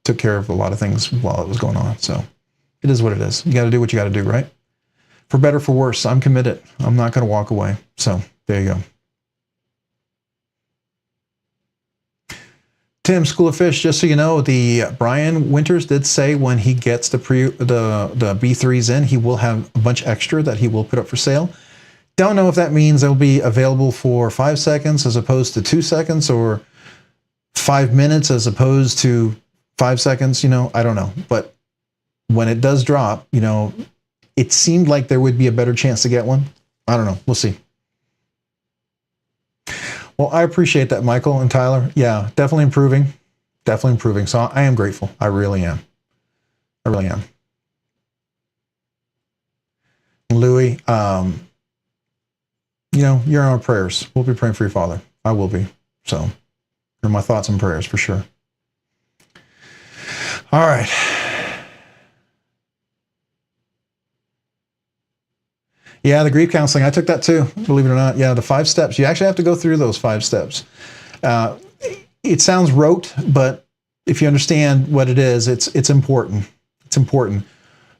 Speaker 2: took care of a lot of things while it was going on. So it is what it is. You got to do what you got to do, right? For better, for worse, I'm committed. I'm not going to walk away. So there you go. Tim, School of Fish, just so you know, the Brian Winters did say when he gets the B3s in, he will have a bunch extra that he will put up for sale. Don't know if that means they'll be available for 5 seconds as opposed to 2 seconds, or 5 minutes as opposed to 5 seconds. You know, I don't know. But when it does drop, you know, it seemed like there would be a better chance to get one. I don't know. We'll see. Well, I appreciate that, Michael and Tyler. Yeah, definitely improving. Definitely improving. So I am grateful. I really am. I really am. Louis, you know, you're in our prayers. We'll be praying for your father. I will be. So you're in my thoughts and prayers for sure. All right. Yeah, the grief counseling. I took that too, believe it or not. Yeah, the 5 steps. You actually have to go through those 5 steps. It sounds rote, but if you understand what it is, it's important. It's important.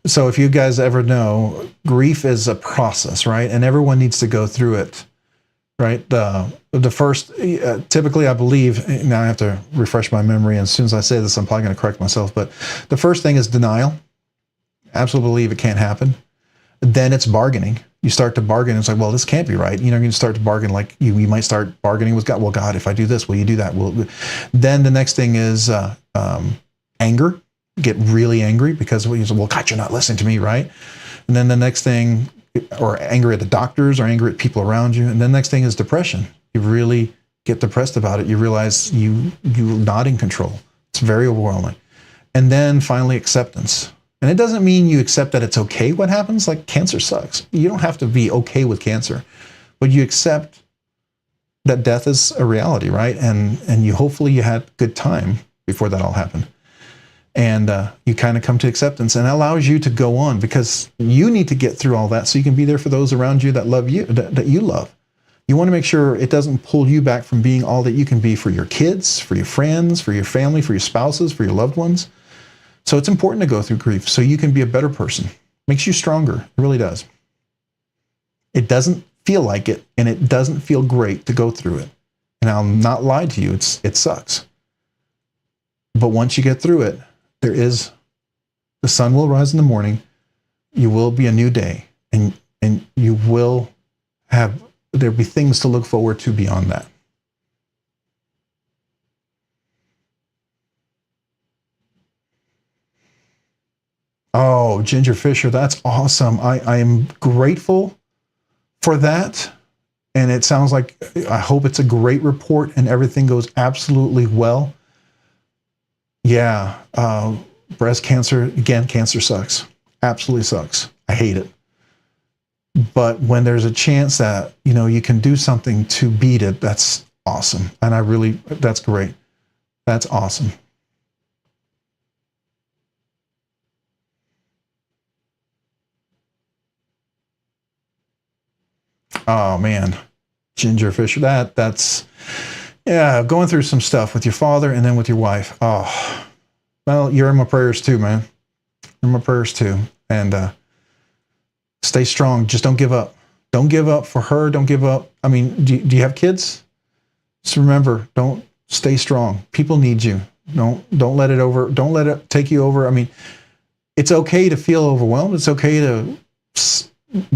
Speaker 2: So if you guys ever know, grief is a process, right? And everyone needs to go through it, right? The first, typically, I believe, now I have to refresh my memory, and as soon as I say this, I'm probably going to correct myself, but the first thing is denial. Absolutely believe it can't happen. Then it's bargaining. You start to bargain. It's like, well, this can't be right. You know, you start to bargain, like you might start bargaining with God. Well, God, if I do this, will you do that? Then the next thing is anger. Get really angry because you say, well, God, you're not listening to me, right? And then the next thing, or anger at the doctors, or anger at people around you. And then the next thing is depression. You really get depressed about it. You realize you're not in control. It's very overwhelming. And then finally, acceptance. And it doesn't mean you accept that it's okay what happens. Like, cancer sucks. You don't have to be okay with cancer, but you accept that death is a reality, right? And hopefully you had good time before that all happened. And you kind of come to acceptance, and it allows you to go on, because you need to get through all that so you can be there for those around you that love you, that you love. You want to make sure it doesn't pull you back from being all that you can be for your kids, for your friends, for your family, for your spouses, for your loved ones. So it's important to go through grief so you can be a better person. Makes you stronger. It really does. It doesn't feel like it, and it doesn't feel great to go through it. And I'll not lie to you, it sucks. But once you get through it, the sun will rise in the morning, you will be a new day, and you will there'll be things to look forward to beyond that. Oh, Ginger Fisher, that's awesome. I am grateful for that. And it sounds like, I hope it's a great report and everything goes absolutely well. Yeah, breast cancer, again, cancer sucks. Absolutely sucks. I hate it. But when there's a chance that, you know, you can do something to beat it, that's awesome. And that's great. That's awesome. Oh man, Ginger Fisher, that's, yeah, going through some stuff with your father and then with your wife. Oh, well, you're in my prayers too, man. You're in my prayers too. And stay strong. Just don't give up. Don't give up for her. Don't give up. I mean, do you have kids? Just remember, don't, stay strong. People need you. Don't let it take you over. I mean, it's okay to feel overwhelmed. It's okay to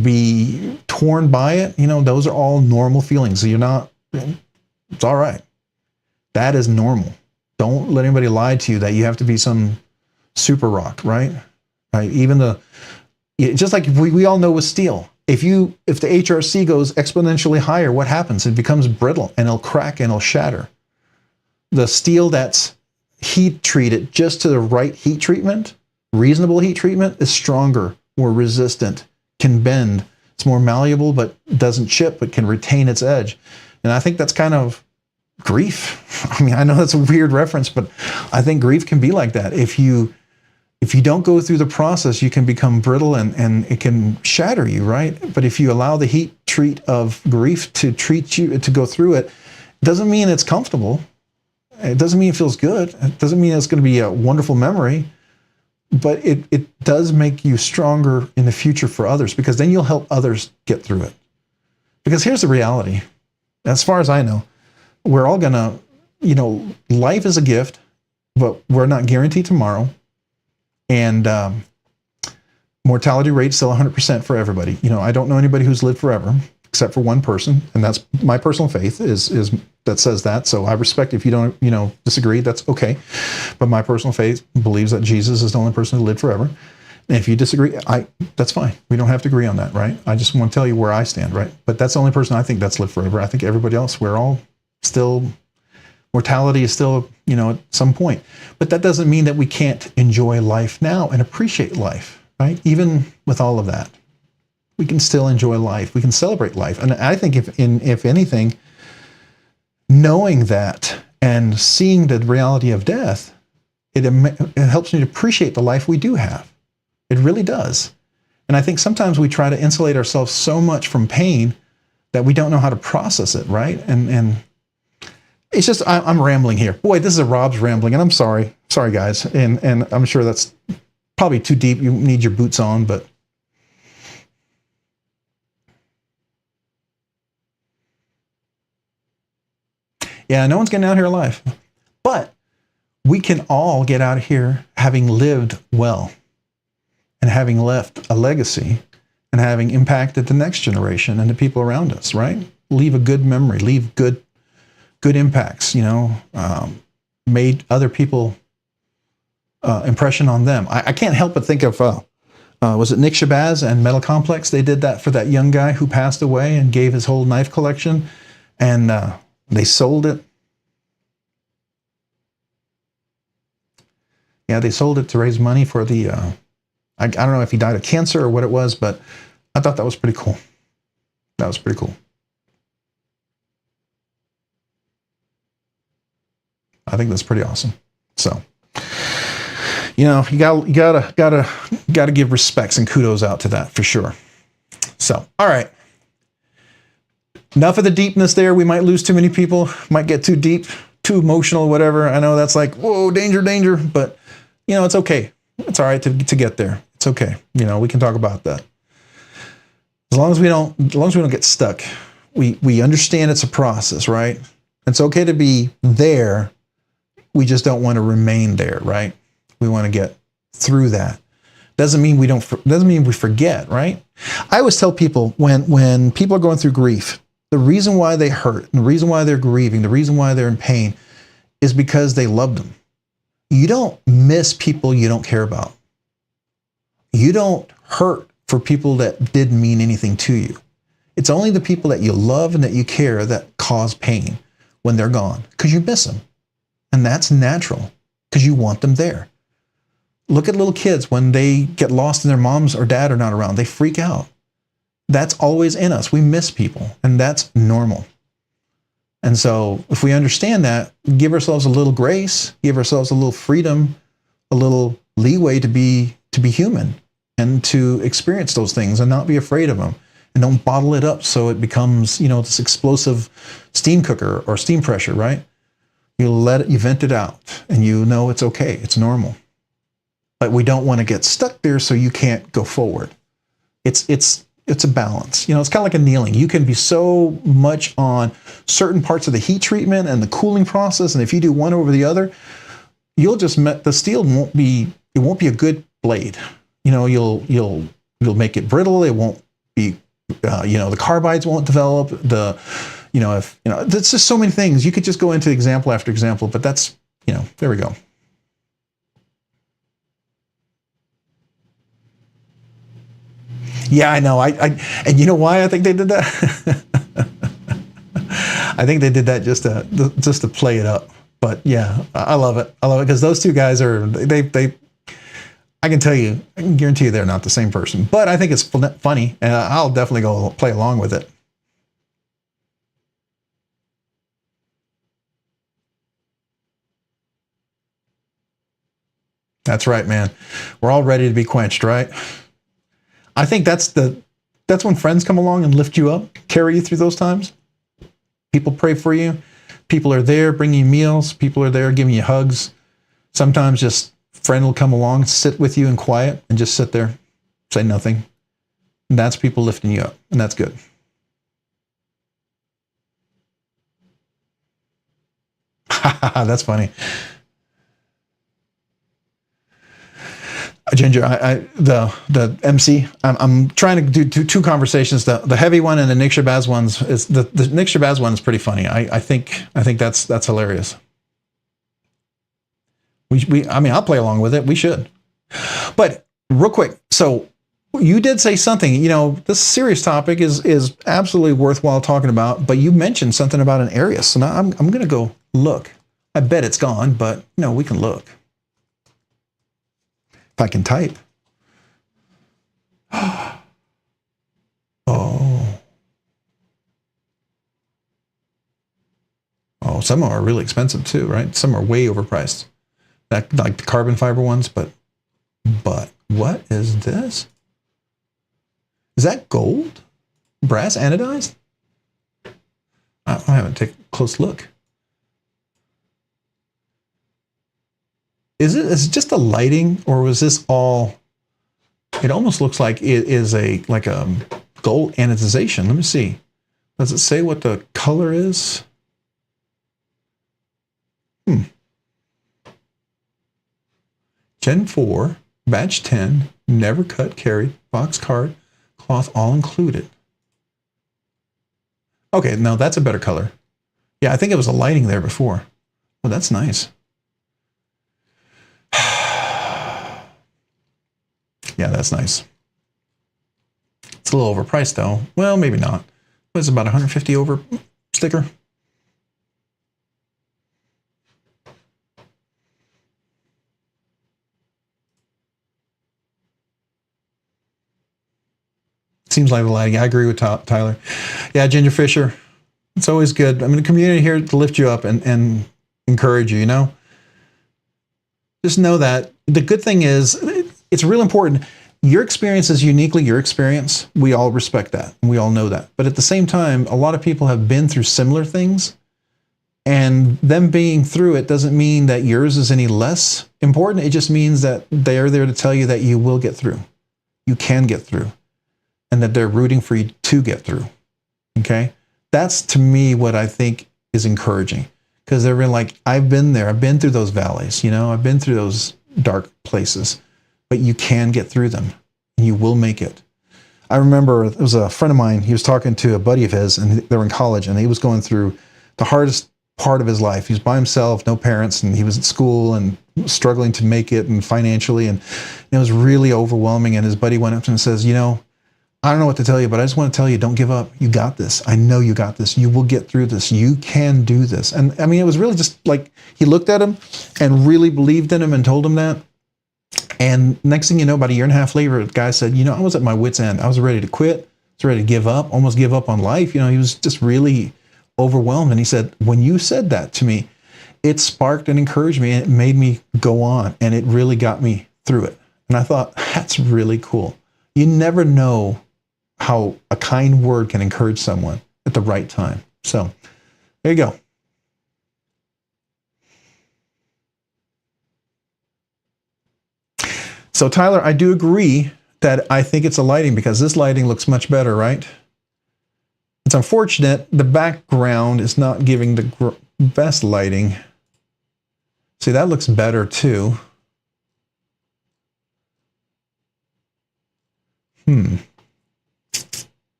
Speaker 2: be torn by it. You know, those are all normal feelings. So it's all right. That is normal. Don't let anybody lie to you that you have to be some super rock, right? Right. Just like we all know with steel, if the HRC goes exponentially higher, what happens? It becomes brittle and it'll crack and it'll shatter. The steel that's heat treated just to the right heat treatment, reasonable heat treatment, is stronger, more resistant, can bend. It's more malleable, but doesn't chip, but can retain its edge. And I think that's kind of grief. I mean, I know that's a weird reference, but I think grief can be like that. If you don't go through the process, you can become brittle and it can shatter you, right? But if you allow the heat treat of grief to treat you, to go through it, doesn't mean it's comfortable. It doesn't mean it feels good. It doesn't mean it's going to be a wonderful memory, but it does make you stronger in the future for others, because then you'll help others get through it. Because here's the reality. As far as I know, we're all going to, life is a gift, but we're not guaranteed tomorrow. And mortality rate still 100% for everybody. I don't know anybody who's lived forever except for one person, and that's my personal faith is that says that. So I respect if you don't, disagree, that's okay. But my personal faith believes that Jesus is the only person who lived forever. And if you disagree, that's fine. We don't have to agree on that, right? I just want to tell you where I stand, right? But that's the only person I think that's lived forever. I think everybody else, we're all still, mortality is still, at some point. But that doesn't mean that we can't enjoy life now and appreciate life, right? Even with all of that, we can still enjoy life. We can celebrate life. And I think if anything, knowing that and seeing the reality of death, it helps me to appreciate the life we do have. It really does. And I think sometimes we try to insulate ourselves so much from pain that we don't know how to process it, right? And it's just, I'm rambling here. Boy, this is a Rob's rambling, and I'm sorry. Sorry, guys. And I'm sure that's probably too deep. You need your boots on, but yeah, no one's getting out here alive. But we can all get out of here having lived well and having left a legacy and having impacted the next generation and the people around us, right? Leave a good memory, leave good impacts, made other people impression on them. I can't help but think of, was it Nick Shabazz and Metal Complex? They did that for that young guy who passed away and gave his whole knife collection, and they sold it. Yeah, they sold it to raise money for the, I don't know if he died of cancer or what it was, but I thought that was pretty cool. That was pretty cool. I think that's pretty awesome. So, you gotta give respects and kudos out to that for sure. So, all right. Enough of the deepness there. We might lose too many people, might get too deep, too emotional, whatever. I know that's like, whoa, danger, but it's okay. It's all right to get there. It's okay. We can talk about that. As long as we don't get stuck, we understand it's a process, right? It's okay to be there. We just don't want to remain there, right? We want to get through that. Doesn't mean we forget, right? I always tell people when people are going through grief, the reason why they hurt, and the reason why they're grieving, the reason why they're in pain is because they loved them. You don't miss people you don't care about. You don't hurt for people that didn't mean anything to you. It's only the people that you love and that you care that cause pain when they're gone, because you miss them. And that's natural, because you want them there. Look at little kids when they get lost and their moms or dad are not around. They freak out. That's always in us. We miss people, and that's normal. And so if we understand that, give ourselves a little grace, give ourselves a little freedom, a little leeway to be human and to experience those things and not be afraid of them. And don't bottle it up so it becomes, this explosive steam cooker or steam pressure, right? You vent it out, and it's okay. It's normal. But we don't want to get stuck there so you can't go forward. It's a balance. It's kind of like a kneeling. You can be so much on certain parts of the heat treatment and the cooling process, and if you do one over the other, the steel won't be a good blade. You'll make it brittle. It won't be, the carbides won't develop. There's just so many things. You could just go into example after example, but that's, there we go. Yeah, I know. And you know why I think they did that? I think they did that just to play it up. But yeah, I love it. I love it because those two guys I can guarantee you they're not the same person. But I think it's funny, and I'll definitely go play along with it. That's right, man. We're all ready to be quenched, right? I think that's when friends come along and lift you up, carry you through those times. People pray for you. People are there bringing you meals. People are there giving you hugs. Sometimes just a friend will come along, sit with you in quiet, and just sit there, say nothing. And that's people lifting you up, and that's good. That's funny. Ginger, the MC, I'm trying to do two conversations. The heavy one and the Nick Shabazz ones is the Nick Shabazz one is pretty funny. I think that's hilarious. I mean, I'll play along with it. We should. But real quick, so you did say something. You know, this serious topic is absolutely worthwhile talking about. But you mentioned something about an area, so now I'm going to go look. I bet it's gone, but we can look. If I can type. Oh, some are really expensive too, right? Some are way overpriced. That like the carbon fiber ones, but what is this? Is that gold? Brass anodized? I haven't taken a close look. Is it just the lighting, or was this all? It almost looks like it is a gold anodization. Let me see. Does it say what the color is? Gen 4, batch 10, never cut, carried, box card, cloth all included. Okay, now that's a better color. Yeah, I think it was the lighting there before. Oh, that's nice. Yeah, that's nice. It's a little overpriced though. Well, maybe not. It's about 150 over sticker. Seems like the lighting. I agree with Tyler. Yeah, Ginger Fisher. It's always good. I mean, the community here to lift you up and encourage you, Just know that the good thing is, it's real important. Your experience is uniquely your experience. We all respect that, and we all know that. But at the same time, a lot of people have been through similar things, and them being through it doesn't mean that yours is any less important. It just means that they're there to tell you that you will get through. You can get through, and that they're rooting for you to get through. Okay? That's, to me, what I think is encouraging, because they're really like, I've been there. I've been through those valleys. I've been through those dark places. But you can get through them, and you will make it. I remember it was a friend of mine. He was talking to a buddy of his, and they were in college, and he was going through the hardest part of his life. He was by himself, no parents, and he was at school and struggling to make it and financially, and it was really overwhelming. And his buddy went up to him and says, I don't know what to tell you, but I just want to tell you, don't give up. You got this. I know you got this. You will get through this. You can do this. And I mean, it was really just like he looked at him and really believed in him and told him that. And next thing you know, about a year and a half later, the guy said, I was at my wit's end. I was ready to quit. I was ready to give up, almost give up on life. He was just really overwhelmed. And he said, when you said that to me, it sparked and encouraged me, and it made me go on, and it really got me through it. And I thought, that's really cool. You never know how a kind word can encourage someone at the right time. So there you go. So Tyler, I do agree that I think it's a lighting, because this lighting looks much better, right? It's unfortunate the background is not giving the best lighting. See, that looks better too.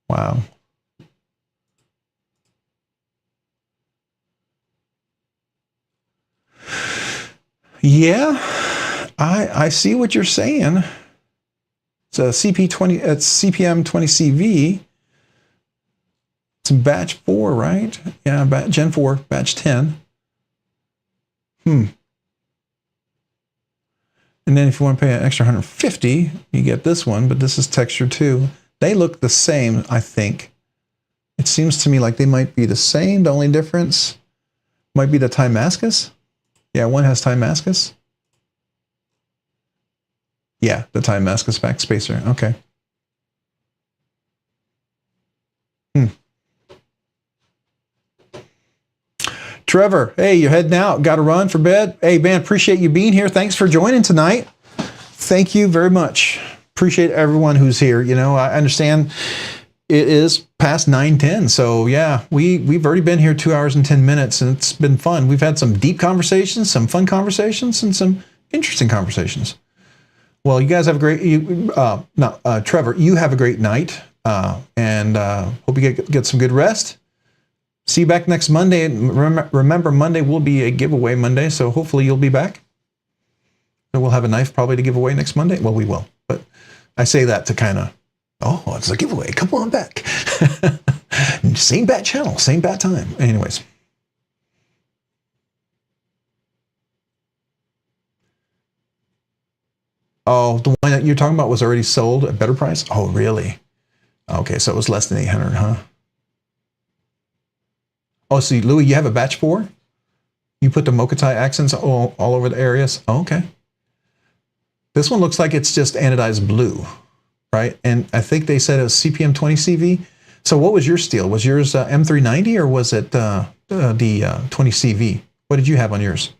Speaker 2: Wow. Yeah, I see what you're saying. It's a CP20, it's CPM 20CV. It's batch 4, right? Yeah, Gen 4, batch 10. And then if you want to pay an extra 150, you get this one, but this is texture too. They look the same, I think. It seems to me like they might be the same. The only difference might be the Timascus. Yeah, one has Timascus. Yeah, the Timascus back spacer. Okay. Trevor, hey, you're heading out. Got to run for bed. Hey, man, appreciate you being here. Thanks for joining tonight. Thank you very much. Appreciate everyone who's here. You know, I understand it is past 9:10. So yeah, we've already been here 2 hours and 10 minutes, and it's been fun. We've had some deep conversations, some fun conversations, and some interesting conversations. Well, you guys have a great, Trevor, you have a great night, and hope you get some good rest. See you back next Monday. Remember, Monday will be a giveaway Monday, so hopefully you'll be back. And we'll have a knife probably to give away next Monday. Well, we will, but I say that to kind of, it's a giveaway. Come on back. Same bat channel, same bat time. Anyways. Oh, the one that you're talking about was already sold at a better price? Oh, really? Okay, so it was less than 800, huh? Oh, see, Louis, you have a batch 4? You put the Mokutai accents all over the areas? Oh, okay. This one looks like it's just anodized blue, right? And I think they said it was CPM 20 CV. So what was your steel? Was yours M390 or was it the 20 CV? What did you have on yours?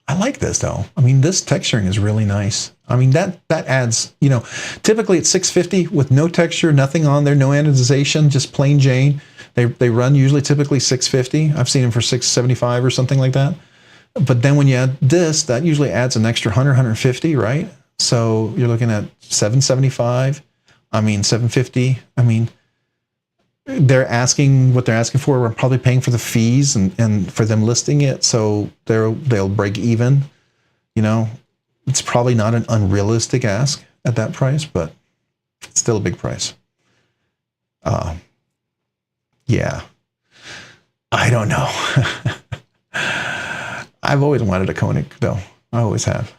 Speaker 2: I like this though. I mean, this texturing is really nice. I mean, that adds, you know, typically it's 650 with no texture, nothing on there, no anodization, just plain Jane. They run usually typically 650. I've seen them for 675 or something like that. But then when you add this, that usually adds an extra 100, 150, right? So you're looking at 775. I mean, 750. I mean, they're asking what they're asking for. We're probably paying for the fees and for them listing it, so they'll break even. You know, it's probably not an unrealistic ask at that price, but it's still a big price. Yeah, I don't know. I've always wanted a Koenig, though. I always have.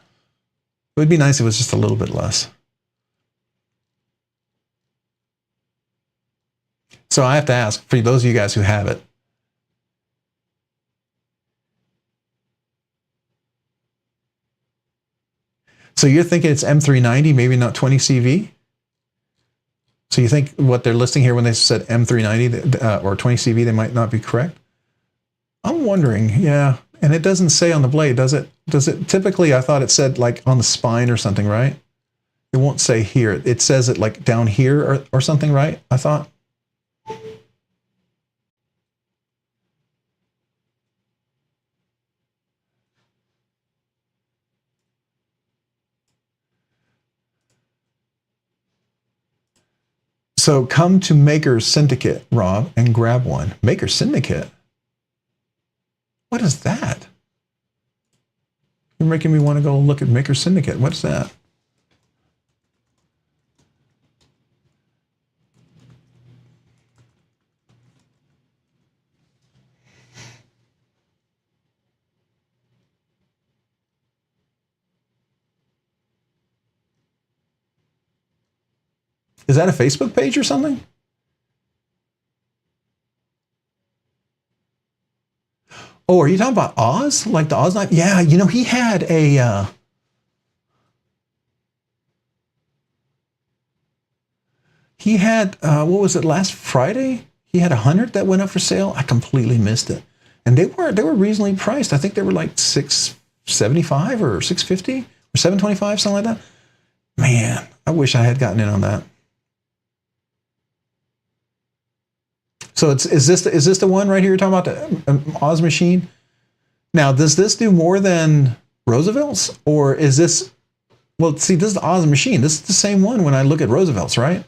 Speaker 2: It would be nice if it was just a little bit less. So I have to ask, for those of you guys who have it, so you're thinking it's M390, maybe not 20 CV? So you think what they're listing here when they said M390 or 20 CV, they might not be correct? I'm wondering, yeah. And it doesn't say on the blade, does it? Does it? Typically, I thought it said like on the spine or something, right? It won't say here. It says it like down here or something, right? I thought. So come to Maker's Syndicate, Rob, and grab one. Maker's Syndicate? What is that? You're making me want to go look at Maker's Syndicate. What's that? Is that a Facebook page or something? Oh, are you talking about Oz? Like the Oz knife? Yeah, you know, he had a... what was it, last Friday? He had 100 that went up for sale. I completely missed it. And they were reasonably priced. I think they were like $675 or $650 or $725, something like that. Man, I wish I had gotten in on that. So is this the one right here you're talking about, the Oz machine? Now, does this do more than Roosevelt's, or is this? Well, see, this is the Oz machine. This is the same one when I look at Roosevelt's, right?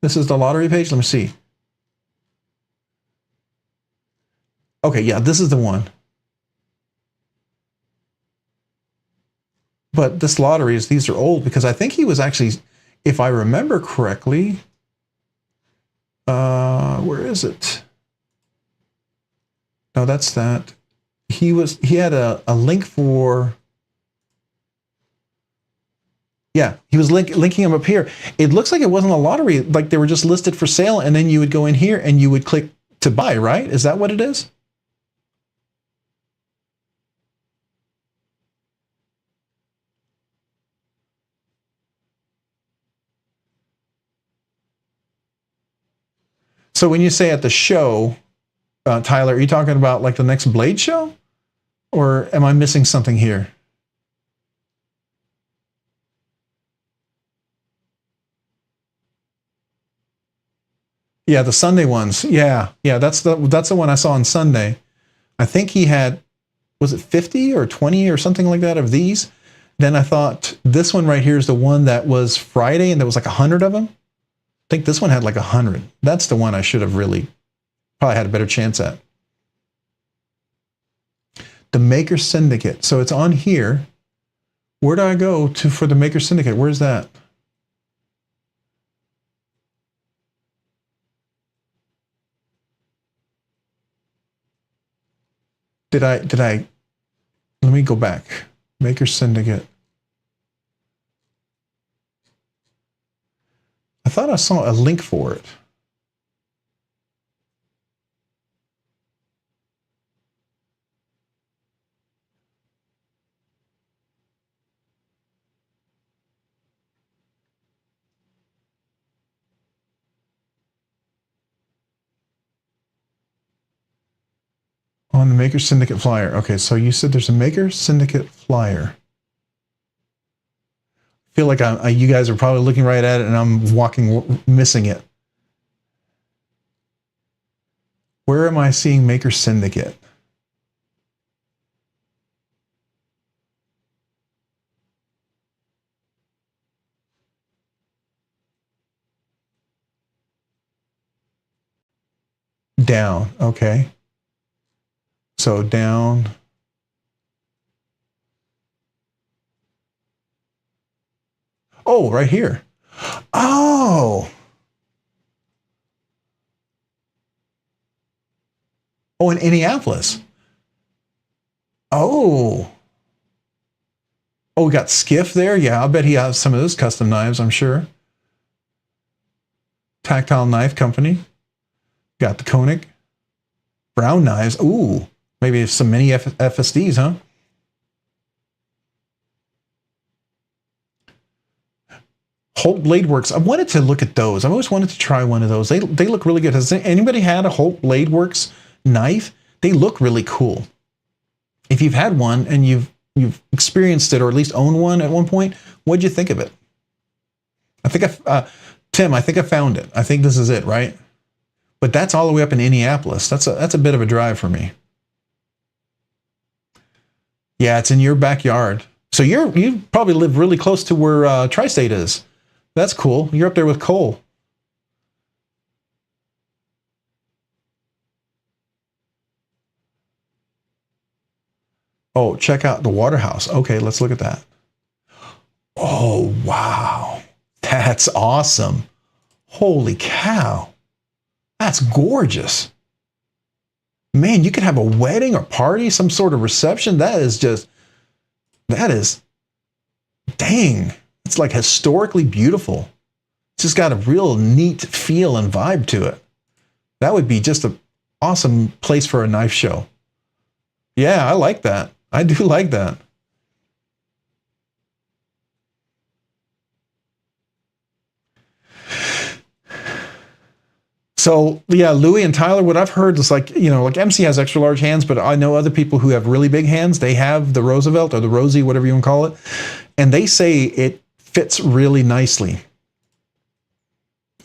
Speaker 2: This is the lottery page. Let me see. Okay, yeah, this is the one. But this lottery these are old because I think he was actually, if I remember correctly. Where is it? No, that's that. He had a link for, yeah, he was linking them up here. It looks like it wasn't a lottery, like they were just listed for sale, and then you would go in here and you would click to buy, right? Is that what it is? So when you say at the show, Tyler, are you talking about like the next Blade show? Or am I missing something here? Yeah, the Sunday ones. Yeah, that's the one I saw on Sunday. I think he had, was it 50 or 20 or something like that of these? Then I thought this one right here is the one that was Friday and there was like 100 of them. I think this one had like 100. That's the one I should have really probably had a better chance at. The Maker Syndicate. So it's on here. Where do I go to for the Maker Syndicate? Where's that? Did I, let me go back. Maker Syndicate. I thought I saw a link for it. On the Maker Syndicate flyer. Okay, so you said there's a Maker Syndicate flyer. I feel like you guys are probably looking right at it and I'm missing it. Where am I seeing Maker Syndicate? Down, okay. So down. Oh, right here. Oh. Oh, in Indianapolis. Oh. Oh, we got Skiff there. Yeah, I'll bet he has some of those custom knives, I'm sure. Tactile Knife Company. Got the Koenig. Brown knives. Ooh. Maybe some mini FSDs, huh? Holt Blade Works. I wanted to look at those. I've always wanted to try one of those. They look really good. Has anybody had a Holt Blade Works knife? They look really cool. If you've had one and you've experienced it or at least owned one at one point, what'd you think of it? I think Tim, I think I found it. I think this is it, right? But that's all the way up in Indianapolis. That's a bit of a drive for me. Yeah, it's in your backyard. So you probably live really close to where Tri-State is. That's cool. You're up there with Cole. Oh, check out the Waterhouse. Okay, let's look at that. Oh, wow. That's awesome. Holy cow. That's gorgeous. Man, you could have a wedding or party, some sort of reception. That is, dang. It's like historically beautiful. It's just got a real neat feel and vibe to it. That would be just an awesome place for a knife show. Yeah, I like that. I do like that. So yeah, Louis and Tyler, what I've heard is like MC has extra large hands, but I know other people who have really big hands. They have the Roosevelt or the Rosie, whatever you want to call it. And they say it fits really nicely.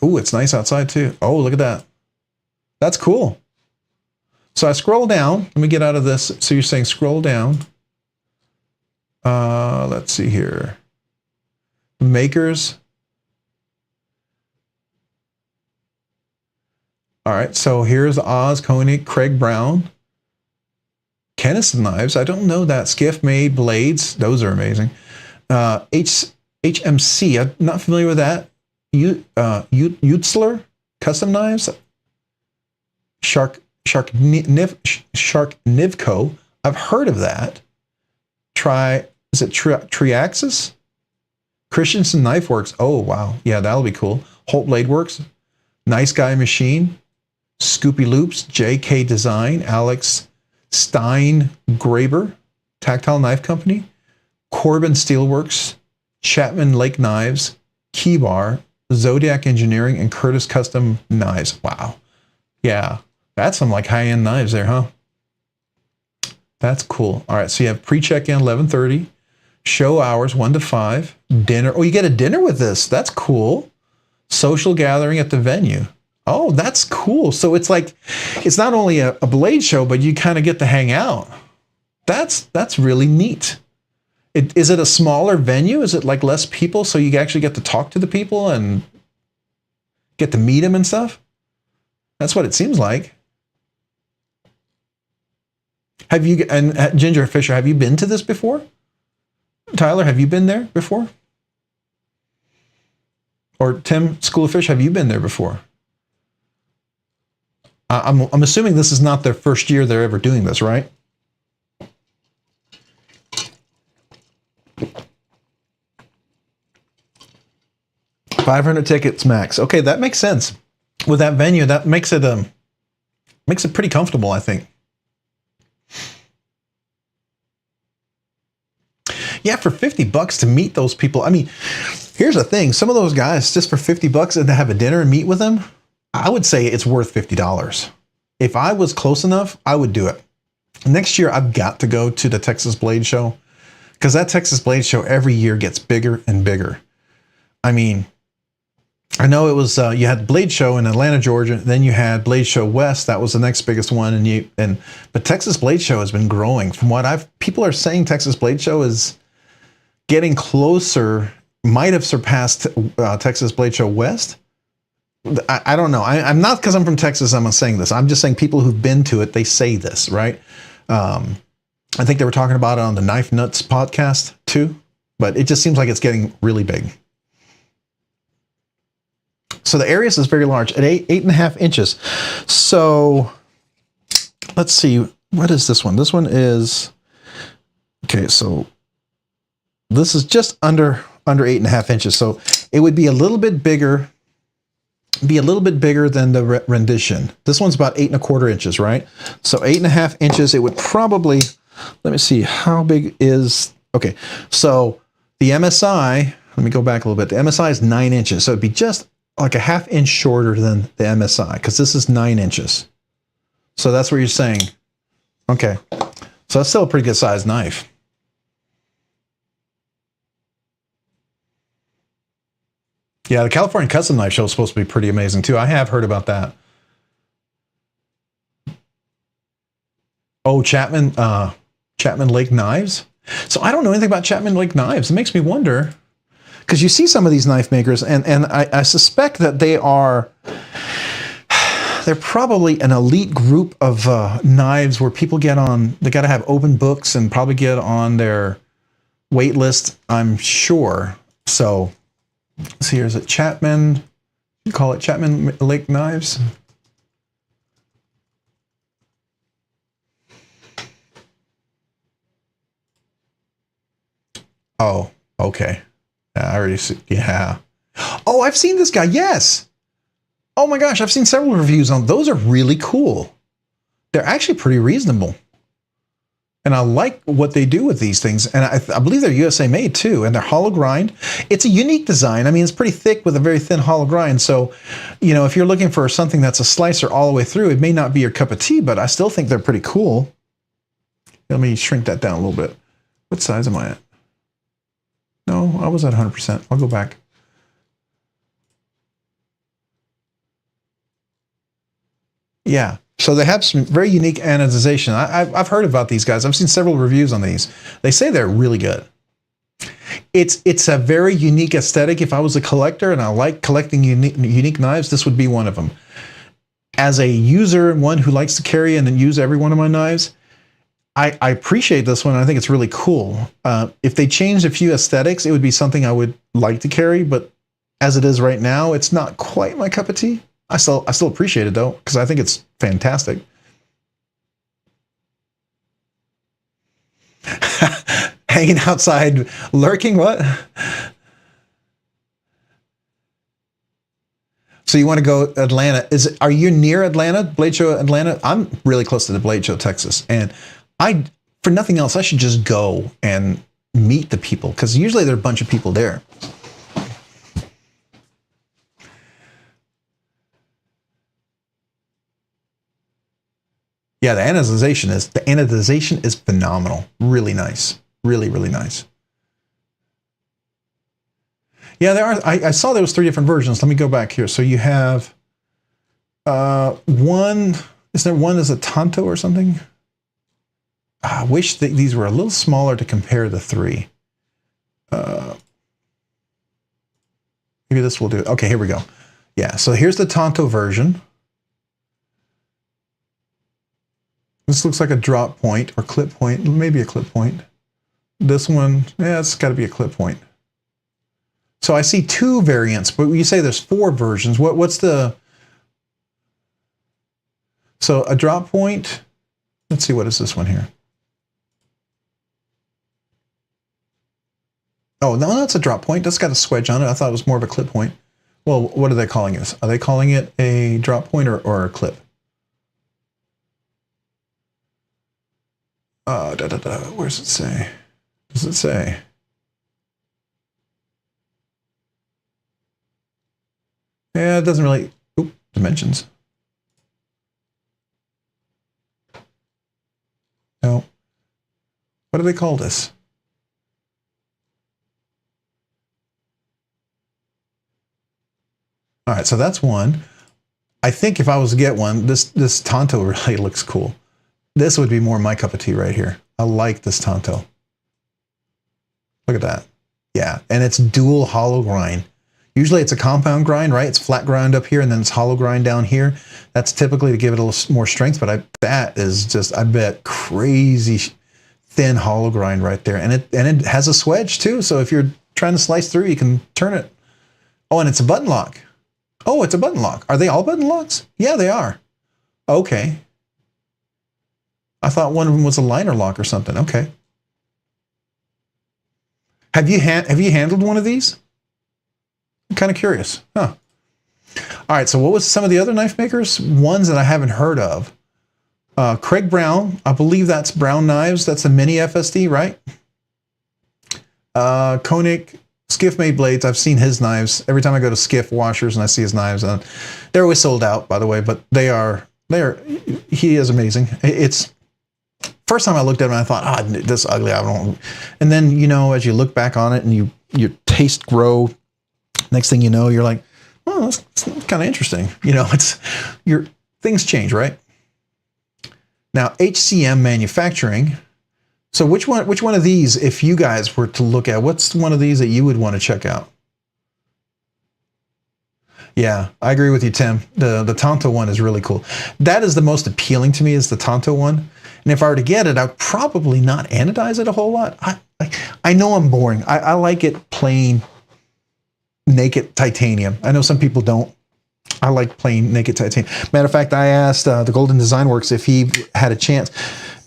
Speaker 2: Oh, it's nice outside too. Oh, look at that. That's cool. So I scroll down. Let me get out of this. So you're saying scroll down. Let's see here. Makers. All right, so here's Oz, Koenig, Craig Brown, Kennison knives. I don't know that. Skiff made blades. Those are amazing. HMC. I'm not familiar with that. Utzler custom knives. Sharknivco. I've heard of that. Is it Triaxis? Christensen Knife Works. Oh wow, yeah, that'll be cool. Holt Blade Works. Nice Guy Machine. Scoopy Loops, JK Design, Alex Stein Graber, Tactile Knife Company, Corbin Steelworks, Chapman Lake Knives, Keybar, Zodiac Engineering, and Curtis Custom Knives. Wow. Yeah, that's some like high-end knives there, huh? That's cool. All right, so you have pre-check-in 11:30, show hours 1 to 5, dinner. Oh, you get a dinner with this. That's cool. Social gathering at the venue. Oh, that's cool. So it's like, it's not only a blade show, but you kind of get to hang out. That's really neat. Is it a smaller venue? Is it like less people, so you actually get to talk to the people and get to meet them and stuff? That's what it seems like. Have you, and Ginger Fisher, have you been to this before? Tyler, have you been there before? Or Tim, School of Fish, have you been there before? I'm assuming this is not their first year they're ever doing this, right? $500 tickets max. Okay, that makes sense. With that venue, that makes it pretty comfortable, I think. Yeah, for $50 to meet those people. I mean, here's the thing. Some of those guys, just for $50 and to have a dinner and meet with them, I would say it's worth $50. If I was close enough, I would do it. Next year, I've got to go to the Texas Blade Show, because that Texas Blade Show every year gets bigger and bigger. I mean, I know it was, you had Blade Show in Atlanta, Georgia. Then you had Blade Show West. That was the next biggest one. But Texas Blade Show has been growing. From what people are saying, Texas Blade Show is getting closer, might have surpassed Texas Blade Show West. I don't know. I'm not, because I'm from Texas, I'm not saying this. I'm just saying people who've been to it, they say this, right? I think they were talking about it on the Knife Nuts podcast too, but it just seems like it's getting really big. So the Arius is very large at 8.5 inches. So let's see, what is this one? This one is, okay, so this is just under 8.5 inches. So it would be a little bit bigger, than the rendition. This one's about 8.25 inches, right? So 8.5 inches, it would probably, let me see, how big is, okay, so the MSI, let me go back a little bit. The MSI is 9 inches. So it'd be just like a ½ inch shorter than the MSI, because this is 9 inches. So that's what you're saying. Okay. So that's still a pretty good sized knife. Yeah, the California Custom Knife Show is supposed to be pretty amazing too. I have heard about that. Oh, Chapman Lake Knives. So I don't know anything about Chapman Lake Knives. It makes me wonder, because you see some of these knife makers, and I suspect that they're probably an elite group of knives where people get on, they got to have open books and probably get on their wait list, I'm sure. So let's see, here's a Chapman, you call it Chapman Lake Knives. Oh, okay. I already see, yeah. Oh, I've seen this guy, yes. Oh my gosh, I've seen several reviews on those. Are really cool. They're actually pretty reasonable. And I like what they do with these things. And I believe they're USA made too. And they're hollow grind. It's a unique design. I mean, it's pretty thick with a very thin hollow grind. So, you know, if you're looking for something that's a slicer all the way through, it may not be your cup of tea, but I still think they're pretty cool. Let me shrink that down a little bit. What size am I at? No, I was at 100%. I'll go back. Yeah. So they have some very unique anodization. I've heard about these guys. I've seen several reviews on these. They say they're really good. It's a very unique aesthetic. If I was a collector and I like collecting unique knives, this would be one of them. As a user and one who likes to carry and then use every one of my knives, I appreciate this one. I think it's really cool. If they changed a few aesthetics, it would be something I would like to carry. But as it is right now, it's not quite my cup of tea. I still appreciate it though, because I think it's fantastic. Hanging outside, lurking, what? So you want to go Atlanta? Are you near Atlanta? Blade Show Atlanta? I'm really close to the Blade Show, Texas, and for nothing else, I should just go and meet the people, because usually there are a bunch of people there. Yeah, the anodization is phenomenal. Really nice. Really, really nice. Yeah, there are. I saw there was 3 different versions. Let me go back here. So you have one. Is there one as a Tanto or something? I wish that these were a little smaller to compare the 3. Maybe this will do it. Okay, here we go. Yeah, so here's the Tanto version. This looks like a drop point or clip point, maybe a clip point. This one, yeah, it's got to be a clip point. So I see 2 variants, but you say there's 4 versions. What's the... So a drop point, let's see, what is this one here? Oh, no, that's a drop point. That's got a swedge on it. I thought it was more of a clip point. Well, what are they calling this? Are they calling it a drop point or a clip? Where does it say? Does it say? Yeah, it doesn't really... Oop, dimensions. No. What do they call this? All right, so that's one. I think if I was to get one, this Tanto really looks cool. This would be more my cup of tea right here. I like this Tanto. Look at that. Yeah, and it's dual hollow grind. Usually it's a compound grind, right? It's flat grind up here and then it's hollow grind down here. That's typically to give it a little more strength, but that is just, I bet, crazy thin hollow grind right there. And it has a swedge too, so if you're trying to slice through, you can turn it. Oh, and it's a button lock. Oh, it's a button lock. Are they all button locks? Yeah, they are. Okay. I thought one of them was a liner lock or something. Okay. Have you handled one of these? I'm kind of curious. Huh. All right, so what was some of the other knife makers? Ones that I haven't heard of. Craig Brown, I believe that's Brown Knives. That's a mini FSD, right? Koenig, Skiff Made Blades. I've seen his knives. Every time I go to Skiff Washers and I see his knives, they're always sold out, by the way, but he is amazing. It's, first time I looked at him, I thought, this is ugly. I don't. And then, you know, as you look back on it and your taste grow, next thing you know, you're like, oh, that's kind of interesting. You know, things change, right? Now, HCM manufacturing. So which one of these, if you guys were to look at, what's one of these that you would want to check out? Yeah, I agree with you, Tim. The Tanto one is really cool. That is the most appealing to me, is the Tanto one. And if I were to get it, I'd probably not anodize it a whole lot. I know I'm boring. I like it plain naked titanium. I know some people don't. I like plain naked titanium. Matter of fact, I asked the Golden Design Works if he had a chance,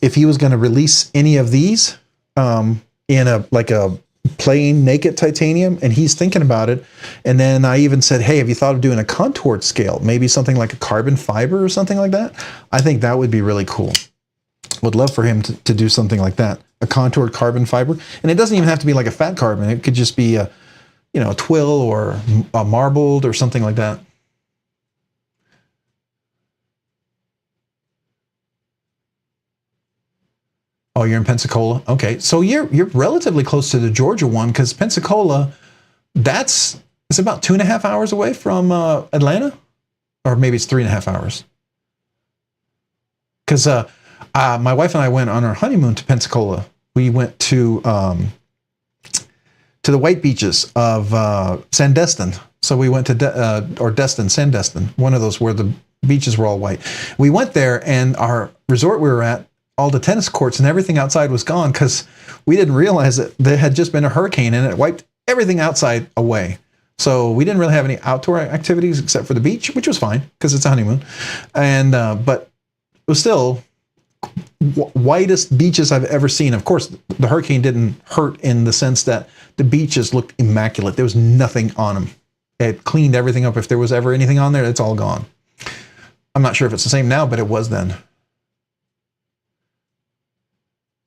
Speaker 2: if he was going to release any of these in a plain naked titanium, and he's thinking about it. And then I even said, hey, have you thought of doing a contoured scale? Maybe something like a carbon fiber or something like that? I think that would be really cool. Would love for him to do something like that, a contoured carbon fiber. And it doesn't even have to be like a fat carbon. It could just be a twill or a marbled or something like that. Oh, you're in Pensacola? Okay, so you're relatively close to the Georgia one, because Pensacola, it's about 2.5 hours away from Atlanta, or maybe it's 3.5 hours. Because my wife and I went on our honeymoon to Pensacola. We went to the white beaches of Sandestin. So we went to Sandestin, one of those where the beaches were all white. We went there, and our resort we were at, all the tennis courts and everything outside was gone, because we didn't realize that there had just been a hurricane and it wiped everything outside away. So we didn't really have any outdoor activities except for the beach, which was fine because it's a honeymoon. And but it was still whitest beaches I've ever seen. Of course, the hurricane didn't hurt in the sense that the beaches looked immaculate. There was nothing on them. It cleaned everything up. If there was ever anything on there, it's all gone. I'm not sure if it's the same now, but it was then.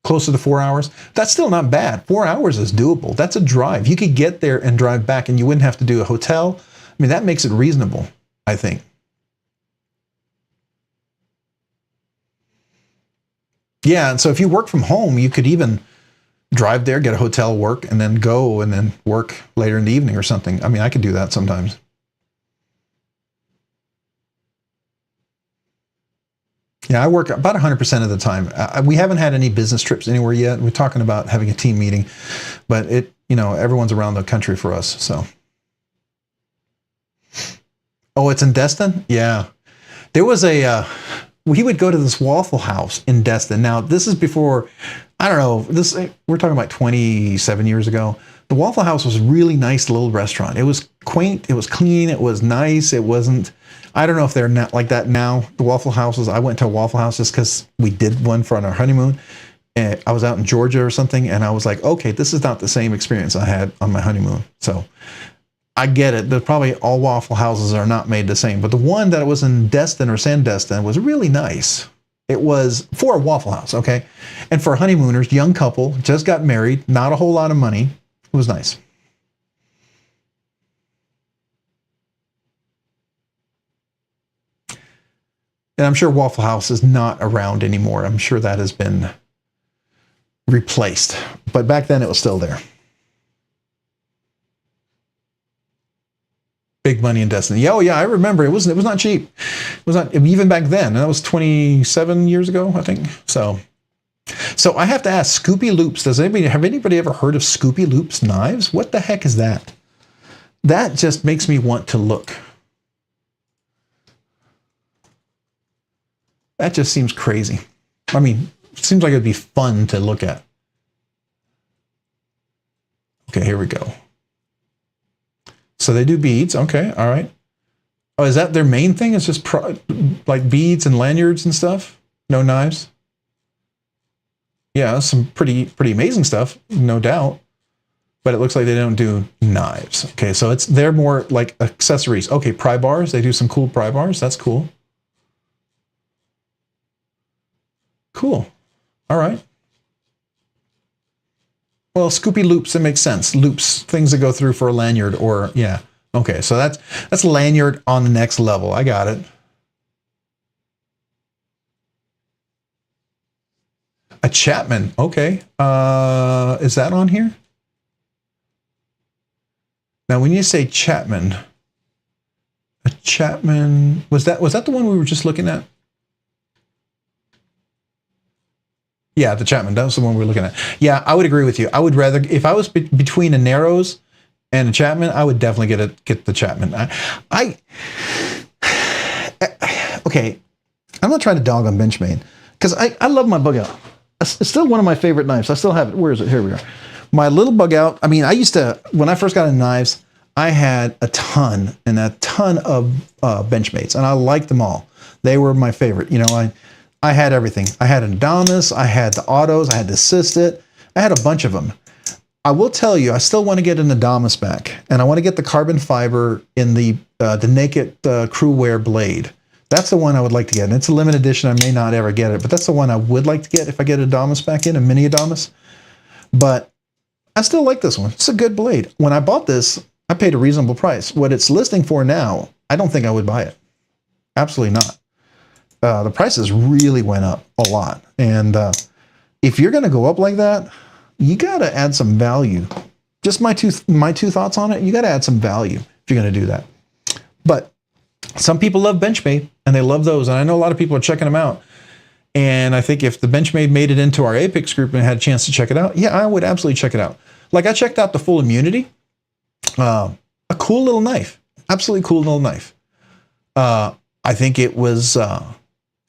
Speaker 2: Closer to 4 hours. That's still not bad. 4 hours is doable. That's a drive. You could get there and drive back, and you wouldn't have to do a hotel. I mean, that makes it reasonable, I think. Yeah, and so if you work from home, you could even drive there, get a hotel, work, and then go and then work later in the evening or something. I mean, I could do that sometimes. Yeah, I work about 100% of the time. We haven't had any business trips anywhere yet. We're talking about having a team meeting, but everyone's around the country for us. So, oh, it's in Destin? Yeah. There was we would go to this Waffle House in Destin. Now, this is before, I don't know, we're talking about 27 years ago. The Waffle House was a really nice little restaurant. It was quaint, it was clean, it was nice. It wasn't, I don't know if they're not like that now, the Waffle Houses. I went to a Waffle House just because we did one for on our honeymoon. And I was out in Georgia or something, and I was like, okay, this is not the same experience I had on my honeymoon. So I get it. But probably all Waffle Houses are not made the same. But the one that was in Destin or Sandestin was really nice. It was for a Waffle House, okay? And for honeymooners, young couple, just got married, not a whole lot of money. It was nice. And I'm sure Waffle House is not around anymore. I'm sure that has been replaced. But back then it was still there. Big money in Destiny. Yeah, oh yeah, I remember. It was not cheap. It was not even back then. And that was 27 years ago, I think. So I have to ask, Scoopy Loops. Have anybody ever heard of Scoopy Loops knives? What the heck is that? That just makes me want to look. That just seems crazy. I mean, it seems like it'd be fun to look at. Okay, here we go. So they do beads. Okay, all right. Oh, is that their main thing? It's just like beads and lanyards and stuff? No knives? Yeah, some pretty amazing stuff, no doubt. But it looks like they don't do knives. Okay, so they're more like accessories. Okay, pry bars. They do some cool pry bars. That's cool. Cool. All right. Well, Scoopy loops, it makes sense. Loops, things that go through for a lanyard or, yeah. Okay, so that's lanyard on the next level. I got it. A Chapman. Okay. Is that on here? Now, when you say Chapman, a Chapman, was that the one we were just looking at? Yeah, the Chapman. That was the one we were looking at. Yeah, I would agree with you. I would rather, if I was between a Narrows and a Chapman, I would definitely get the Chapman. Okay, I'm not trying to dog on Benchmade because I love my bug out. It's still one of my favorite knives. I still have it. Where is it? Here we are. My little bug out. I mean, I used to, when I first got into knives, I had a ton of Benchmades, and I liked them all. They were my favorite. You know, I had everything. I had an Adamas, I had the autos, I had the assisted, I had a bunch of them. I will tell you, I still want to get an Adamas back, and I want to get the carbon fiber in the naked crew wear blade. That's the one I would like to get, and it's a limited edition. I may not ever get it, but that's the one I would like to get if I get Adamas back in, a mini Adamas. But I still like this one. It's a good blade. When I bought this, I paid a reasonable price. What it's listing for now, I don't think I would buy it. Absolutely not. The prices really went up a lot. And if you're going to go up like that, you got to add some value. Just my two thoughts on it. You got to add some value if you're going to do that. But some people love Benchmade, and they love those. And I know a lot of people are checking them out. And I think if the Benchmade made it into our Apex group and had a chance to check it out, yeah, I would absolutely check it out. Like I checked out the Full Immunity. A cool little knife. Absolutely cool little knife. I think it was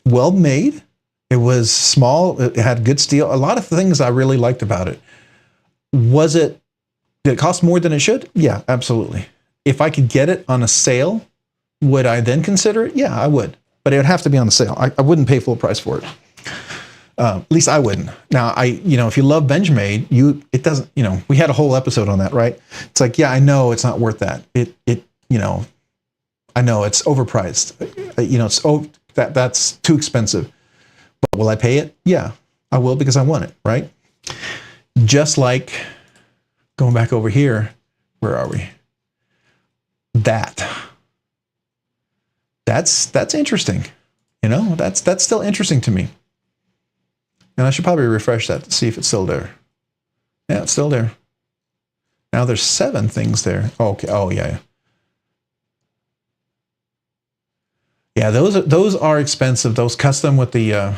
Speaker 2: well made. It was small. It had good steel. A lot of things I really liked about it. Did it cost more than it should? Yeah, absolutely. If I could get it on a sale, would I then consider it? Yeah, I would. But it would have to be on the sale. I wouldn't pay full price for it. At least I wouldn't. Now, if you love Benchmade, it doesn't, we had a whole episode on that, right? It's like, yeah, I know it's not worth that. I know it's overpriced. That's too expensive. But will I pay it? Yeah, I will because I want it, right? Just like going back over here, where are we? That's interesting. That's still interesting to me. And I should probably refresh that to see if it's still there. Yeah, it's still there. Now there's 7 things there. Oh, okay. Oh, yeah. Yeah, those are expensive. Those custom with the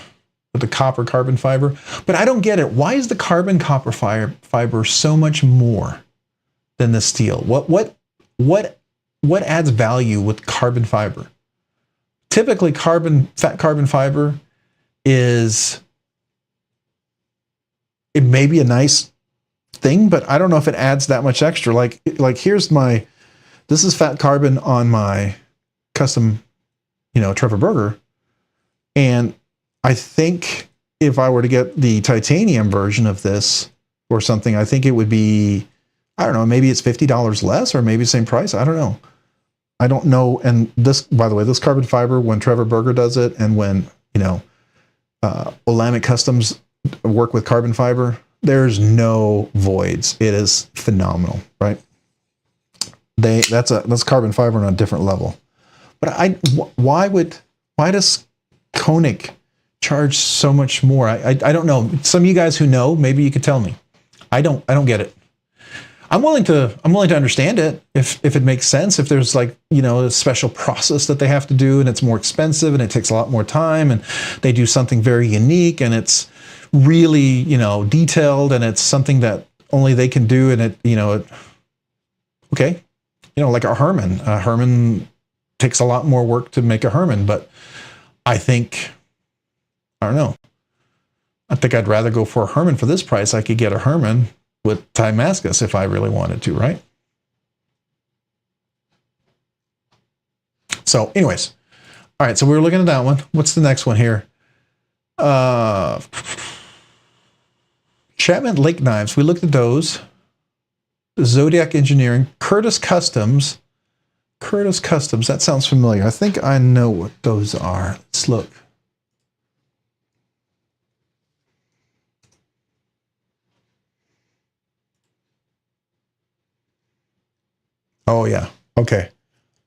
Speaker 2: copper carbon fiber. But I don't get it. Why is the carbon copper fiber so much more than the steel? What adds value with carbon fiber? Typically, fat carbon fiber it may be a nice thing, but I don't know if it adds that much extra. Like this is fat carbon on my custom, Trevor Burger. And I think if I were to get the titanium version of this or something, I think it would be, I don't know, maybe it's $50 less or maybe the same price. I don't know. I don't know. And this, by the way, this carbon fiber, when Trevor Burger does it and when, Olamic Customs work with carbon fiber, there's no voids. It is phenomenal, right? That's carbon fiber on a different level. But why does Koenig charge so much more? I don't know. Some of you guys who know, maybe you could tell me. I don't get it. I'm willing to understand it if it makes sense. If there's a special process that they have to do and it's more expensive and it takes a lot more time and they do something very unique and it's really, detailed and it's something that only they can do and okay. Like a Herman. A Herman takes a lot more work to make a Herman, but I don't know. I think I'd rather go for a Herman for this price. I could get a Herman with Damascus if I really wanted to, right? So anyways, all right, so we were looking at that one. What's the next one here? Chapman Lake Knives. We looked at those. Zodiac Engineering. Curtis Customs. That sounds familiar. I think I know what those are. Let's look. Oh, yeah. Okay.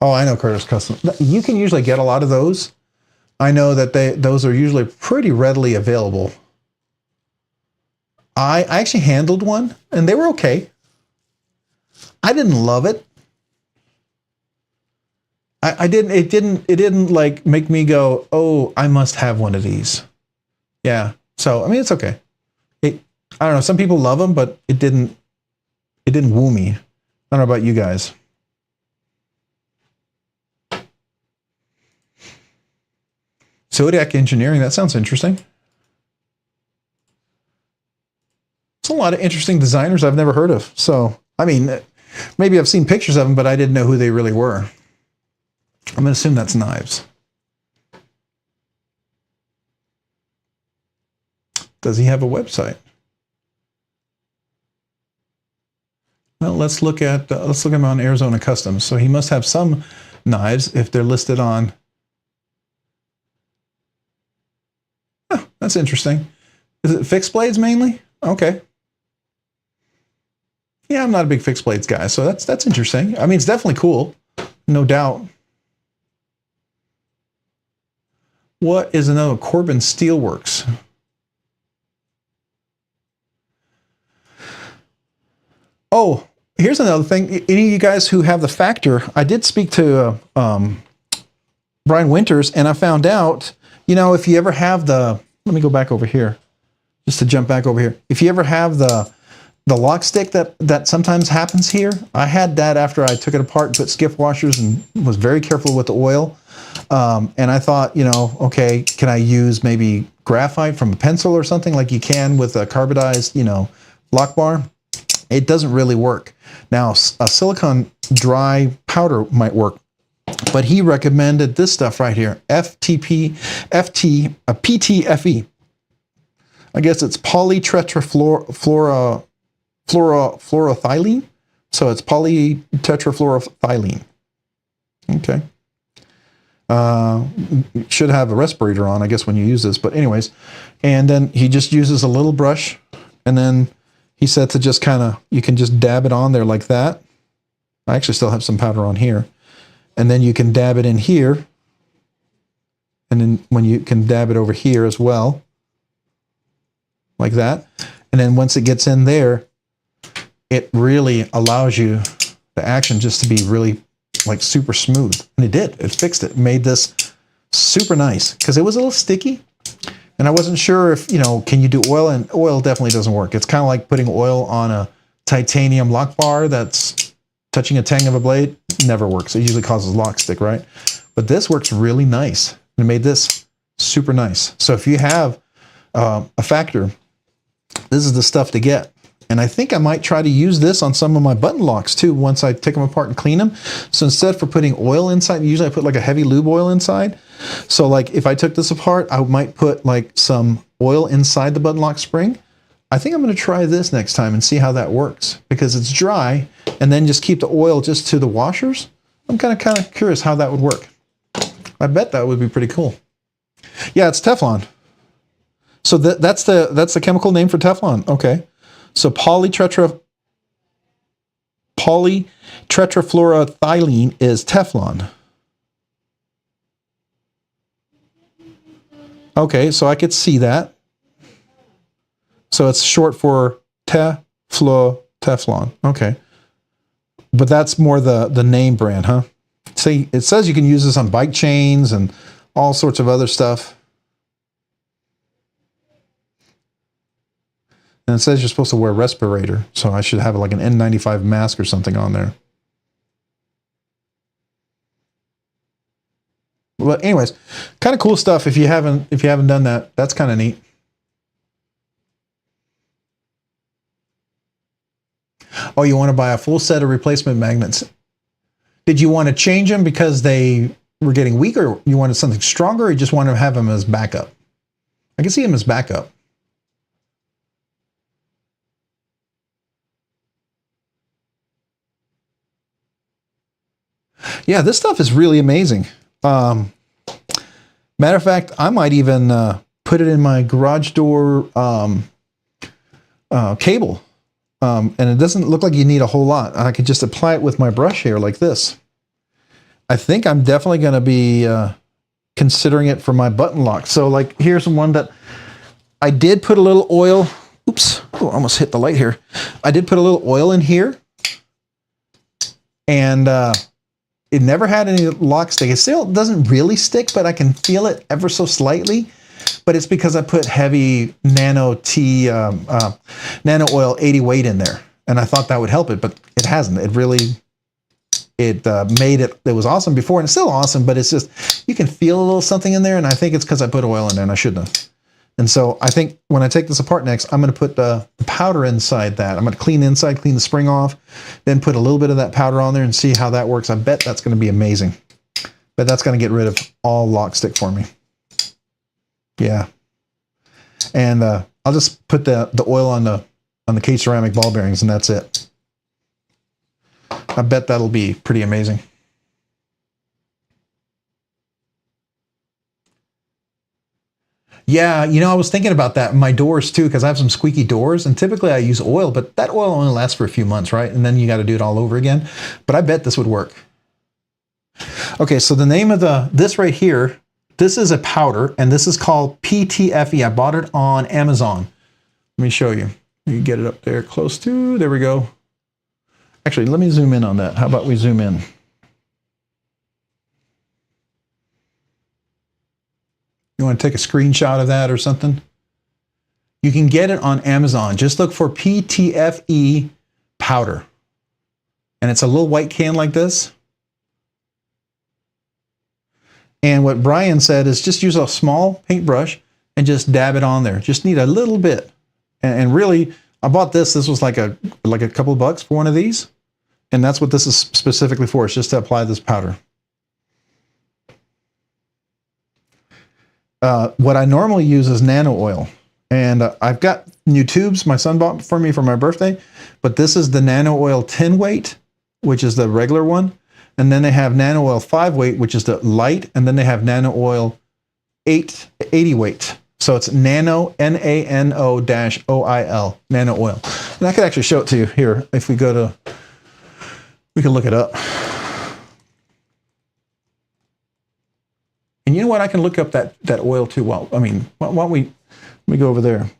Speaker 2: Oh, I know Curtis Custom. You can usually get a lot of those. I know that those are usually pretty readily available. I actually handled one, and they were okay. I didn't love it. I didn't. It didn't make me go, oh, I must have one of these. Yeah. So I mean, it's okay. I don't know. Some people love them, but it didn't woo me. I don't know about you guys. Zodiac Engineering, that sounds interesting. It's a lot of interesting designers I've never heard of. So, I mean, maybe I've seen pictures of them, but I didn't know who they really were. I'm going to assume that's knives. Does he have a website? Well, let's look at him on Arizona Customs. So he must have some knives if they're listed on. Oh, that's interesting. Is it fixed blades mainly? Okay. Yeah, I'm not a big fixed blades guy, so that's interesting. I mean, it's definitely cool, no doubt. What is another? Corbin Steelworks. Oh, here's another thing. Any of you guys who have the Factor, I did speak to Brian Winters, and I found out, if you ever have let me go back over here, just to jump back over here. If you ever have the lock stick that sometimes happens here, I had that after I took it apart and put skiff washers and was very careful with the oil. And I thought, okay, can I use maybe graphite from a pencil or something like you can with a carbidized, lock bar? It doesn't really work. Now, a silicone dry powder might work, but he recommended this stuff right here, PTFE. I guess it's polytetrafluoroethylene. So it's polytetrafluoroethylene. Okay. Should have a respirator on, I guess, when you use this. But anyways, and then he just uses a little brush, and then he said to just you can just dab it on there like that. I actually still have some powder on here. And then you can dab it in here. And then when you can dab it over here as well. like that. And then once it gets in there, it really allows you the action just to be really like super smooth. And it did. It fixed it. Made this super nice because it was a little sticky. And I wasn't sure if, you know, can you do oil? And oil definitely doesn't work. It's kind of like putting oil on a titanium lock bar that's touching a tang of a blade. Never works. It usually causes lock stick, right? But this works really nice. It made this super nice. So if you have a Factor, this is the stuff to get. And I think I might try to use this on some of my button locks too once I take them apart and clean them. So instead for putting oil inside, usually I put like a heavy lube oil inside. So like if I took this apart, I might put like some oil inside the button lock spring. I think I'm going to try this next time and see how that works because it's dry, and then just keep the oil just to the washers. I'm kind of curious how that would work. I bet that would be pretty cool. Yeah, it's Teflon. So that's the chemical name for Teflon. Okay. So polytetrafluoroethylene is Teflon. Okay, so I could see that. So it's short for Teflon. Okay. But that's more the name brand, huh? See, it says you can use this on bike chains and all sorts of other stuff. And it says you're supposed to wear a respirator, so I should have like an N95 mask or something on there. But anyways, kind of cool stuff. If you haven't done that, that's kind of neat. Oh, you want to buy a full set of replacement magnets? Did you want to change them because they were getting weaker? You wanted something stronger, or you just want to have them as backup? I can see them as backup. Yeah, this stuff is really amazing. Matter of fact, I might even put it in my garage door cable. And it doesn't look like you need a whole lot. I could just apply it with my brush here like this. I think I'm definitely going to be considering it for my button lock. So like here's one that I did put a little oil. Oops, oh, almost hit the light here. I did put a little oil in here. And it never had any lock stick. It still doesn't really stick, but I can feel it ever so slightly. But it's because I put heavy nano oil 80 weight in there, and I thought that would help it, but it hasn't. It really, made it. It was awesome before, and it's still awesome, but it's just you can feel a little something in there, and I think it's because I put oil in there, and I shouldn't have. And so I think when I take this apart next, I'm going to put the powder inside that. I'm going to clean the inside, clean the spring off, then put a little bit of that powder on there and see how that works. I bet that's going to be amazing. But that's going to get rid of all lock stick for me. Yeah. And I'll just put the oil on the cage ceramic ball bearings, and that's it. I bet that'll be pretty amazing. Yeah, you know, I was thinking about that in my doors too, because I have some squeaky doors, and typically I use oil, but that oil only lasts for a few months, right? And then you got to do it all over again. But I bet this would work. Okay, so the name of this right here, this is a powder, and this is called PTFE. I bought it on Amazon. Let me show you. You get it up there close to, there we go. Actually, let me zoom in on that. How about we zoom in? You want to take a screenshot of that or something? You can get it on Amazon. Just look for PTFE powder. And it's a little white can like this. And what Brian said is just use a small paintbrush and just dab it on there. Just need a little bit. And really, I bought this. This was like a couple of bucks for one of these. And that's what this is specifically for. It's just to apply this powder. What I normally use is nano oil. And I've got new tubes my son bought for me for my birthday. But this is the nano oil 10 weight, which is the regular one. And then they have nano oil 5 weight, which is the light. And then they have nano oil 80 weight. So it's nano, N-A-N-O--oil, nano oil. And I could actually show it to you here. If we go to, we can look it up. And you know what? I can look up that oil too. Well, I mean, why don't we go over there?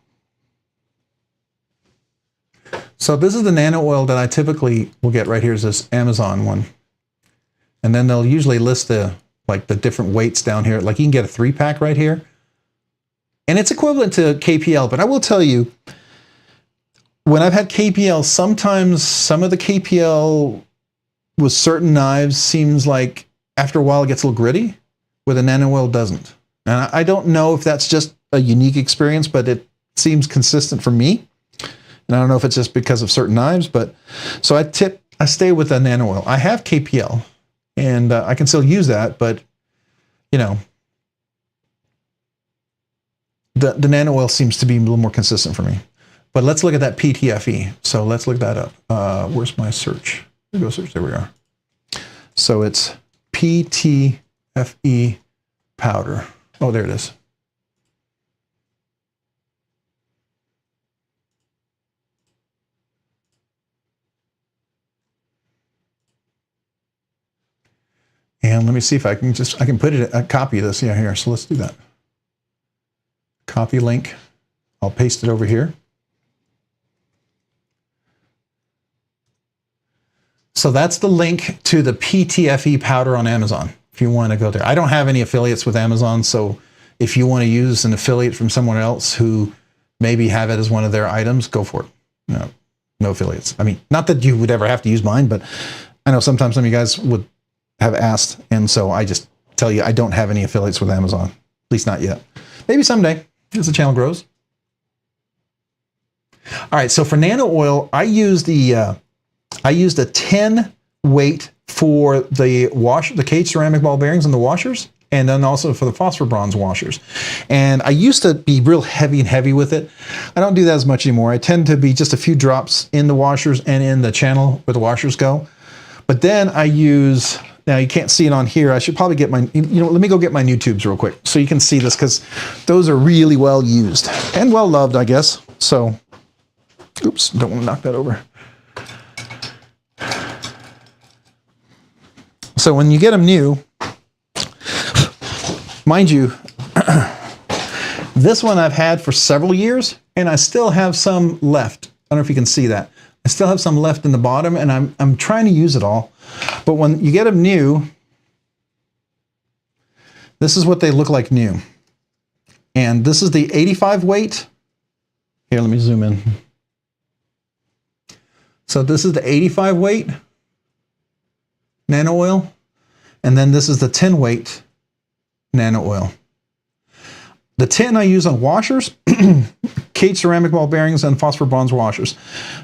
Speaker 2: So this is the nano oil that I typically will get right here is this Amazon one. And then they'll usually list the different weights down here. Like you can get a 3-pack right here. And it's equivalent to KPL, but I will tell you, when I've had KPL, sometimes some of the KPL with certain knives seems like after a while it gets a little gritty, where the nano oil doesn't. And I don't know if that's just a unique experience, but it seems consistent for me. And I don't know if it's just because of certain knives, but so I stay with the nano oil. I have KPL, and I can still use that, but you know, the nano oil seems to be a little more consistent for me. But let's look at that PTFE. So let's look that up. Where's my search? Go search. There we are. So it's PTFE powder. Oh, there it is. And let me see if I can put it, a copy of this. Yeah, here. So let's do that. Copy link. I'll paste it over here. So that's the link to the PTFE powder on Amazon, if you want to go there. I don't have any affiliates with Amazon, so if you want to use an affiliate from someone else who maybe have it as one of their items, go for it. No affiliates. I mean, not that you would ever have to use mine, but I know sometimes some of you guys would have asked, and so I just tell you I don't have any affiliates with Amazon, at least not yet. Maybe someday, as the channel grows. All right, so for nano oil, I used a 10 weight for the cage ceramic ball bearings and the washers, and then also for the phosphor bronze washers. And I used to be real heavy with it. I don't do that as much anymore. I tend to be just a few drops in the washers and in the channel where the washers go. But then I use, now you can't see it on here. I should probably get my, let me go get my new tubes real quick so you can see this, because those are really well used and well loved, I guess. So, oops, don't want to knock that over. So when you get them new, mind you, this one I've had for several years, and I still have some left. I don't know if you can see that. I still have some left in the bottom, and I'm trying to use it all. But when you get them new, this is what they look like new. And this is the 85 weight. Here, let me zoom in. So this is the 85 weight nano oil, and then this is the 10 weight nano oil. The 10 I use on washers, cage ceramic ball bearings, and phosphor bronze washers.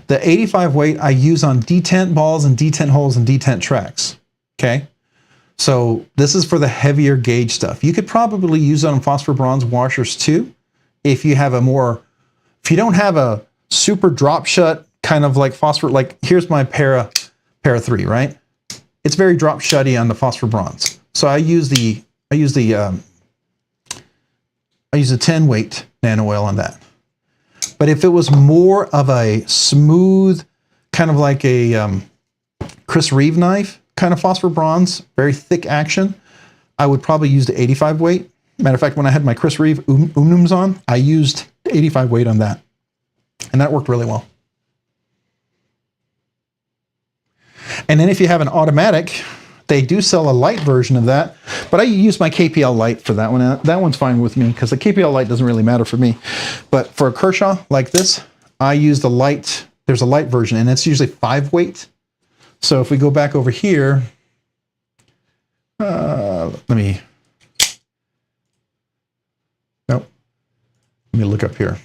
Speaker 2: The 85 weight I use on detent balls and detent holes and detent tracks. Okay, so this is for the heavier gauge stuff. You could probably use it on phosphor bronze washers too, if you have if you don't have a super drop shut kind of like phosphor. Like here's my para 3, right? It's very drop shutty on the phosphor bronze. So I use the 10 weight nano oil on that. But if it was more of a smooth, kind of like a Chris Reeve knife, kind of phosphor bronze, very thick action, I would probably use the 85 weight. Matter of fact, when I had my Chris Reeve Umnums on, I used 85 weight on that. And that worked really well. And then if you have an automatic, they do sell a light version of that, but I use my KPL light for that one. That one's fine with me because the KPL light doesn't really matter for me. But for a Kershaw like this, I use the light. There's a light version, and it's usually 5 weight. So if we go back over here, let me look up here.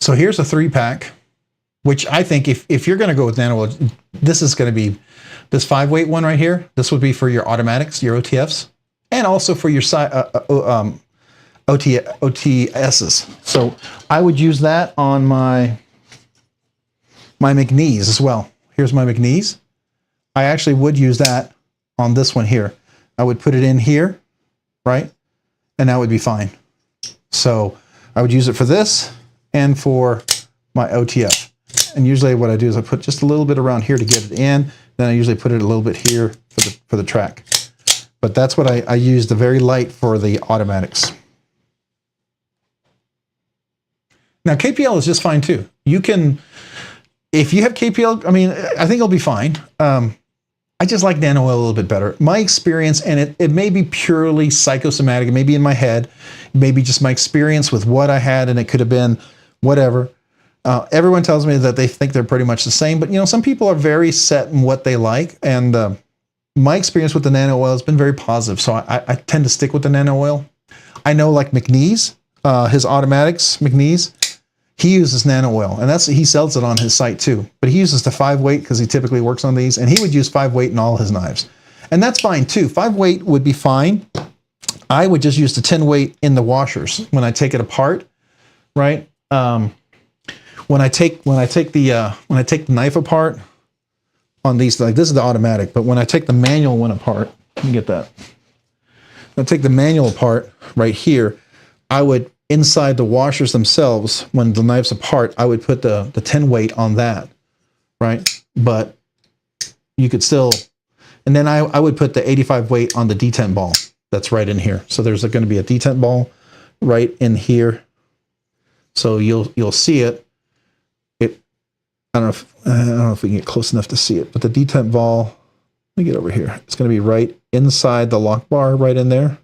Speaker 2: So here's a 3-pack, which I think if you're going to go with nano oil, this is going to be this 5 weight one right here. This would be for your automatics, your OTFs, and also for your OTSs. So I would use that on my McNees as well. Here's my McNees. I actually would use that on this one here. I would put it in here, right? And that would be fine. So I would use it for this and for my OTF. And usually what I do is I put just a little bit around here to get it in, Then I usually put it a little bit here for the track. But that's what I use, the very light for the automatics. Now KPL is just fine too. You can, if you have KPL, I mean, I think it'll be fine. I just like nano oil a little bit better. My experience, and it may be purely psychosomatic, it may be in my head, maybe just my experience with what I had, and it could have been whatever. Everyone tells me that they think they're pretty much the same, but you know, some people are very set in what they like, and my experience with the nano oil has been very positive, so I tend to stick with the nano oil. I know like McNeese, his automatics, McNeese, he uses nano oil, and he sells it on his site too. But he uses the 5-weight because he typically works on these, and he would use 5-weight in all his knives. And that's fine too. 5-weight would be fine. I would just use the 10-weight in the washers when I take it apart, right? When I take the knife apart on these, like this is the automatic, but when I take the manual one apart, let me get that. When I take the manual apart right here, I would, inside the washers themselves, when the knife's apart, I would put the 10-weight on that, right? But you could still, and then I would put the 85-weight on the detent ball that's right in here. So there's going to be a detent ball right in here. So you'll see it. I don't know if we can get close enough to see it, but the detent ball, let me get over here. It's going to be right inside the lock bar, right in there.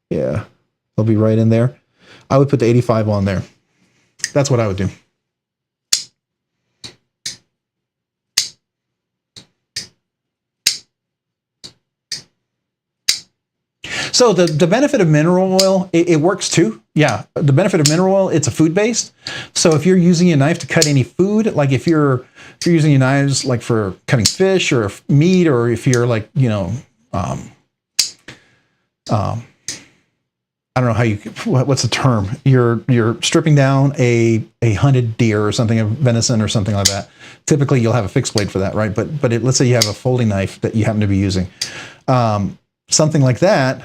Speaker 2: Yeah, it'll be right in there. I would put the 85 on there. That's what I would do. So the benefit of mineral oil, it works too. Yeah, the benefit of mineral oil, it's a food-based. So if you're using a knife to cut any food, like if you're using your knives like for cutting fish or meat, or if you're like, you know, I don't know how you, what's the term? You're stripping down a hunted deer or something, a venison or something like that. Typically you'll have a fixed blade for that, right? But let's say you have a folding knife that you happen to be using. Something like that,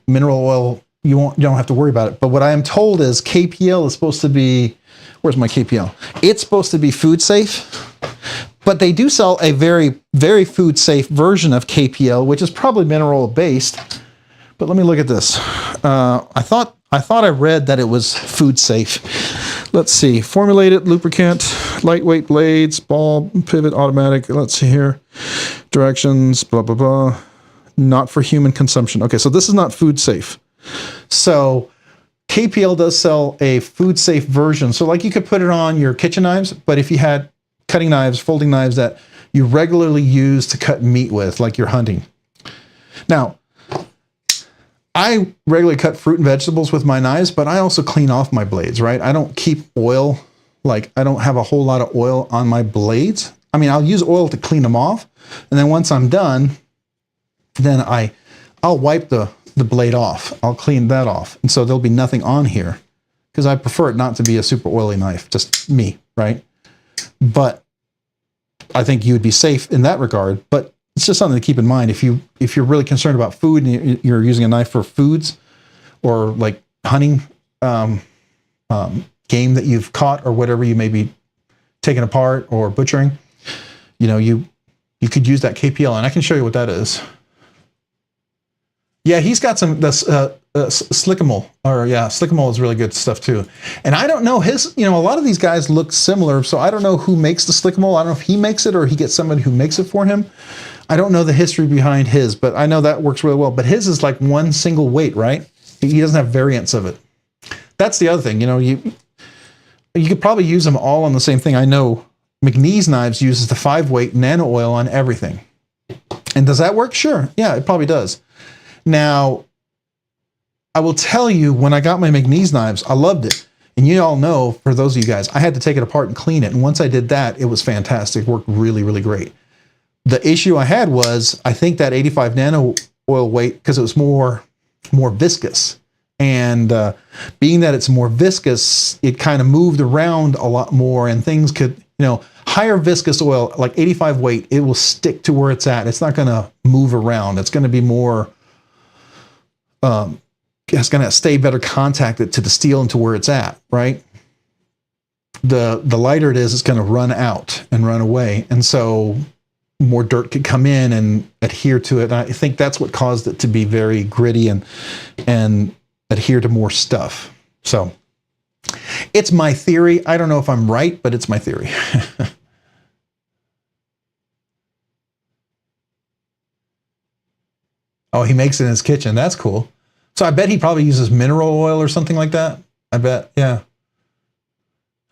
Speaker 2: mineral oil, you don't have to worry about it. But what I am told is KPL is supposed to be, where's my KPL? It's supposed to be food safe, but they do sell a very, very food safe version of KPL, which is probably mineral oil based. But let me look at this. I thought I read that it was food safe. Let's see, formulated lubricant, lightweight blades, ball, pivot, automatic. Let's see here, directions, blah, blah, blah. Not for human consumption. Okay, so this is not food safe. So KPL does sell a food safe version. So like you could put it on your kitchen knives, but if you had cutting knives, folding knives that you regularly use to cut meat with, like you're hunting. Now, I regularly cut fruit and vegetables with my knives, but I also clean off my blades, right? I don't keep oil, like I don't have a whole lot of oil on my blades. I mean, I'll use oil to clean them off. And then once I'm done, then I'll wipe the blade off. I'll clean that off. And so there'll be nothing on here because I prefer it not to be a super oily knife, just me, right? But I think you would be safe in that regard. But it's just something to keep in mind. If you're really concerned about food and you're using a knife for foods or like hunting game that you've caught or whatever you may be taking apart or butchering, you know, you could use that KPL, and I can show you what that is. Yeah, he's got some Slickable, or yeah, Slickable is really good stuff too. And I don't know his, you know, a lot of these guys look similar, so I don't know who makes the Slickable. I don't know if he makes it or he gets somebody who makes it for him. I don't know the history behind his, but I know that works really well. But his is like one single weight, right? He doesn't have variants of it. That's the other thing, you know, you could probably use them all on the same thing. I know McNeese Knives uses the 5-weight nano oil on everything. And does that work? Sure. Yeah, it probably does. Now, I will tell you, when I got my McNeese knives, I loved it. And you all know, for those of you guys, I had to take it apart and clean it. And once I did that, it was fantastic. It worked really, really great. The issue I had was, I think that 85 nano oil weight, because it was more viscous. And being that it's more viscous, it kind of moved around a lot more, and things could, you know, higher viscous oil, like 85 weight, it will stick to where it's at. It's not going to move around. It's going to be more... it's going to stay better contacted to the steel and to where it's at, right? The lighter it is, it's going to run out and run away. And so more dirt could come in and adhere to it. And I think that's what caused it to be very gritty and adhere to more stuff. So it's my theory. I don't know if I'm right, but it's my theory. Oh, he makes it in his kitchen. That's cool. So I bet he probably uses mineral oil or something like that. I bet, yeah.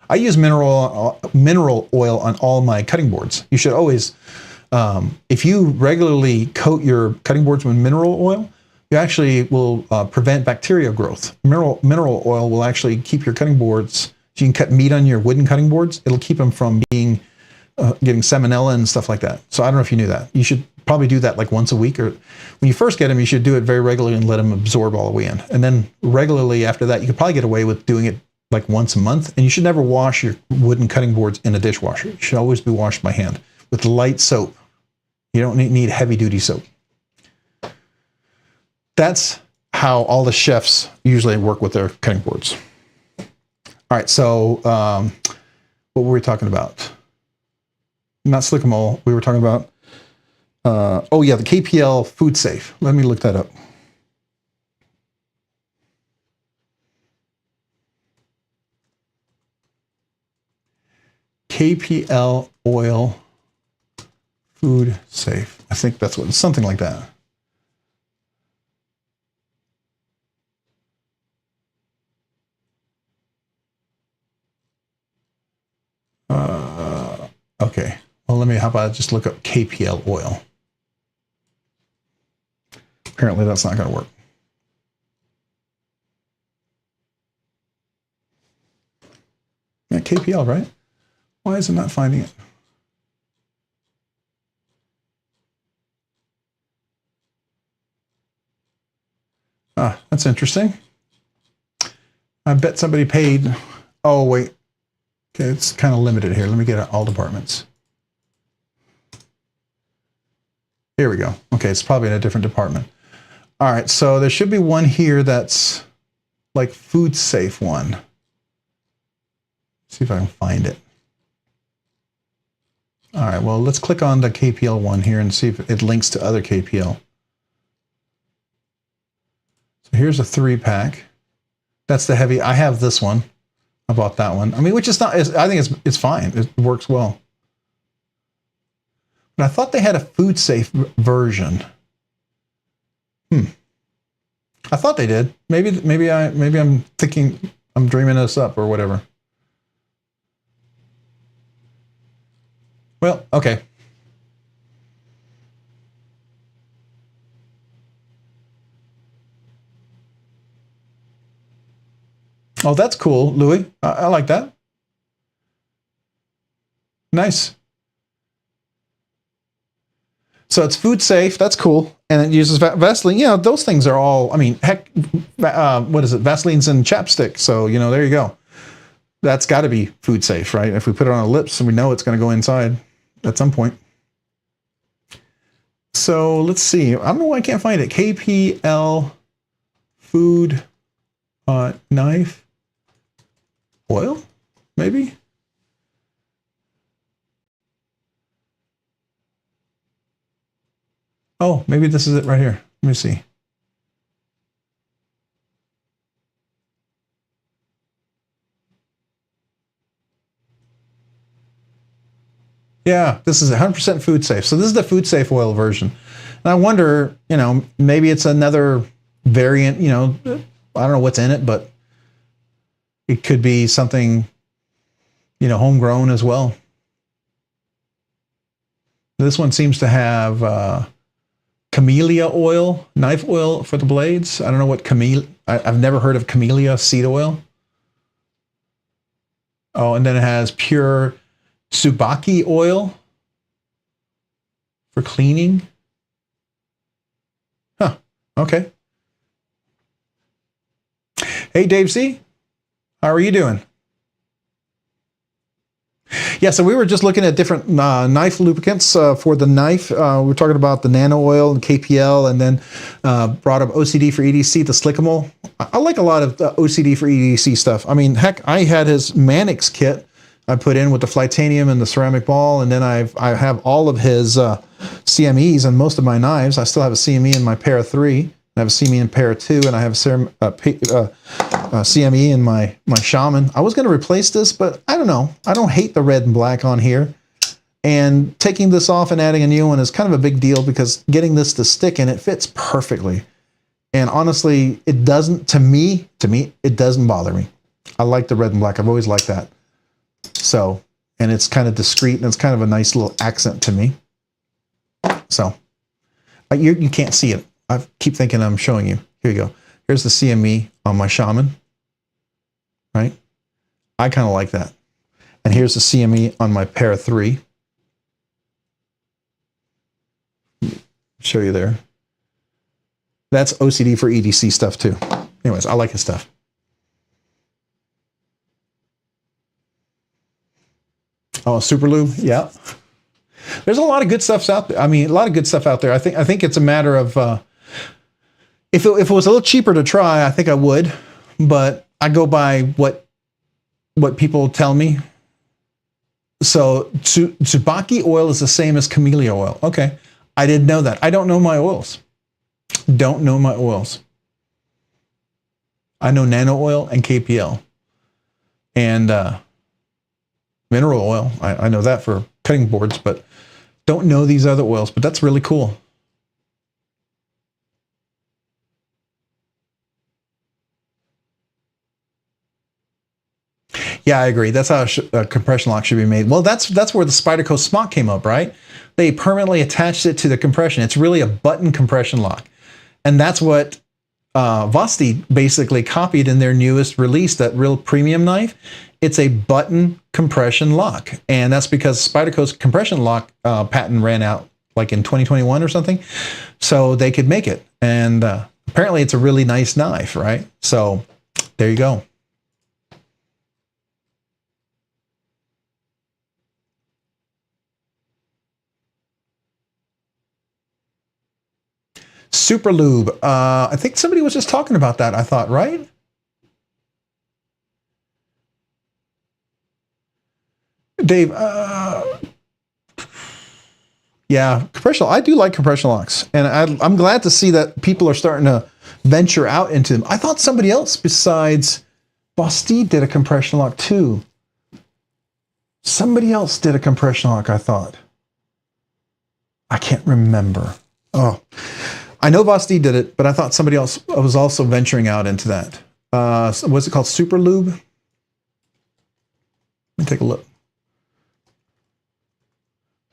Speaker 2: I use mineral oil on all my cutting boards. You should always, if you regularly coat your cutting boards with mineral oil, you actually will prevent bacteria growth. Mineral oil will actually keep your cutting boards, so you can cut meat on your wooden cutting boards. It'll keep them from being getting salmonella and stuff like that. So I don't know if you knew that. You should probably do that like once a week, or when you first get them, you should do it very regularly and let them absorb all the way in. And then regularly after that, you could probably get away with doing it like once a month. And you should never wash your wooden cutting boards in a dishwasher. You should always be washed by hand with light soap. You don't need heavy duty soap. That's how all the chefs usually work with their cutting boards. All right, so what were we talking about? Not Slick'Emole. We were talking about, oh yeah, the KPL Food Safe. Let me look that up. KPL Oil Food Safe. I think that's what, something like that. Okay. Well, let me, how about I just look up KPL oil? Apparently that's not going to work. Yeah, KPL, right? Why is it not finding it? Ah, that's interesting. I bet somebody paid, oh wait. Okay, it's kind of limited here. Let me get all departments. Here we go. Okay, it's probably in a different department. All right, so there should be one here that's like food safe one. See if I can find it. All right, well, let's click on the KPL one here and see if it links to other KPL. So here's a 3-pack. That's the heavy. I have this one. I bought that one. I mean, which is not, I think it's fine. It works well. But I thought they had a food safe version. I thought they did. Maybe I'm thinking, I'm dreaming this up or whatever. Well, okay. Oh, that's cool, Louis. I like that. Nice. So it's food safe. That's cool. And it uses Vaseline. You know, those things are all, I mean, heck, what is it? Vaseline's and chapstick. So, you know, there you go. That's got to be food safe, right? If we put it on our lips and we know it's going to go inside at some point. So let's see. I don't know why I can't find it. KPL food knife oil, maybe? Oh, maybe this is it right here. Let me see. Yeah, this is 100% food safe. So this is the food safe oil version. And I wonder, you know, maybe it's another variant, you know, I don't know what's in it, but it could be something, you know, homegrown as well. This one seems to have camellia oil, knife oil for the blades. I don't know what I've never heard of camellia seed oil. Oh, and then it has pure Tsubaki oil for cleaning. Huh, okay. Hey, Dave C. How are you doing? Yeah, so we were just looking at different knife lubricants for the knife. We were talking about the nano oil and KPL, and then brought up OCD for EDC, the Slick'Emole. I like a lot of OCD for EDC stuff. I mean, heck, I had his Mannix kit I put in with the Flytanium and the ceramic ball, and then I have all of his CMEs and most of my knives. I still have a CME in my Para 3. I have a CME in Para 2, and I have a CME in my Shaman. I was going to replace this, but I don't know. I don't hate the red and black on here. And taking this off and adding a new one is kind of a big deal because getting this to stick and it fits perfectly. And honestly, it doesn't, to me, it doesn't bother me. I like the red and black. I've always liked that. So, and it's kind of discreet and it's kind of a nice little accent to me. So, you can't see it. I keep thinking I'm showing you. Here you go. Here's the CME on my Shaman. Right? I kind of like that. And here's the CME on my Para 3. Show you there. That's OCD for EDC stuff too. Anyways, I like his stuff. Oh, Super Lube, yeah. There's a lot of good stuff out there. I mean, a lot of good stuff out there. I think it's a matter of if it was a little cheaper to try, I think I would. But I go by what people tell me. So Tsubaki oil is the same as camellia oil. Okay. I didn't know that. I don't know my oils. Don't know my oils. I know nano oil and KPL. And mineral oil. I know that for cutting boards, but don't know these other oils. But that's really cool. Yeah, I agree. That's how a compression lock should be made. Well, that's where the Spyderco Smock came up, right? They permanently attached it to the compression. It's really a button compression lock. And that's what Vosti basically copied in their newest release, that real premium knife. It's a button compression lock. And that's because Spyderco's compression lock patent ran out like in 2021 or something. So they could make it. And apparently it's a really nice knife, right? So there you go. Super Lube. I think somebody was just talking about that, I thought, right? Dave, yeah, compression. I do like compression locks. And I'm glad to see that people are starting to venture out into them. I thought somebody else besides Vosti did a compression lock too. Somebody else did a compression lock, I thought. I can't remember. Oh, I know Vosti did it, but I thought somebody else was also venturing out into that. What's it called? Super Lube? Let me take a look.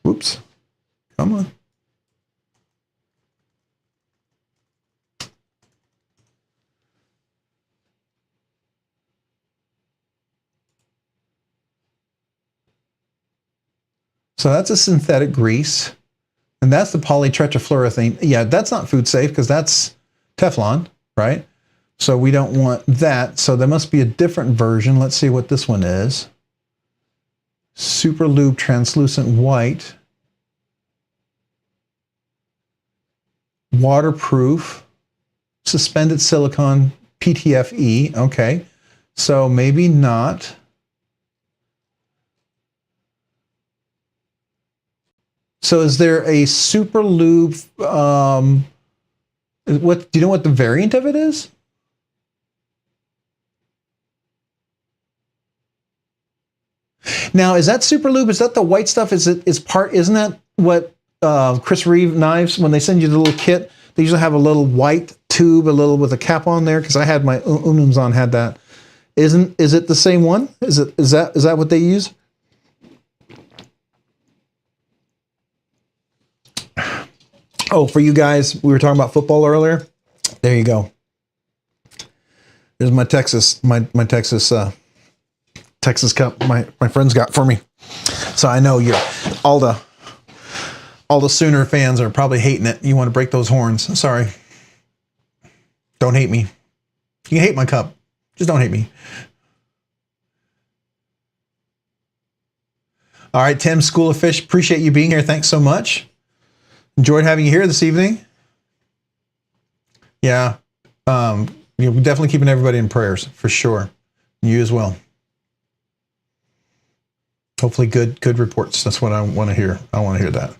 Speaker 2: Whoops. Come on. So that's a synthetic grease. And that's the polytetrafluoroethane. Yeah, that's not food safe because that's Teflon, right? So we don't want that. So there must be a different version. Let's see what this one is. Super Lube translucent white. Waterproof. Suspended silicone PTFE. Okay. So maybe not. So is there a Super Lube, what, do you know what the variant of it is? Now, is that Super Lube? Is that the white stuff? Isn't that what Chris Reeve knives, when they send you the little kit, they usually have a little white tube, a little with a cap on there? Because I had my Unums on, had that. Is it the same one? Is that what they use? Oh, for you guys, we were talking about football earlier. There you go. There's my Texas Texas Cup my friends got for me. So I know all the Sooner fans are probably hating it. You want to break those horns. Sorry. Don't hate me. You can hate my cup. Just don't hate me. All right, Tim, School of Fish, appreciate you being here. Thanks so much. Enjoyed having you here this evening. Yeah, you're definitely keeping everybody in prayers, for sure. You as well. Hopefully good reports. That's what I want to hear. I want to hear that.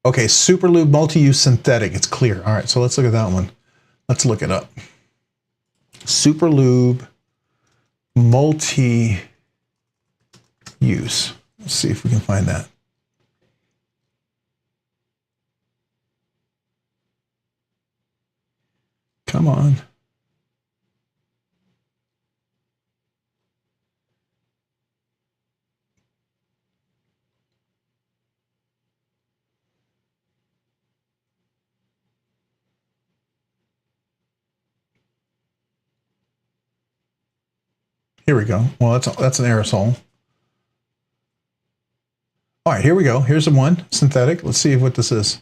Speaker 2: Okay, Super Lube multi-use synthetic. It's clear. All right, so let's look at that one. Let's look it up. Super Lube multi-use. Let's see if we can find that. Come on. Here we go. Well, that's an aerosol. All right, here we go. Here's the one, synthetic. Let's see what this is.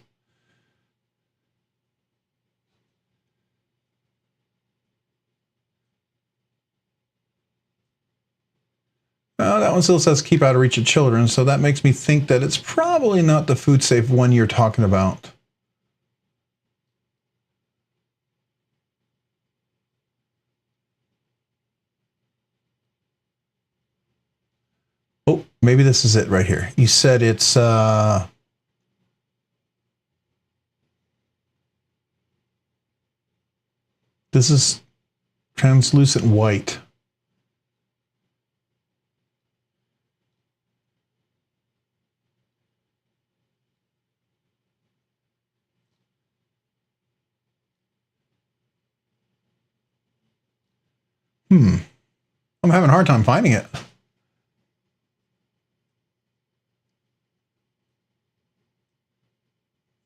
Speaker 2: Oh, that one still says keep out of reach of children, so that makes me think that it's probably not the food safe one you're talking about. Oh, maybe this is it right here. You said it's this is translucent white. I'm having a hard time finding it.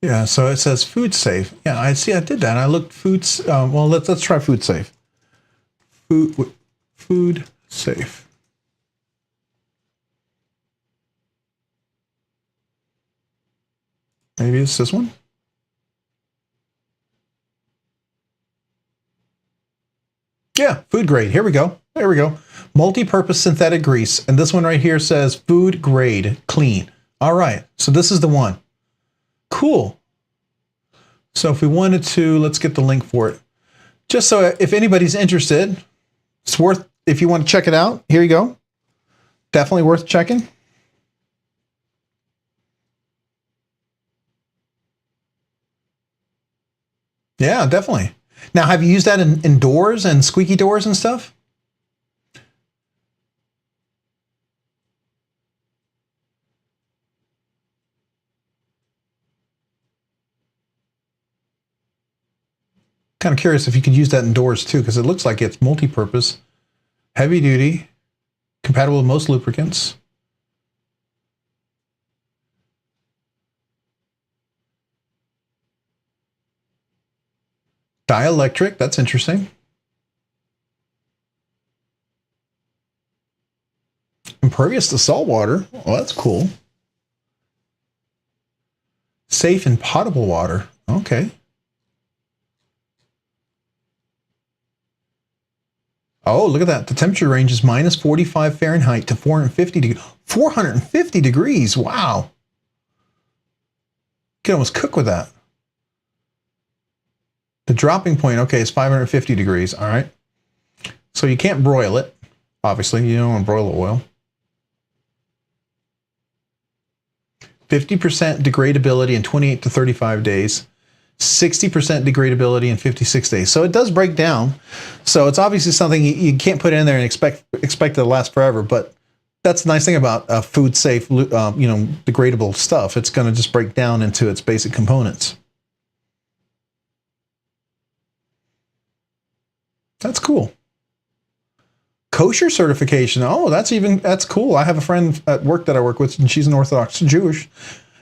Speaker 2: Yeah, so it says food safe. Yeah, I see. I did that. I looked foods. Well, let's try food safe. Food safe. Maybe it's this one. Yeah, food grade. Here we go. There we go. Multi-purpose synthetic grease. And this one right here says food grade clean. All right. So this is the one. Cool. So if we wanted to, let's get the link for it. Just so if anybody's interested, it's worth, if you want to check it out, here you go. Definitely worth checking. Yeah, definitely. Now, have you used that in doors and squeaky doors and stuff? Kind of curious if you could use that in doors too, because it looks like it's multi-purpose, heavy duty, compatible with most lubricants. Dielectric, that's interesting. Impervious to salt water. Well, that's cool. Safe in potable water. Okay. Oh, look at that. The temperature range is minus 45 Fahrenheit to 450 degrees. Wow. You can almost cook with that. The dropping point, okay, is 550 degrees. All right. So you can't broil it. Obviously, you don't want to broil oil. 50% degradability in 28 to 35 days. 60% degradability in 56 days. So it does break down. So it's obviously something you can't put in there and expect it to last forever. But that's the nice thing about food safe, degradable stuff. It's going to just break down into its basic components. That's cool. Kosher certification. Oh, that's cool. I have a friend at work that I work with, and she's an Orthodox Jewish.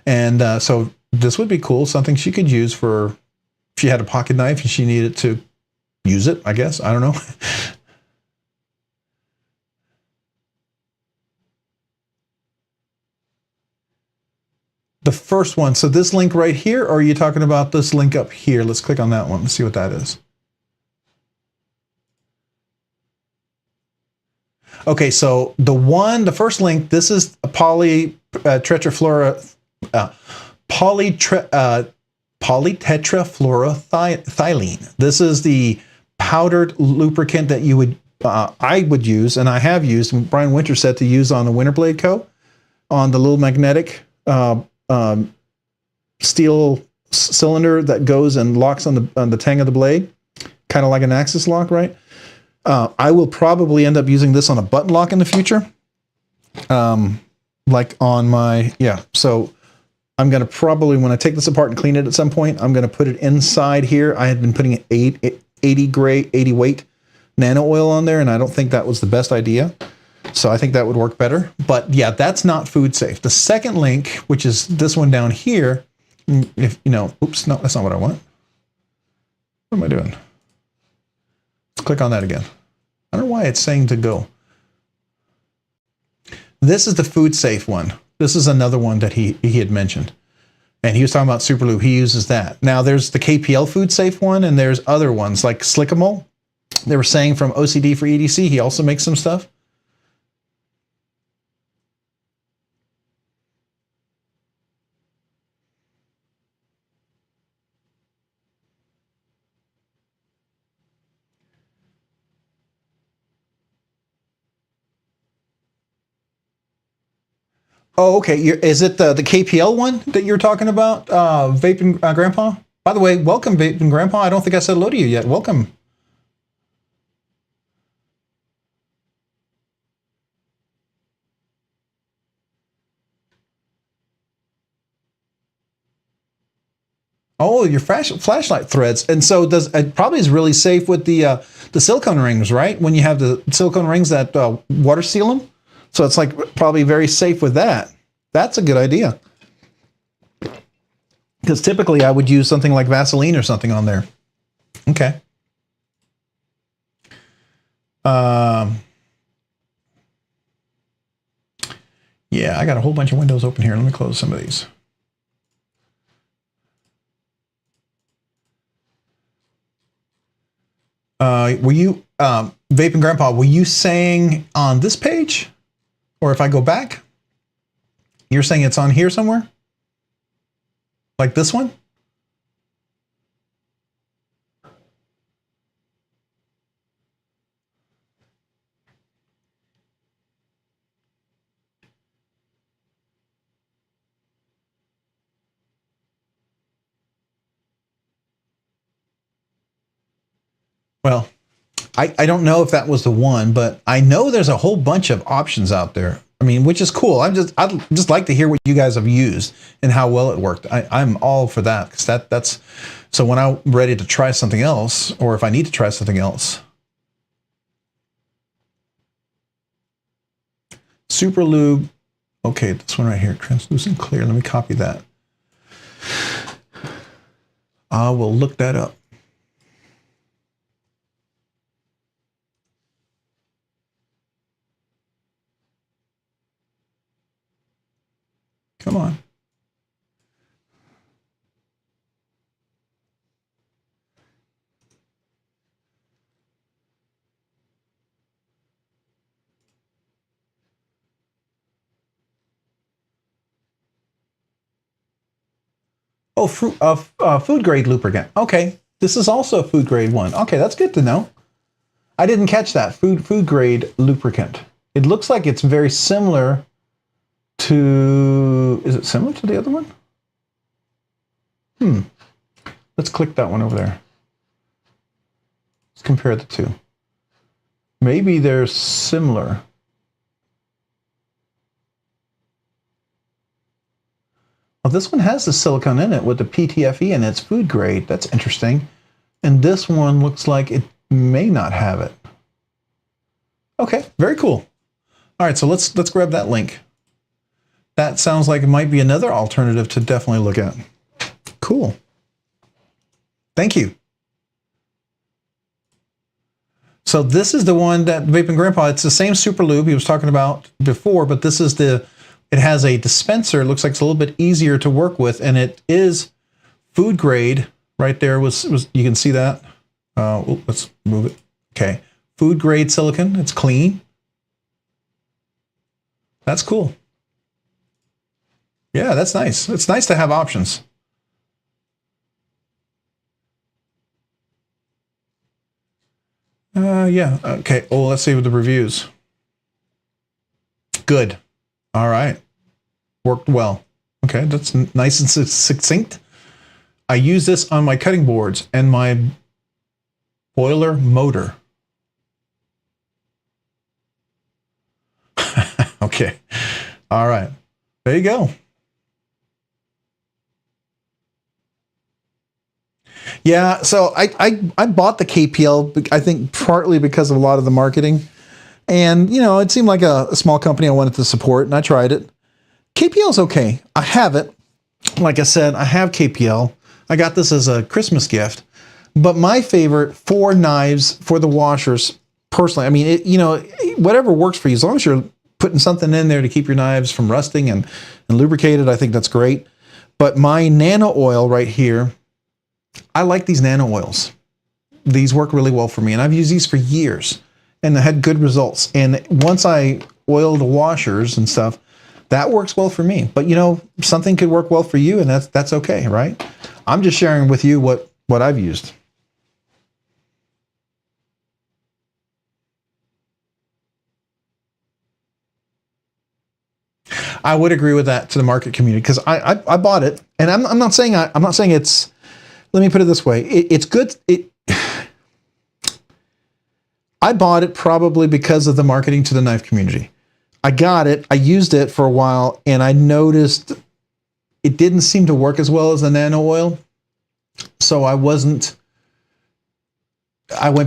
Speaker 2: And so this would be cool. Something she could use for if she had a pocket knife and she needed to use it, I guess. I don't know. The first one. So this link right here, or are you talking about this link up here? Let's click on that one. Let's see what that is. Okay, so the first link, this is a polytetrafluoroethylene. This is the powdered lubricant that you would I would use, and I have used, and Brian Winter said to use on the Winter Blade Co. on the little magnetic steel cylinder that goes and locks on the tang of the blade, kind of like an axis lock, right? I will probably end up using this on a button lock in the future. Like on my, yeah. So I'm going to probably, when I take this apart and clean it at some point, I'm going to put it inside here. I had been putting an 80 weight nano oil on there, and I don't think that was the best idea. So I think that would work better. But yeah, that's not food safe. The second link, which is this one down here, if you know, oops, no, that's not what I want. What am I doing? Let's click on that again. I don't know why it's saying to go. This is the food safe one. This is another one that he had mentioned. And he was talking about Super Lube. He uses that. Now there's the KPL food safe one, and there's other ones like Slickamole. They were saying from OCD for EDC, he also makes some stuff. Oh, okay. Is it the KPL one that you're talking about, Vaping Grandpa? By the way, welcome, Vaping Grandpa. I don't think I said hello to you yet. Welcome. Oh, your flashlight threads, and so does it probably is really safe with the silicone rings, right? When you have the silicone rings that water seal them, so it's like probably very safe with that. That's a good idea, because typically I would use something like Vaseline or something on there. Okay. Yeah, I got a whole bunch of windows open here. Let me close some of these. Were you, Vaping Grandpa, were you saying on this page? Or if I go back? You're saying it's on here somewhere? Like this one? Well, I don't know if that was the one, but I know there's a whole bunch of options out there. I mean, which is cool. I'd just like to hear what you guys have used and how well it worked. I'm all for that, because that's so when I'm ready to try something else, or if I need to try something else. Super Lube. Okay, this one right here, translucent clear. Let me copy that. I will look that up. Come on. Oh, food grade lubricant. Okay, this is also a food grade one. Okay, that's good to know. I didn't catch that. Food grade lubricant. It looks like it's very similar to, is it similar to the other one? Let's click that one over there. Let's compare the two. Maybe they're similar. Well, this one has the silicone in it with the PTFE and it's food grade. That's interesting. And this one looks like it may not have it. Okay, very cool. All right, so let's grab that link. That sounds like it might be another alternative to definitely look at. Cool. Thank you. So this is the one that Vaping Grandpa, it's the same Super Lube he was talking about before, but this is it has a dispenser. It looks like it's a little bit easier to work with, and it is food grade. Right there was you can see that. Let's move it. Okay, food grade silicone. It's clean. That's cool. Yeah, that's nice. It's nice to have options. Yeah. Okay. Oh, let's see with the reviews. Good. All right. Worked well. Okay, that's nice and succinct. I use this on my cutting boards and my boiler motor. Okay. All right. There you go. Yeah, so I bought the KPL, I think partly because of a lot of the marketing. And, you know, it seemed like a small company I wanted to support, and I tried it. KPL's okay. I have it. Like I said, I have KPL. I got this as a Christmas gift. But my favorite for knives, for the washers, personally, I mean, you know, whatever works for you, as long as you're putting something in there to keep your knives from rusting and lubricated, I think that's great. But my nano oil right here, I like these nano oils. These work really well for me, and I've used these for years, and I had good results. And once I oiled the washers and stuff, that works well for me. But you know, something could work well for you, and that's okay, right? I'm just sharing with you what I've used. I would agree with that to the market community, because I bought it, and I'm not saying it's. Let me put it this way: it's good. I bought it probably because of the marketing to the knife community. I got it, I used it for a while, and I noticed it didn't seem to work as well as the nano oil. So I went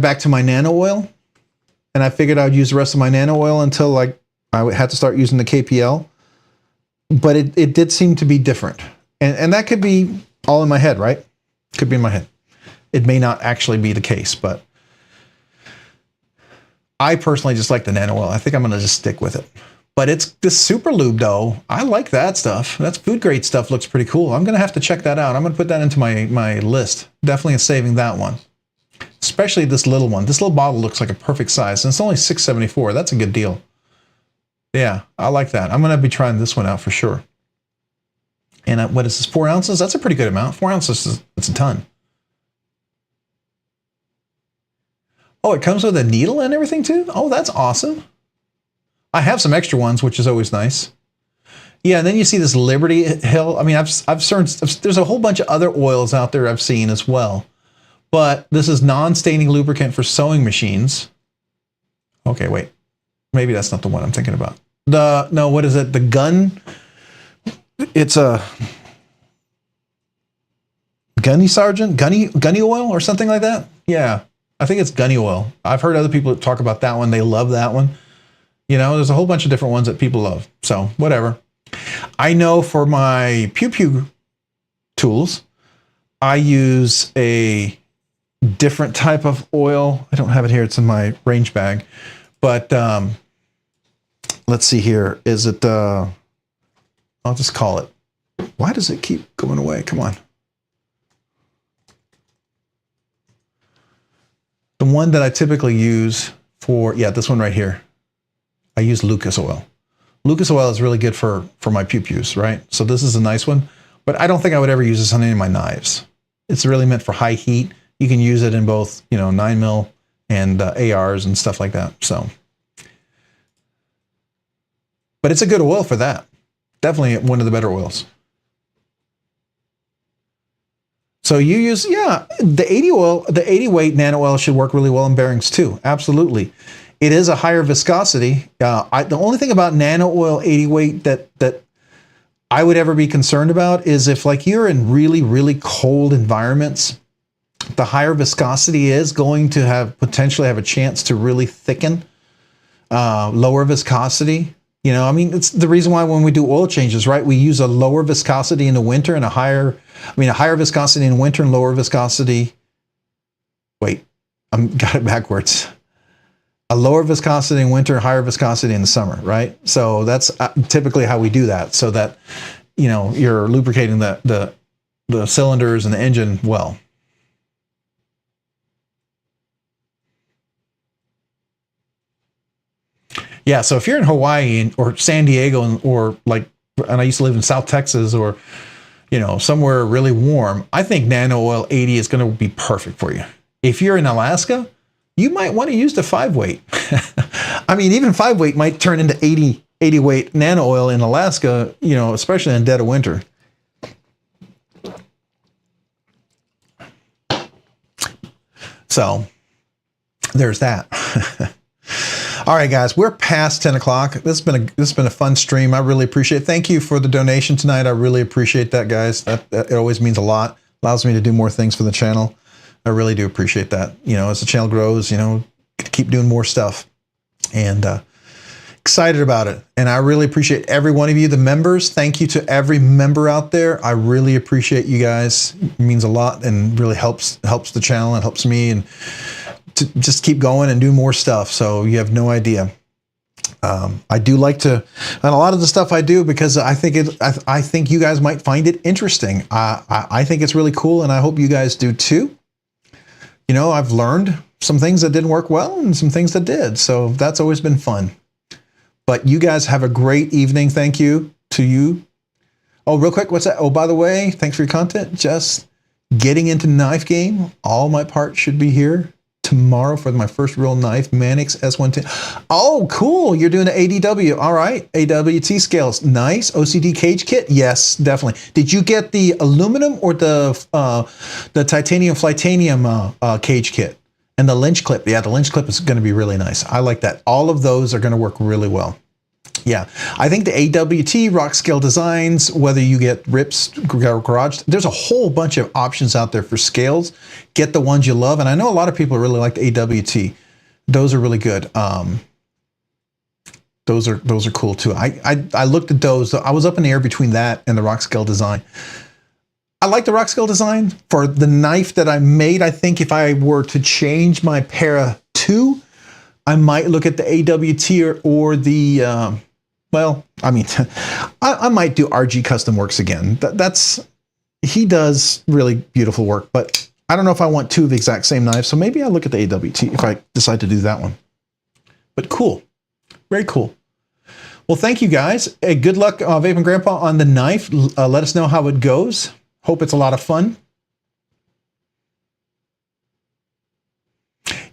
Speaker 2: back to my nano oil, and I figured I would use the rest of my nano oil until I had to start using the KPL. But it did seem to be different. And that could be all in my head, right? Could be in my head. It may not actually be the case, but I personally just like the nano oil. I think I'm going to just stick with it. But it's the super lube though. I like that stuff. That's food grade stuff. Looks pretty cool. I'm going to have to check that out. I'm going to put that into my list. Definitely saving that one. Especially this little one. This little bottle looks like a perfect size. And it's only $6.74. That's a good deal. Yeah, I like that. I'm going to be trying this one out for sure. And what is this, 4 ounces? That's a pretty good amount. 4 ounces, it's a ton. Oh, it comes with a needle and everything too? Oh, that's awesome. I have some extra ones, which is always nice. Yeah, and then you see this Liberty Hill. I mean, there's a whole bunch of other oils out there I've seen as well. But this is non-staining lubricant for sewing machines. Okay, wait. Maybe that's not the one I'm thinking about. No, what is it? The gun? It's a Gunny Sergeant? Gunny oil or something like that? Yeah, I think it's Gunny oil. I've heard other people talk about that one. They love that one. You know, there's a whole bunch of different ones that people love. So whatever. I know for my pew tools, I use a different type of oil. I don't have it here. It's in my range bag. But let's see here. Is it, I'll just call it. Why does it keep going away? Come on. The one that I typically use for, yeah, this one right here. I use Lucas oil. Lucas oil is really good for my pews, right? So this is a nice one, but I don't think I would ever use this on any of my knives. It's really meant for high heat. You can use it in both, 9mm and ARs and stuff like that. So, but it's a good oil for that. Definitely one of the better oils. So you use, yeah, the 80 weight nano oil should work really well in bearings too. Absolutely. It is a higher viscosity. The only thing about nano oil 80 weight that I would ever be concerned about is if like you're in really, really cold environments, the higher viscosity is going to potentially have a chance to really thicken, lower viscosity. I mean, it's the reason why when we do oil changes, right, we use a lower viscosity in the winter and a higher viscosity in winter and lower viscosity. Wait, got it backwards. A lower viscosity in winter, higher viscosity in the summer, right? So that's typically how we do that, so that you're lubricating the cylinders and the engine well. Yeah, so if you're in Hawaii or San Diego and I used to live in South Texas or somewhere really warm, I think nano oil 80 is going to be perfect for you. If you're in Alaska, you might want to use the 5 weight. I mean, even 5 weight might turn into 80 weight nano oil in Alaska, you know, especially in dead of winter. So there's that. All right, guys, we're past 10 o'clock. This has been a fun stream. I really appreciate it. Thank you for the donation tonight. I really appreciate that, guys. It always means a lot. Allows me to do more things for the channel. I really do appreciate that. You know, as the channel grows, you know, keep doing more stuff. And excited about it. And I really appreciate every one of you, the members. Thank you to every member out there. I really appreciate you guys. It means a lot and really helps the channel and helps me and to just keep going and do more stuff. So you have no idea. I do like to, and a lot of the stuff I do because I think you guys might find it interesting. I think it's really cool, and I hope you guys do too. You know, I've learned some things that didn't work well and some things that did. So that's always been fun. But you guys have a great evening. Thank you to you. Oh, real quick, what's that? Oh, by the way, thanks for your content. Just getting into knife game. All my parts should be here tomorrow for my first real knife, Mannix S110. Oh, cool. You're doing an ADW. All right. AWT scales. Nice. OCD cage kit. Yes, definitely. Did you get the aluminum or the titanium flytanium cage kit? And the lynch clip. Yeah, the lynch clip is going to be really nice. I like that. All of those are going to work really well. Yeah, I think the AWT Rock Scale Designs, whether you get Rips, Garage, there's a whole bunch of options out there for scales. Get the ones you love. And I know a lot of people really like the AWT. Those are really good. Those are cool too. I looked at those. I was up in the air between that and the Rock Scale Design. I like the Rock Scale Design for the knife that I made. I think if I were to change my Para 2, I might look at the AWT or the, well, I mean, I might do RG Custom Works again. He does really beautiful work, but I don't know if I want two of the exact same knives. So maybe I'll look at the AWT if I decide to do that one. But cool. Very cool. Well, thank you guys. Hey, good luck, Vape and Grandpa, on the knife. Let us know how it goes. Hope it's a lot of fun.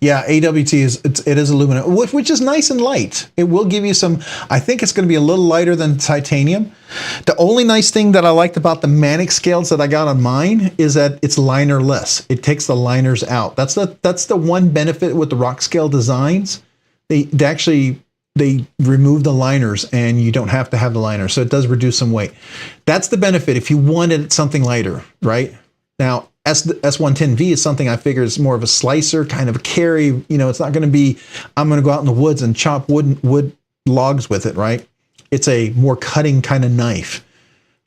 Speaker 2: Yeah, AWT it is aluminum, which is nice and light. It will give you some, I think it's going to be a little lighter than titanium. The only nice thing that I liked about the Mannix scales that I got on mine is that it's linerless. It takes the liners out. That's the one benefit with the Rock Scale Designs. They remove the liners and you don't have to have the liners. So it does reduce some weight. That's the benefit if you wanted something lighter, right? Now, S110V is something I figure is more of a slicer, kind of a carry. You know, it's not going to be, I'm going to go out in the woods and chop wood logs with it, right? It's a more cutting kind of knife,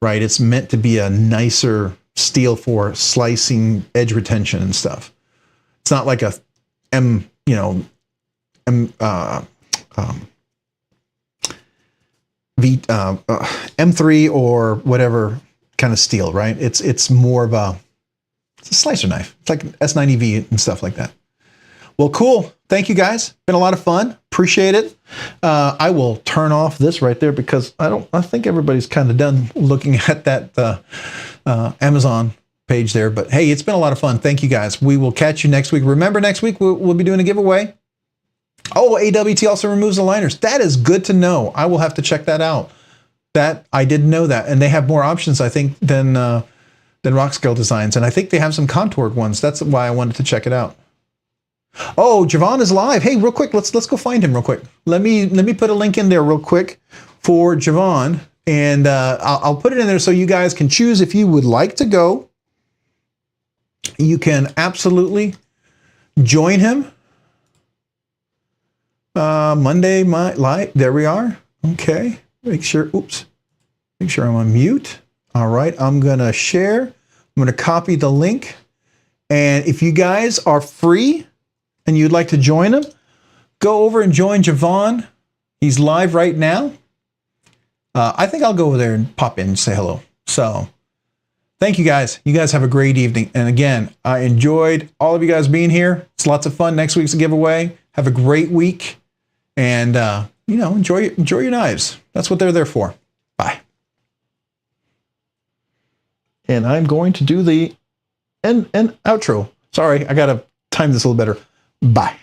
Speaker 2: right? It's meant to be a nicer steel for slicing, edge retention and stuff. It's not like a M3 or whatever kind of steel, right? It's more of a slicer knife. It's like S90V and stuff like that. Well, cool. Thank you guys. Been a lot of fun. Appreciate it. I will turn off this right there because I think everybody's kind of done looking at that Amazon page there. But hey, it's been a lot of fun. Thank you guys. We will catch you next week. Remember, next week we'll be doing a giveaway. Oh, AWT also removes the liners. That is good to know. I will have to check that out. That I didn't know that, and they have more options, I think, than Rock Scale Designs, and I think they have some contoured ones. That's why I wanted to check it out. Oh, Javon is live. Hey, real quick, let's go find him real quick. Let me put a link in there real quick for Javon, and I'll put it in there so you guys can choose if you would like to go. You can absolutely join him. Monday, live. There we are. Okay. Make sure I'm on mute. All right. I'm going to share. I'm going to copy the link. And if you guys are free and you'd like to join him, go over and join Javon. He's live right now. I think I'll go over there and pop in and say hello. So thank you guys. You guys have a great evening. And again, I enjoyed all of you guys being here. It's lots of fun. Next week's a giveaway. Have a great week. And, enjoy your knives. That's what they're there for. Bye. And I'm going to do the end outro. Sorry, I got to time this a little better. Bye.